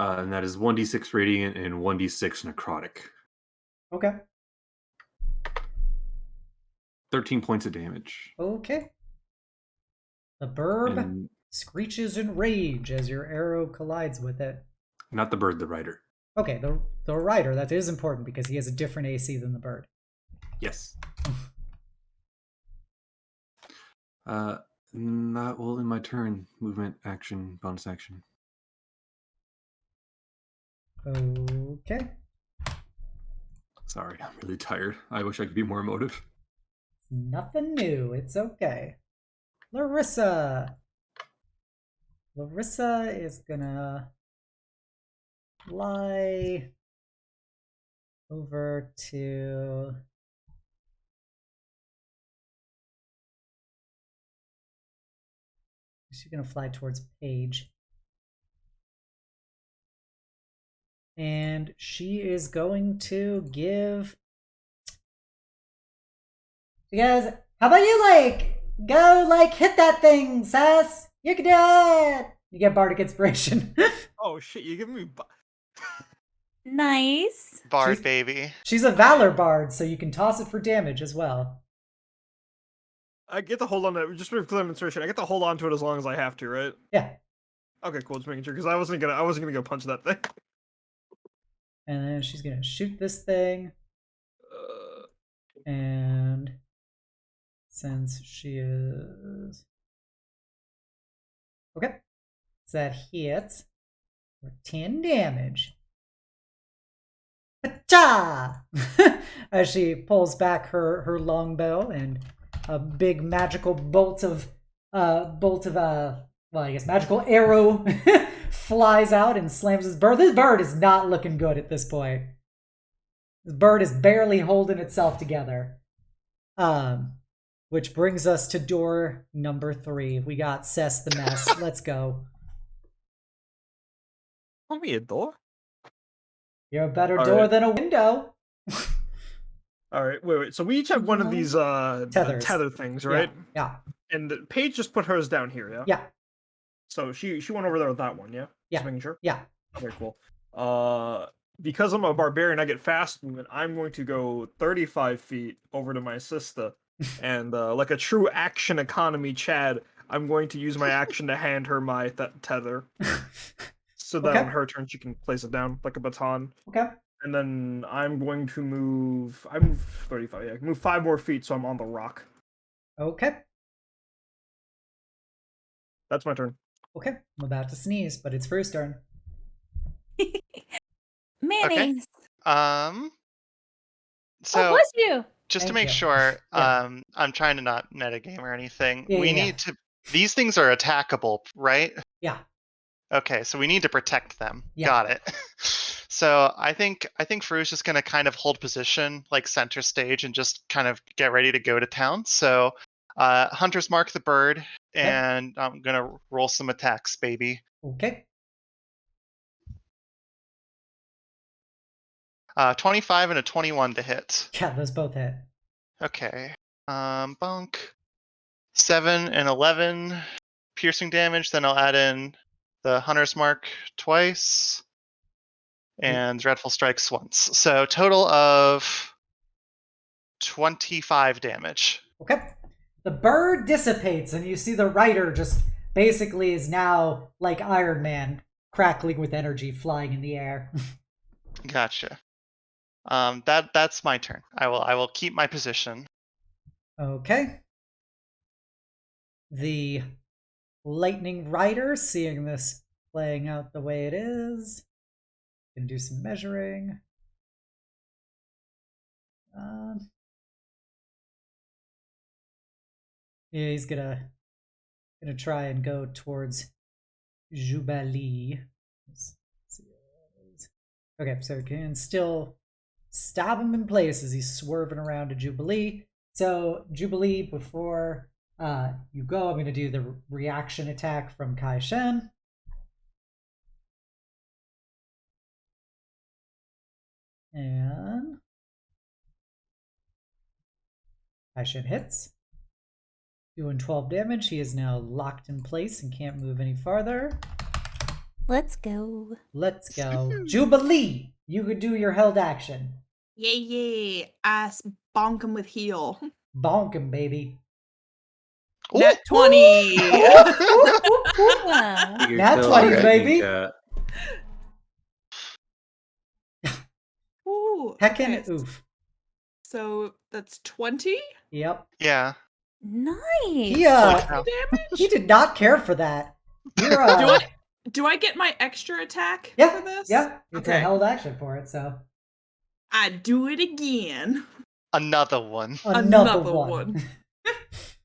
And that is 1d6 radiant and 1d6 necrotic. Okay. 13 points of damage. Okay. The bird And screeches in rage as your arrow collides with it. not the bird, the rider. Okay, the rider, that is important because he has a different AC than the bird. Yes. That will end my turn. Movement, action, bonus action. Okay. Sorry, I'm really tired. I wish I could be more emotive. Nothing new. It's okay. Larissa. Larissa is gonna fly over to she's gonna fly towards Paige. And she is going to give you guys, how about you go hit that thing, Sass? You can do it! You get Bardic Inspiration. Oh shit, you giving me Nice. Bard She's- baby. She's a Valor Bard, so you can toss it for damage as well. I get to hold on to it, just for demonstration. I get to hold on to it as long as I have to, right? Yeah. Okay, cool. Just making sure because I wasn't gonna go punch that thing. And then she's gonna shoot this thing. And since she is okay, so that hits for 10 damage. Ta! As she pulls back her longbow and a big magical magical arrow flies out and slams this bird. This bird is not looking good at this point. This bird is barely holding itself together. Which brings us to door number 3. We got Cess the Mess. Let's go. Call me a door. You're a better All door right. than a window. All right, wait. So we each have one of these Tethers. tether things, right? Yeah. And Paige just put hers down here, yeah. Yeah. So she went over there with that one, yeah. Yeah. Just making sure. Yeah. Okay, cool. Because I'm a barbarian, I get fast movement. I'm going to go 35 feet over to my sister, and like a true action economy Chad, I'm going to use my action to hand her my tether, so that Okay. on her turn she can place it down like a baton. Okay. And then I'm going to move. I move 35. Yeah, I can move 5 more feet, so I'm on the rock. Okay. That's my turn. Okay. I'm about to sneeze, but it's Fru's turn. Mayonnaise. So Bless you. just to Thank make you. sure, Yeah. I'm trying to not metagame or anything. Yeah, we yeah, need to. These things are attackable, right? Yeah. Okay, so we need to protect them. Yeah. Got it. So I think Fru's just gonna kind of hold position, like center stage, and just kind of get ready to go to town. So, Hunter's Mark the bird, and I'm gonna roll some attacks, baby. Okay. 25 and a 21 to hit. Yeah, those both hit. Okay. Bunk. 7 and 11 piercing damage. Then I'll add in the Hunter's Mark twice. And Dreadful Strikes once. So total of 25 damage. Okay. The bird dissipates, and you see the rider just basically is now like Iron Man, crackling with energy, flying in the air. Gotcha. That's my turn. I will keep my position. Okay. The lightning rider, seeing this playing out the way it is, gonna do some measuring. Yeah, he's gonna try and go towards Jubilee. Let's see what it is. Okay, so he can still stab him in place as he's swerving around to Jubilee. So Jubilee, before you go, I'm going to do the reaction attack from Kai Shen. And Kai Shen hits. Doing 12 damage. He is now locked in place and can't move any farther. Let's go. Let's go. Jubilee! You could do your held action. Yay. Ass bonk him with heal. Bonk him, baby. Net 20. Yeah. You're Nat still 20, dragging baby. cat. Ooh, Heckin' okay, oof. So that's 20 Yep. Yeah. Nice. He, Wow. damage? he did not care for that. You're, Do I get my extra attack yeah, for this? yeah. It's a Okay. held action for it, so. I do it again. Another one. Another Another one. one.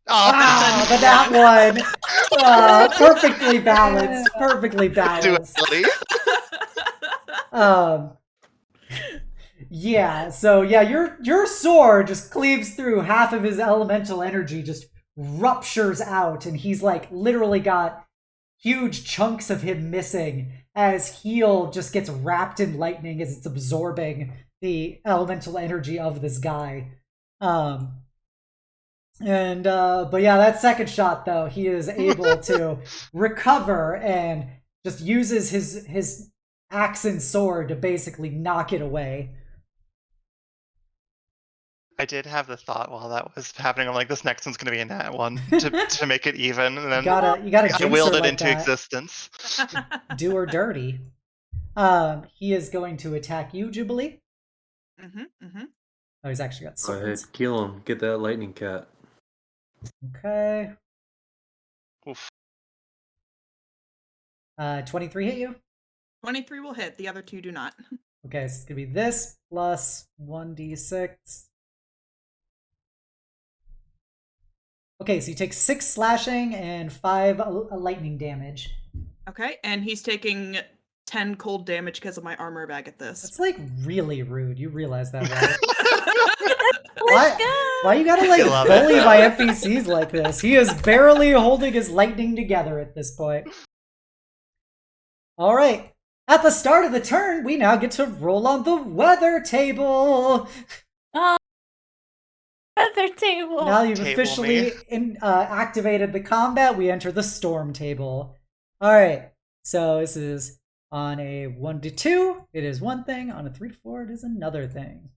Oh, Wow, but that one, perfectly balanced, perfectly balanced. Duality. Yeah. So yeah, your sword just cleaves through half of his elemental energy, just ruptures out, and he's like literally got huge chunks of him missing as Heal just gets wrapped in lightning as it's absorbing the elemental energy of this guy. But yeah, that second shot though, he is able to recover and just uses his axe and sword to basically knock it away. I did have the thought while that was happening. I'm like, this next one's gonna be a nat one to make it even, and then You gotta I jinx willed her it like into that. existence. Do her dirty. He is going to attack you, Jubilee. Oh, he's actually got Go ahead, swords. kill him. Get that lightning cat. Okay. Oof. 23 hit you? 23 will hit. The other two do not. Okay, so it's gonna be this plus 1d6. Okay, so you take 6 slashing and 5 lightning damage. Okay, and he's taking 10 cold damage because of my armor bag at this. That's like really rude. You realize that, right? Let's go. Why you gotta like love bully it. my NPCs like this? He is barely holding his lightning together at this point. All right. At the start of the turn, we now get to roll on the weather table. Weather table. Now you've Table officially me. activated the combat. We enter the storm table. All right. So this is on a 1 to 2. It is one thing. On a 3 to 4, it is another thing.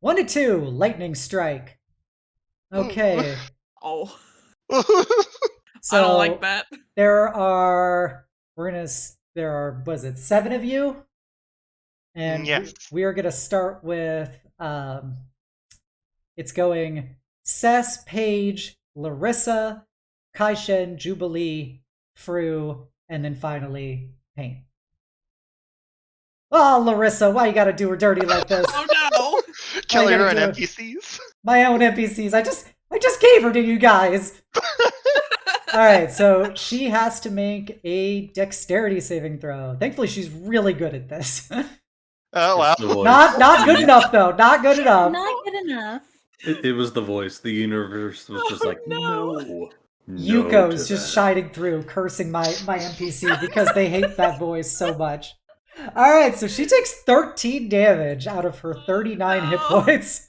1 to 2, lightning strike. Okay. Oh, So I don't like that. there are was it 7 of you? And Yes. we are gonna start with it's going Cess, Paige, Larissa, Kaishen, Jubilee, Fru, and then finally Pain. Oh, Larissa, why you gotta do her dirty like this? Oh no! Kill gotta your own do it. NPCs. My own NPCs. I just gave her to you guys. All right, so she has to make a dexterity saving throw. Thankfully, she's really good at this. Oh wow. It's the voice. Not good enough though. Not good enough. Not good enough. It was the voice. The universe was just Oh, like, no. no. Yuko's to just that. shining through, cursing my NPC because they hate that voice so much. All right, so she takes 13 damage out of her 39 hit No. points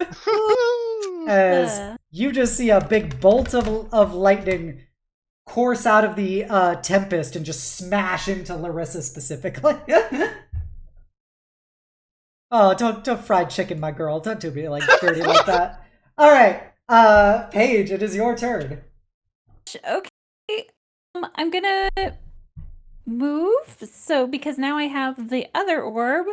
as you just see a big bolt of lightning course out of the Tempest and just smash into Larissa specifically. Oh, don't fried chicken my girl. Don't do me like dirty like that. All right, Paige, it is your turn. Okay. I'm gonna move. So because now I have the other orb.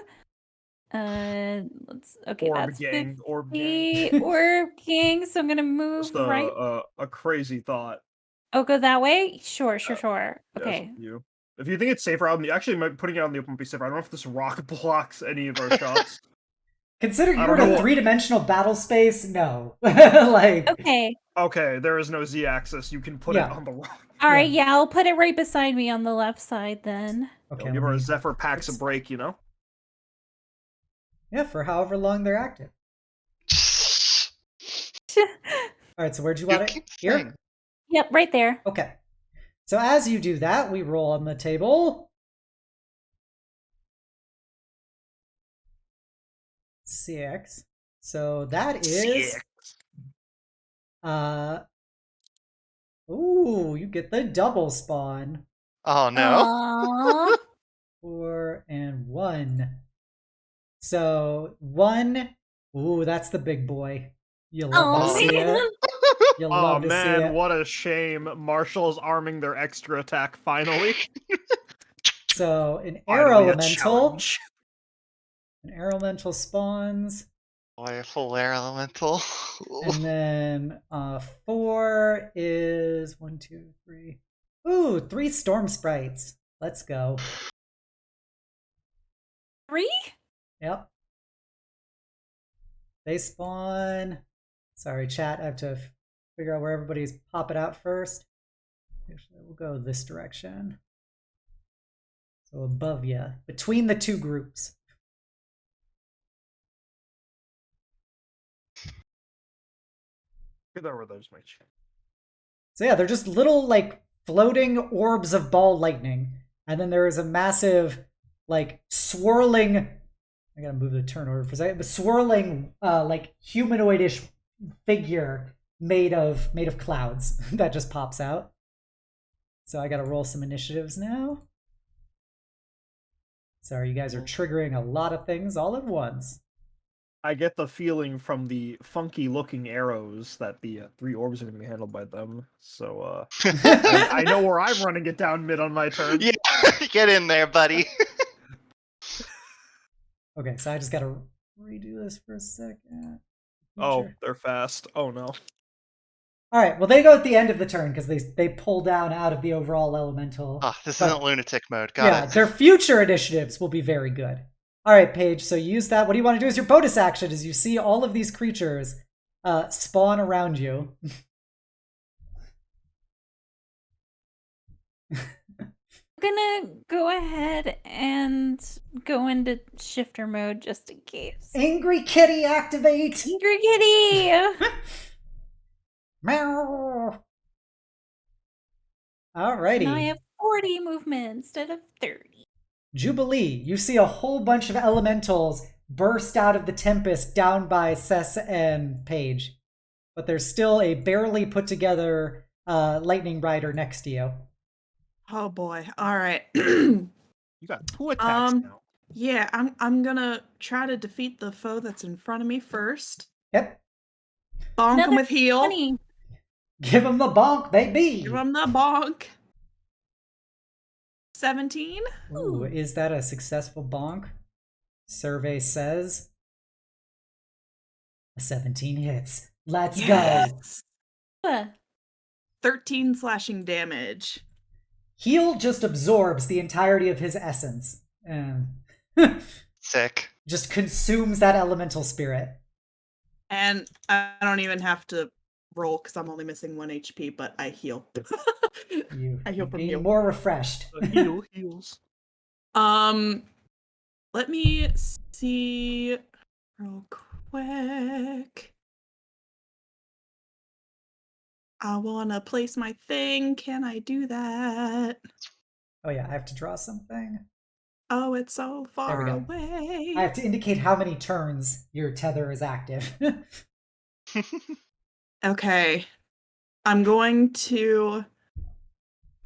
Let's. Okay, Orb that's gang, orb gang. 50. Orb gang. So I'm gonna move Just right. a crazy thought. Oh, go that way. Sure. Yeah, Okay. it's up to you. If you think it's safer, actually putting it on the open would be safer. I don't know if this rock blocks any of our shots. Considering I you're don't in a know. 3-dimensional battle space, no. Like, Okay. Okay, there is no Z-axis. You can put Yeah. it on the rock. All right. Yeah, I'll put it right beside me on the left side then. okay, Give let our me- Zephyr packs a break, you know? yeah, for however long they're active. All right, so where'd you You want it? keep Here? saying. Yep, right there. Okay. So as you do that, we roll on the table. CX. So that is ooh, you get the double spawn. Oh no. Aww. 4 and 1. So 1. Ooh, that's the big boy. You'll love Oh, to see man. it. You'll Oh love to see man, it. what a shame. Marshall's arming their extra attack finally. So an air Finally, a elemental. challenge. An air elemental spawns. Boy, a full air elemental. And then 4 is 1, 2, 3. Ooh, 3 storm sprites. Let's go. 3? Yep. They spawn. Sorry, chat. I have to figure out where everybody's popping out first. Actually, we'll go this direction. So above you, between the two groups. There were those my chin. So yeah, they're just little like floating orbs of ball lightning, and then there is a massive like swirling. I gotta move the turn order for a second. The swirling like humanoidish figure made of clouds that just pops out. So I gotta roll some initiatives now. Sorry, you guys are triggering a lot of things all at once. I get the feeling from the funky-looking arrows that the 3 orbs are going to be handled by them. So I know where I'm running it down mid on my turn. Yeah, get in there, buddy. Okay, so I just gotta redo this for a second. Oh, Sure. they're fast. Oh no. All right, well, they go at the end of the turn because they pull down out of the overall elemental. Oh, this But- isn't lunatic mode. Got it. Their future initiatives will be very good. All right, Paige, so you use that. What do you want to do as your bonus action as you see all of these creatures spawn around you? I'm gonna go ahead and go into shifter mode just in case. Angry Kitty activate! Angry Kitty! Meow! Alrighty. Now I have 40 movement instead of 30. Jubilee, you see a whole bunch of elementals burst out of the Tempest down by Cess and Paige. But there's still a barely put together lightning rider next to you. Oh boy. All right. You got 2 attacks now. Yeah, I'm gonna try to defeat the foe that's in front of me first. Yep. Bonk him Another with heal. 20. Give him the bonk, baby! Give him the bonk. 17. Ooh, is that a successful bonk? Survey says a 17 hits. Let's go. Yes. Uh, 13 slashing damage. Heal just absorbs the entirety of his essence and Sick. just consumes that elemental spirit. And I don't even have to roll because I'm only missing 1 HP, but I heal. You I heal from being heal. more refreshed. Heals. Let me see real quick. I want to place my thing. Can I do that? Oh yeah, I have to draw something. Oh, it's so far go. away. I have to indicate how many turns your tether is active. Okay. I'm going to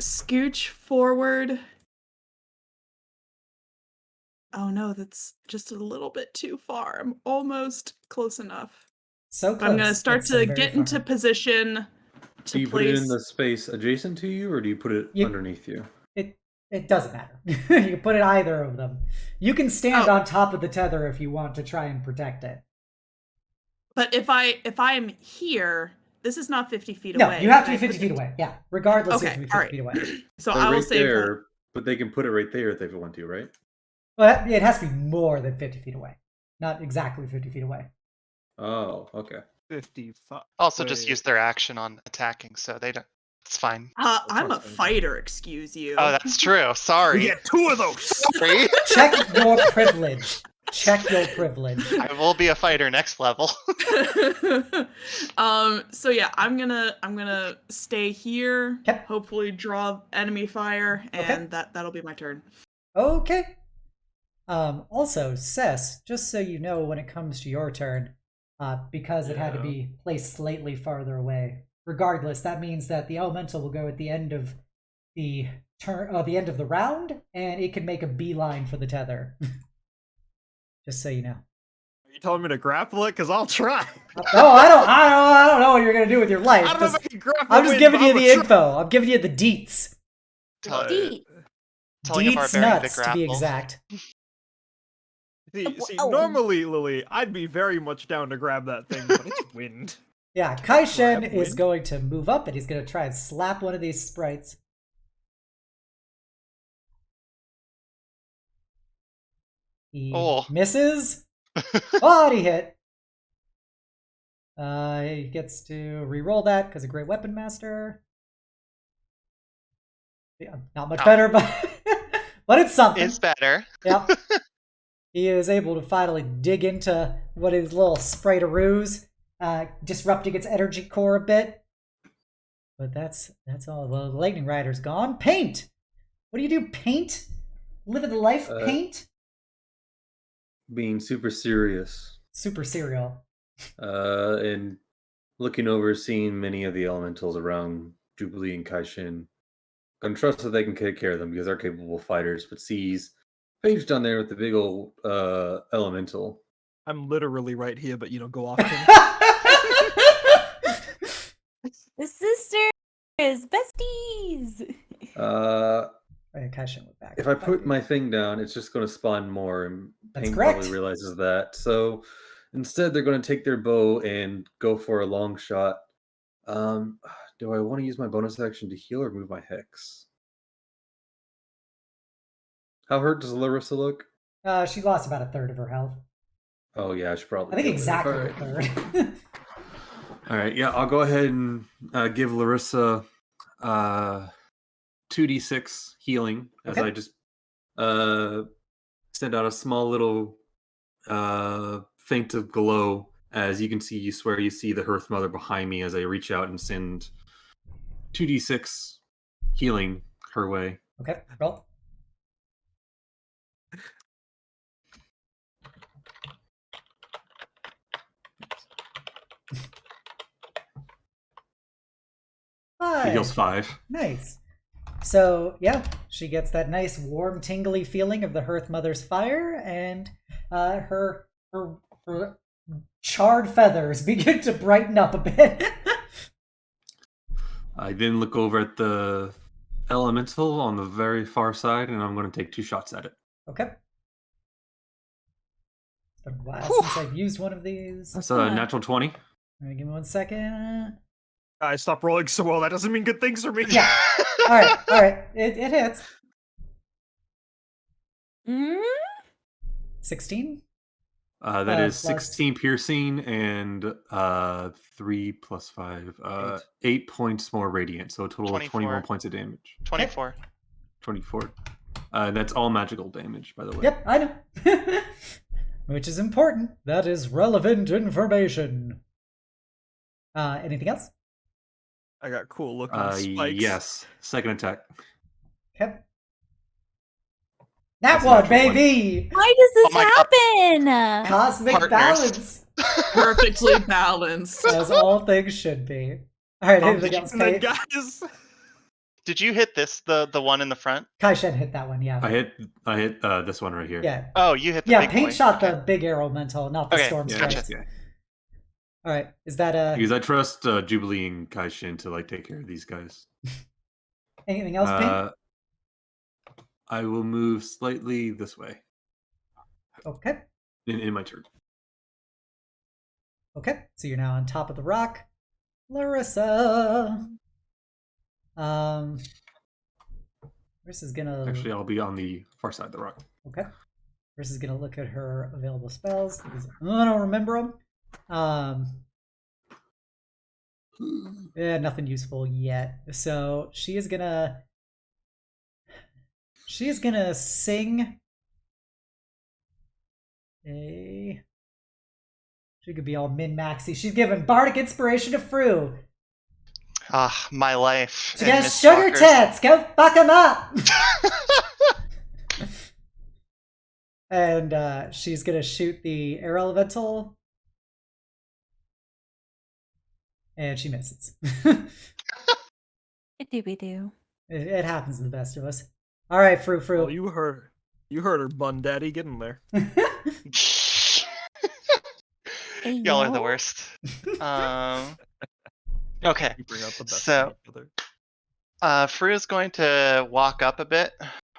scooch forward. Oh no, that's just a little bit too far. I'm almost close enough. So close. I'm going to start but so to very get far. into position Do to you put it place. in the space adjacent to you, or do you put it You- underneath you? It doesn't matter. You can put it either of them. You can stand Oh. on top of the tether if you want to try and protect it. But if I'm here, this is not 50 feet No, away. you have to be I 50 put feet the- away. Yeah, regardless, you have Okay, to be 50 alright. feet away. So They're I will right save there, that. but they can put it right there if they want to, right? Well, it has to be more than 50 feet away. Not exactly 50 feet away. Oh, okay. 55. Also, just Wait. use their action on attacking, so they don't. It's fine. I'm a not saying that. fighter, excuse you. Oh, that's true. We Sorry. get 2 of those. Sorry. Check your privilege. Check your privilege. I will be a fighter next level. So yeah, I'm gonna stay here. Yep. Hopefully draw enemy fire, Okay. and that'll be my turn. Okay. Also, Cess, just so you know when it comes to your turn, because it had to Yeah. be placed slightly farther away. Regardless, that means that the elemental will go at the end of the turn, the end of the round, and it can make a beeline for the tether. Just so you know. Are you telling me to grapple it? Because I'll try. No, I don't know what you're gonna do with your life. I don't know Just- if I can grapple I'm just it, giving but you I'm the gonna try. info. I'm giving you the deets. Tell- D. Telling a Deets barbarian to nuts, to be grapple. exact. See, Oh. normally, Lily, I'd be very much down to grab that thing, but it's wind. Yeah, Kaishen Grab is wind. going to move up and he's going to try and slap one of these sprites. He Oh. misses. Body hit. He gets to re-roll that because of Great Weapon Master. Yeah, not much better, but but it's something. It's better. Yep. He is able to finally dig into what is little sprite-a-roos, disrupting its energy core a bit. But that's all. Well, the Lightning Rider's gone. Paint! What do you do, Paint? Living the life, Paint? Being super serious. Super cereal. And looking over, seeing many of the elementals around Jubilee and Kaishin. Gonna trust that they can take care of them because they're capable fighters, but sees Paige down there with the big old elemental. I'm literally right here, but go off. Tim. The sisters, besties. Kaishin went back. If I put my thing down, it's just going to spawn more, and That's Pain correct. probably realizes that. So instead, they're going to take their bow and go for a long shot. Do I want to use my bonus action to heal or move my hex? How hurt does Larissa look? She lost about a third of her health. Oh yeah, I should probably. I think go exactly there. a third. All right, yeah, I'll go ahead and give Larissa 2d6 healing as Okay. I just send out a small little feint of glow. As you can see, you see the Hearth Mother behind me as I reach out and send 2d6 healing her way. Okay, roll. She heals 5. Nice. So, yeah, she gets that nice warm, tingly feeling of the Hearth Mother's fire, and her charred feathers begin to brighten up a bit. I then look over at the elemental on the very far side, and I'm going to take 2 shots at it. Okay. It's been a while since I've used one of these. That's a natural 20. All right, give me 1 second. I stopped rolling so well. That doesn't mean good things for me. Yeah. All right. It hits. 16? That is plus- 16 piercing and 3 plus 5. 8 points more radiant, so a total 24. of 21 points of damage. 24. 24. That's all magical damage, by the way. Yep, I know. Which is important. That is relevant information. Anything else? I got cool looking spikes. Yes. Second attack. Okay. That's That one, natural one. baby! Why does this my God. happen? Cosmic Partners. balance, Perfectly balanced. as all things should be. All right, anything else? And then, Kai guys, Did you hit the one in the front? Shen hit that one, yeah. I hit this one right here. Yeah. Oh, you hit the Yeah, big Paint boy. shot Okay. the big arrow mental, not the Okay, storm Yeah, strikes. gotcha. yeah. All right, is that Because I trust Jubilee and Kaishin to take care of these guys. anything else, Paint? I will move slightly this way Okay. in my turn. Okay, so you're now on top of the rock. Larissa. Larissa's gonna... Actually, I'll be on the far side of the rock. Okay. Larissa's gonna look at her available spells, because I don't remember them. Yeah, nothing useful yet. So she is gonna sing a... She could be all min-maxy. She's giving bardic inspiration to Fru. Ah, my life. She and got Miss sugar Walker's. tits. Go fuck them up. And she's gonna shoot the air elemental, and she misses. Doobie-doo. It happens to the best of us. All right, Fru. well, you heard her, bun daddy. Get in there. Hey, Y'all are the y'all. worst. Okay. You bring out the best. So- in each other. Fru is going to walk up a bit.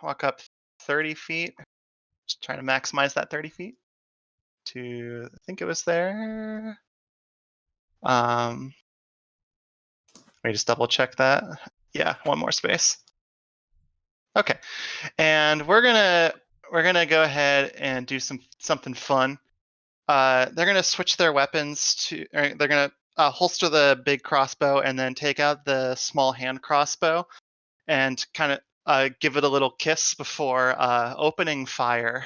Walk up 30 feet. Just trying to maximize that 30 feet. To, I think it was there. Let me just double check that. Yeah, one more space. Okay. And we're gonna go ahead and do something fun. they're gonna switch their weapons to. Or they're gonna holster the big crossbow and then take out the small hand crossbow and kind of give it a little kiss before opening fire.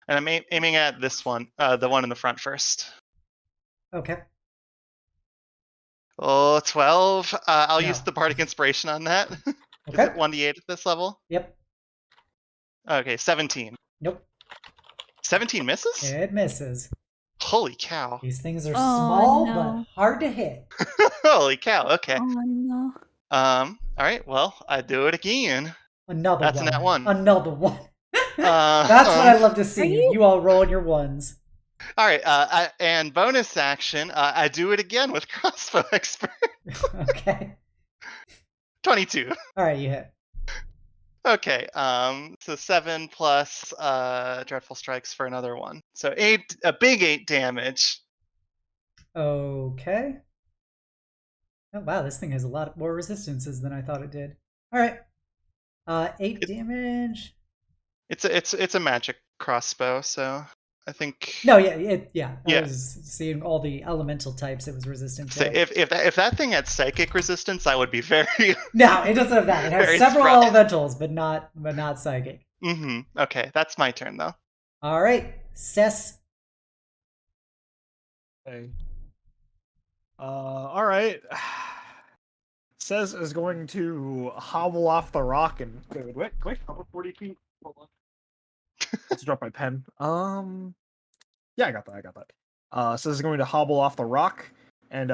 And I'm aiming at this one, the one in the front first. Okay. Oh, 12. I'll No. use the Bardic Inspiration on that. Okay. Is it 1d8 at this level? Yep. Okay, 17. Nope. 17 misses? It misses. Holy cow. These things are Oh, small no. but hard to hit. Holy cow, okay. Oh no. Alright, well, I do it again. Another That's one. a nat one. Another one. That's what I love to see. You all rolling your ones. Alright, and bonus action, I do it again with Crossbow Expert. Okay. 22. All right, you hit. Okay, so 7 plus Dreadful Strikes for another one. So 8, a big 8 damage. Okay. Oh wow, this thing has a lot more resistances than I thought it did. All right. 8 damage. It's a magic crossbow, so I think. No, yeah. I Yeah. was seeing all the elemental types it was resistant So to. if that thing had psychic resistance, I would be very. No, it doesn't have that. It has Very several surprised. elementals, but not psychic. Okay, that's my turn though. All right, Cess. Okay. All right. Says is going to hobble off the rock and wait, hobble 40 feet. Hold on. Let's drop my pen. Yeah, I got that. Says is going to hobble off the rock and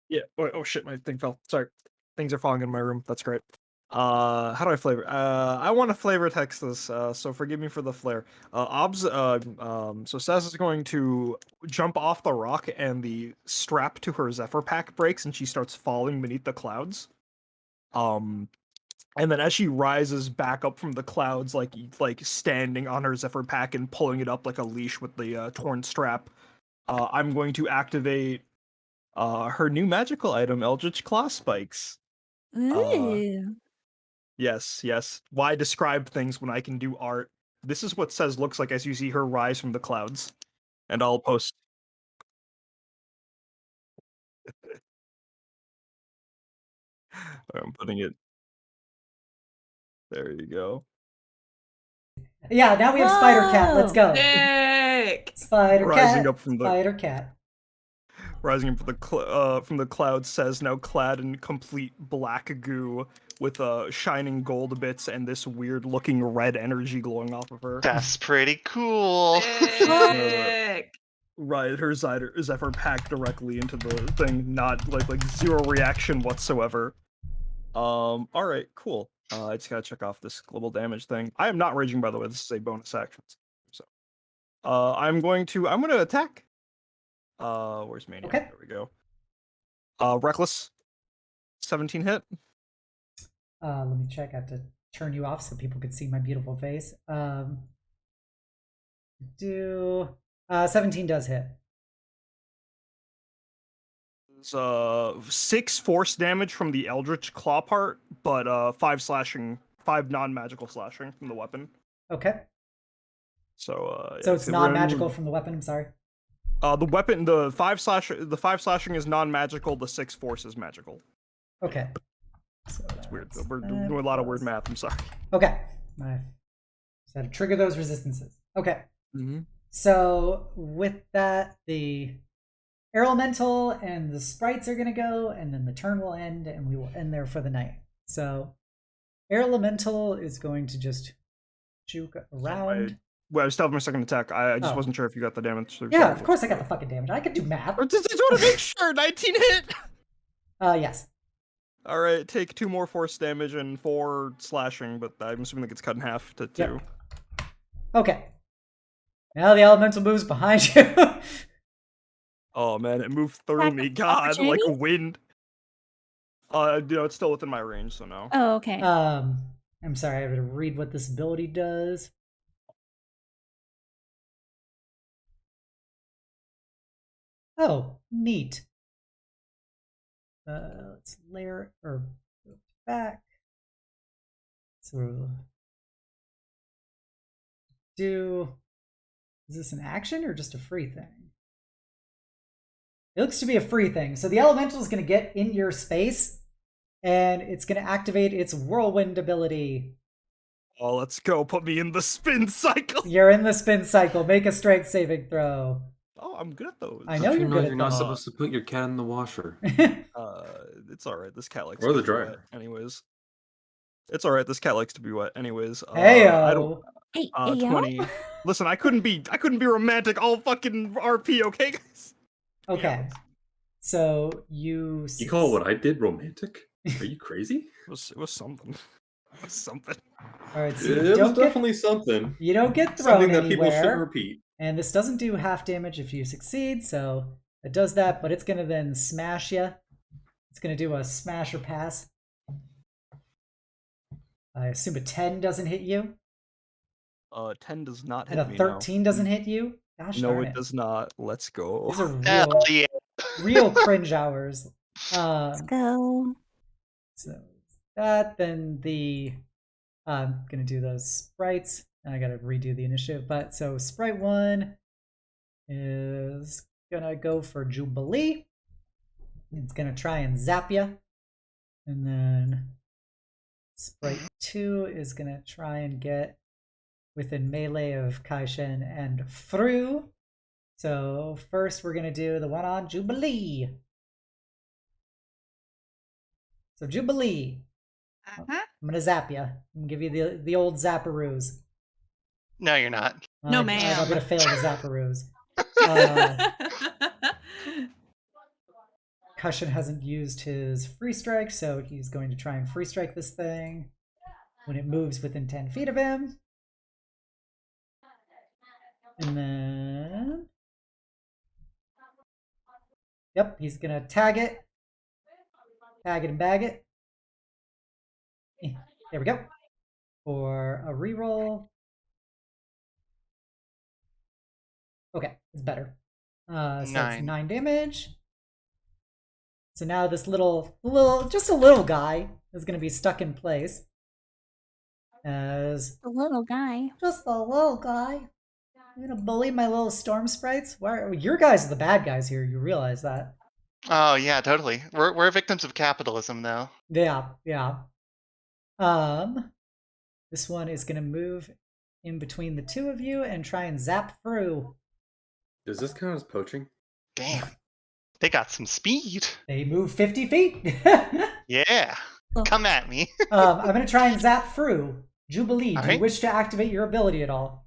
yeah. Oh shit, my thing fell. Sorry, things are falling in my room. That's great. How do I flavor? I want to flavor text this. So forgive me for the flair. So Saz is going to jump off the rock, and the strap to her Zephyr pack breaks, and she starts falling beneath the clouds. And then as she rises back up from the clouds, like standing on her Zephyr pack and pulling it up like a leash with the torn strap, I'm going to activate her new magical item, Eldritch Claw Spikes. Ooh. Yes. Why describe things when I can do art? This is what Says looks like as you see her rise from the clouds. And I'll post. I'm putting it. There you go. Yeah, now we have Spider Cat. Let's go. Sick. Spider Rising Cat. up from the- Spider Cat. Rising up from the clouds, Says now clad in complete black goo with shining gold bits and this weird looking red energy glowing off of her. That's pretty cool. Sick. Right, her Zephyr packed directly into the thing, not like zero reaction whatsoever. All right, cool. I just gotta check off this global damage thing. I am not raging, by the way. This is a bonus action. So, I'm gonna attack. Where's Mania? Okay. There we go. Reckless. 17 hit. Let me check. I have to turn you off so people can see my beautiful face. 17 does hit. 6 force damage from the Eldritch Claw part, but 5 non-magical slashing from the weapon. Okay. So So it's non-magical from the weapon. I'm sorry. The 5 slashing is non-magical. The 6 force is magical. Okay. So It's weird. We're doing a lot of weird math. I'm sorry. Okay. I just had to trigger those resistances. Okay. Mm-hmm. So with that, the air elemental and the sprites are going to go, and then the turn will end, and we will end there for the night. So air elemental is going to just juke around. Well, I still have my second attack. I just Oh. wasn't sure if you got the damage. Yeah, of course I got the fucking damage. I can do math. I just want to make sure. 19 hit. Yes. All right, take 2 more force damage and 4 slashing, but I'm assuming that gets cut in half to 2. Yep. Okay. Now the elemental moves behind you. Oh man, it moved through Attack me. of God, like opportunity? wind. It's still within my range, so no. Oh, okay. I'm sorry, I have to read what this ability does. Oh, neat. Let's layer or go back. So do... Is this an action or just a free thing? It looks to be a free thing. So the elemental is going to get in your space, and it's going to activate its whirlwind ability. Oh, let's go. Put me in the spin cycle. You're in the spin cycle. Make a strength saving throw. Oh, I'm good at those. I know you're good at You're not those. supposed to put your cat in the washer. It's alright. This cat likes Or to the be dryer. wet anyways. It's alright. This cat likes to be wet anyways. Heyo. I don't. Hey, yo. 20. Listen, I couldn't be romantic all fucking RP, okay, guys? Okay. So you... You call what I did romantic? Are you crazy? It was something. It was something. All right, so It you was don't get, definitely something. you don't get thrown Something that people should anywhere. repeat. And this doesn't do half damage if you succeed, so it does that, but it's going to then smash you. It's going to do a smash or pass. I assume a 10 doesn't hit you, 10 does not and hit a me. 13 doesn't hit you. Gosh No, darn it does not. Let's go. These are Hell real, yeah. real cringe hours. Let's go. So that, then the... I'm going to do those sprites. I got to redo the initiative, but so sprite 1 is going to go for Jubilee. It's going to try and zap you. And then sprite 2 is going to try and get within melee of Kaishen and Fru. So first we're going to do the one on Jubilee. So Jubilee. I'm going to zap you. I'm going to give you the old zapparoos. No, you're not. No, I'm ma'am. going to fail the zapparoos. Cushion hasn't used his free strike, so he's going to try and free strike this thing when it moves within 10 feet of him. And then... Yep, he's going to tag it. Tag it and bag it. There we go. For a reroll. Okay, it's better. So it's 9 damage. So now this just a little guy is going to be stuck in place. As The little guy. just a little guy. You're going to bully my little storm sprites? Why? Your guys are the bad guys here. You realize that? Oh yeah, totally. We're victims of capitalism though. Yeah, yeah. This one is going to move in between the two of you and try and zap through. Does this count as poaching? Damn. They got some speed. They move 50 feet. Yeah. Oh. Come at me. I'm going to try and zap through. Jubilee, do you Alright. wish to activate your ability at all?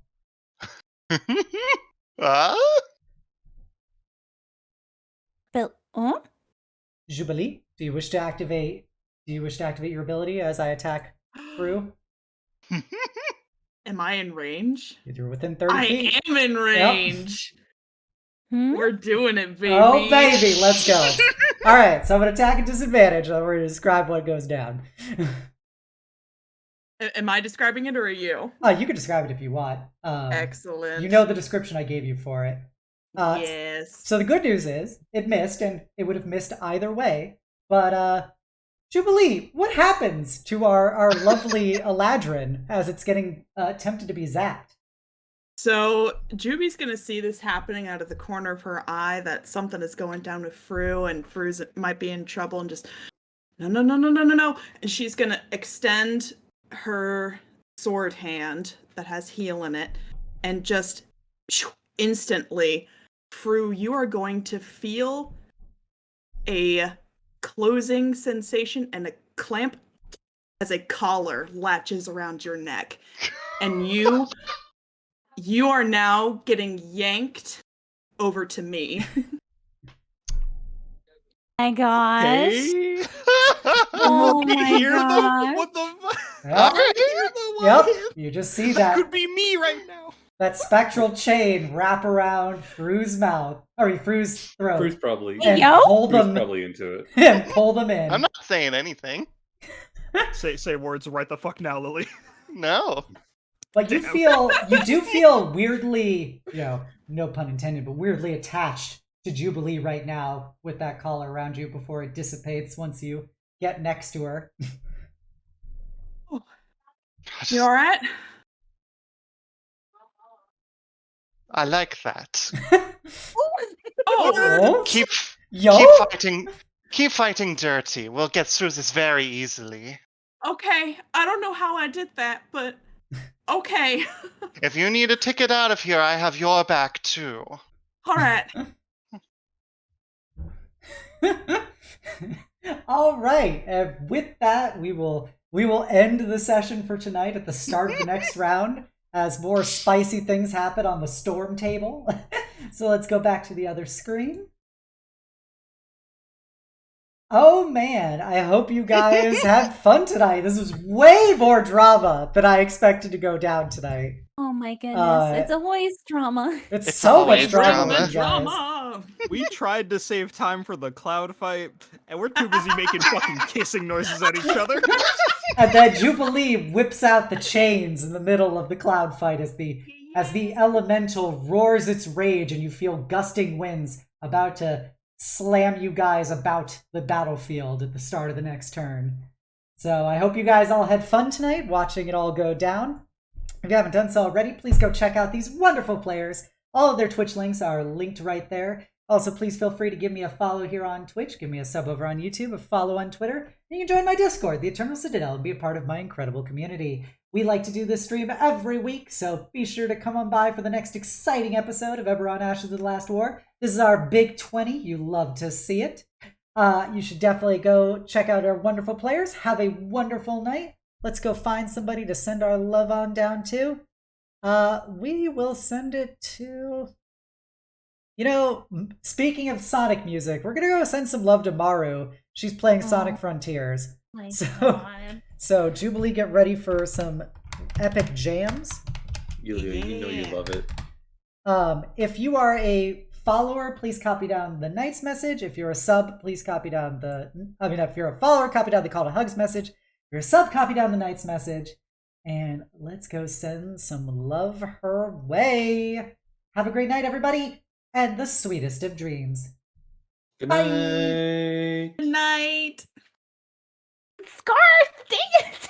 But oh, Jubilee, do you wish to activate your ability as I attack through? Am I in range? You're within 30 I feet. am in range. hmm? We're doing it, baby. Oh, baby, let's go. All right, so I'm going to attack at disadvantage. And we're going to describe what goes down. Am I describing it or are you? You can describe it if you want. Excellent. You know the description I gave you for it. Yes. So the good news is it missed, and it would have missed either way. But Jubilee, what happens to our lovely Eladrin as it's getting tempted to be zapped? So Juby's gonna see this happening out of the corner of her eye, that something is going down with Fru, and Fru's might be in trouble, and just no. And she's gonna extend her sword hand that has heal in it, and just instantly, Fru, you are going to feel a closing sensation and a clamp as a collar latches around your neck, and you are now getting yanked over to me. My gosh. Hey. Oh You my hear them? gosh. What the fuck? Yep. Hear them? Yep, you just see That that could be me right now. that spectral chain wrap around Fru's mouth, or Fru's throat, Bruce probably. Hey, and yo. pull Bruce them probably into it. and pull them in. I'm not saying anything. Say words right the fuck now, Lily. No. But you do feel weirdly, no pun intended, but weirdly attached to Jubilee right now with that collar around you before it dissipates once you get next to her. You alright? I like that. Oh, Keep Yo? keep fighting dirty. We'll get through this very easily. okay. I don't know how I did that, but okay. If you need a ticket out of here, I have your back too. All right. All right. With that, we will end the session for tonight at the start of the next round as more spicy things happen on the storm table. So let's go back to the other screen. Oh man, I hope you guys had fun tonight. This was way more drama than I expected to go down tonight. Oh my goodness. It's Uh, always drama. It's It's so much always drama, drama. with you guys. Drama. We tried to save time for the cloud fight, and we're too busy making fucking kissing noises at each other. And then Jubilee whips out the chains in the middle of the cloud fight as the elemental roars its rage and you feel gusting winds about to slam you guys about the battlefield at the start of the next turn. So I hope you guys all had fun tonight watching it all go down. If you haven't done so already, please go check out these wonderful players. All of their Twitch links are linked right there. Also, please feel free to give me a follow here on Twitch, give me a sub over on YouTube, a follow on Twitter, and you can join my Discord, the Eternal Citadel, and be a part of my incredible community. We like to do this stream every week, so be sure to come on by for the next exciting episode of Eberron Ashes of the Last War. This is our Big 20. You love to see it. You should definitely go check out our wonderful players. Have a wonderful night. Let's go find somebody to send our love on down to. We will send it to... You know, speaking of Sonic music, we're gonna go send some love to Maru. She's playing Sonic Frontiers. My So- God. So, Jubilee, get ready for some epic jams. Yulia, you know you love it. If you are a follower, please copy down the Knight's message. If you're a sub, please copy down if you're a follower, copy down the Call to Hugs message. If you're a sub, copy down the Knight's message. And let's go send some love her way. Have a great night, everybody, and the sweetest of dreams. Good Bye. night. Good night. Scarf! Dang it!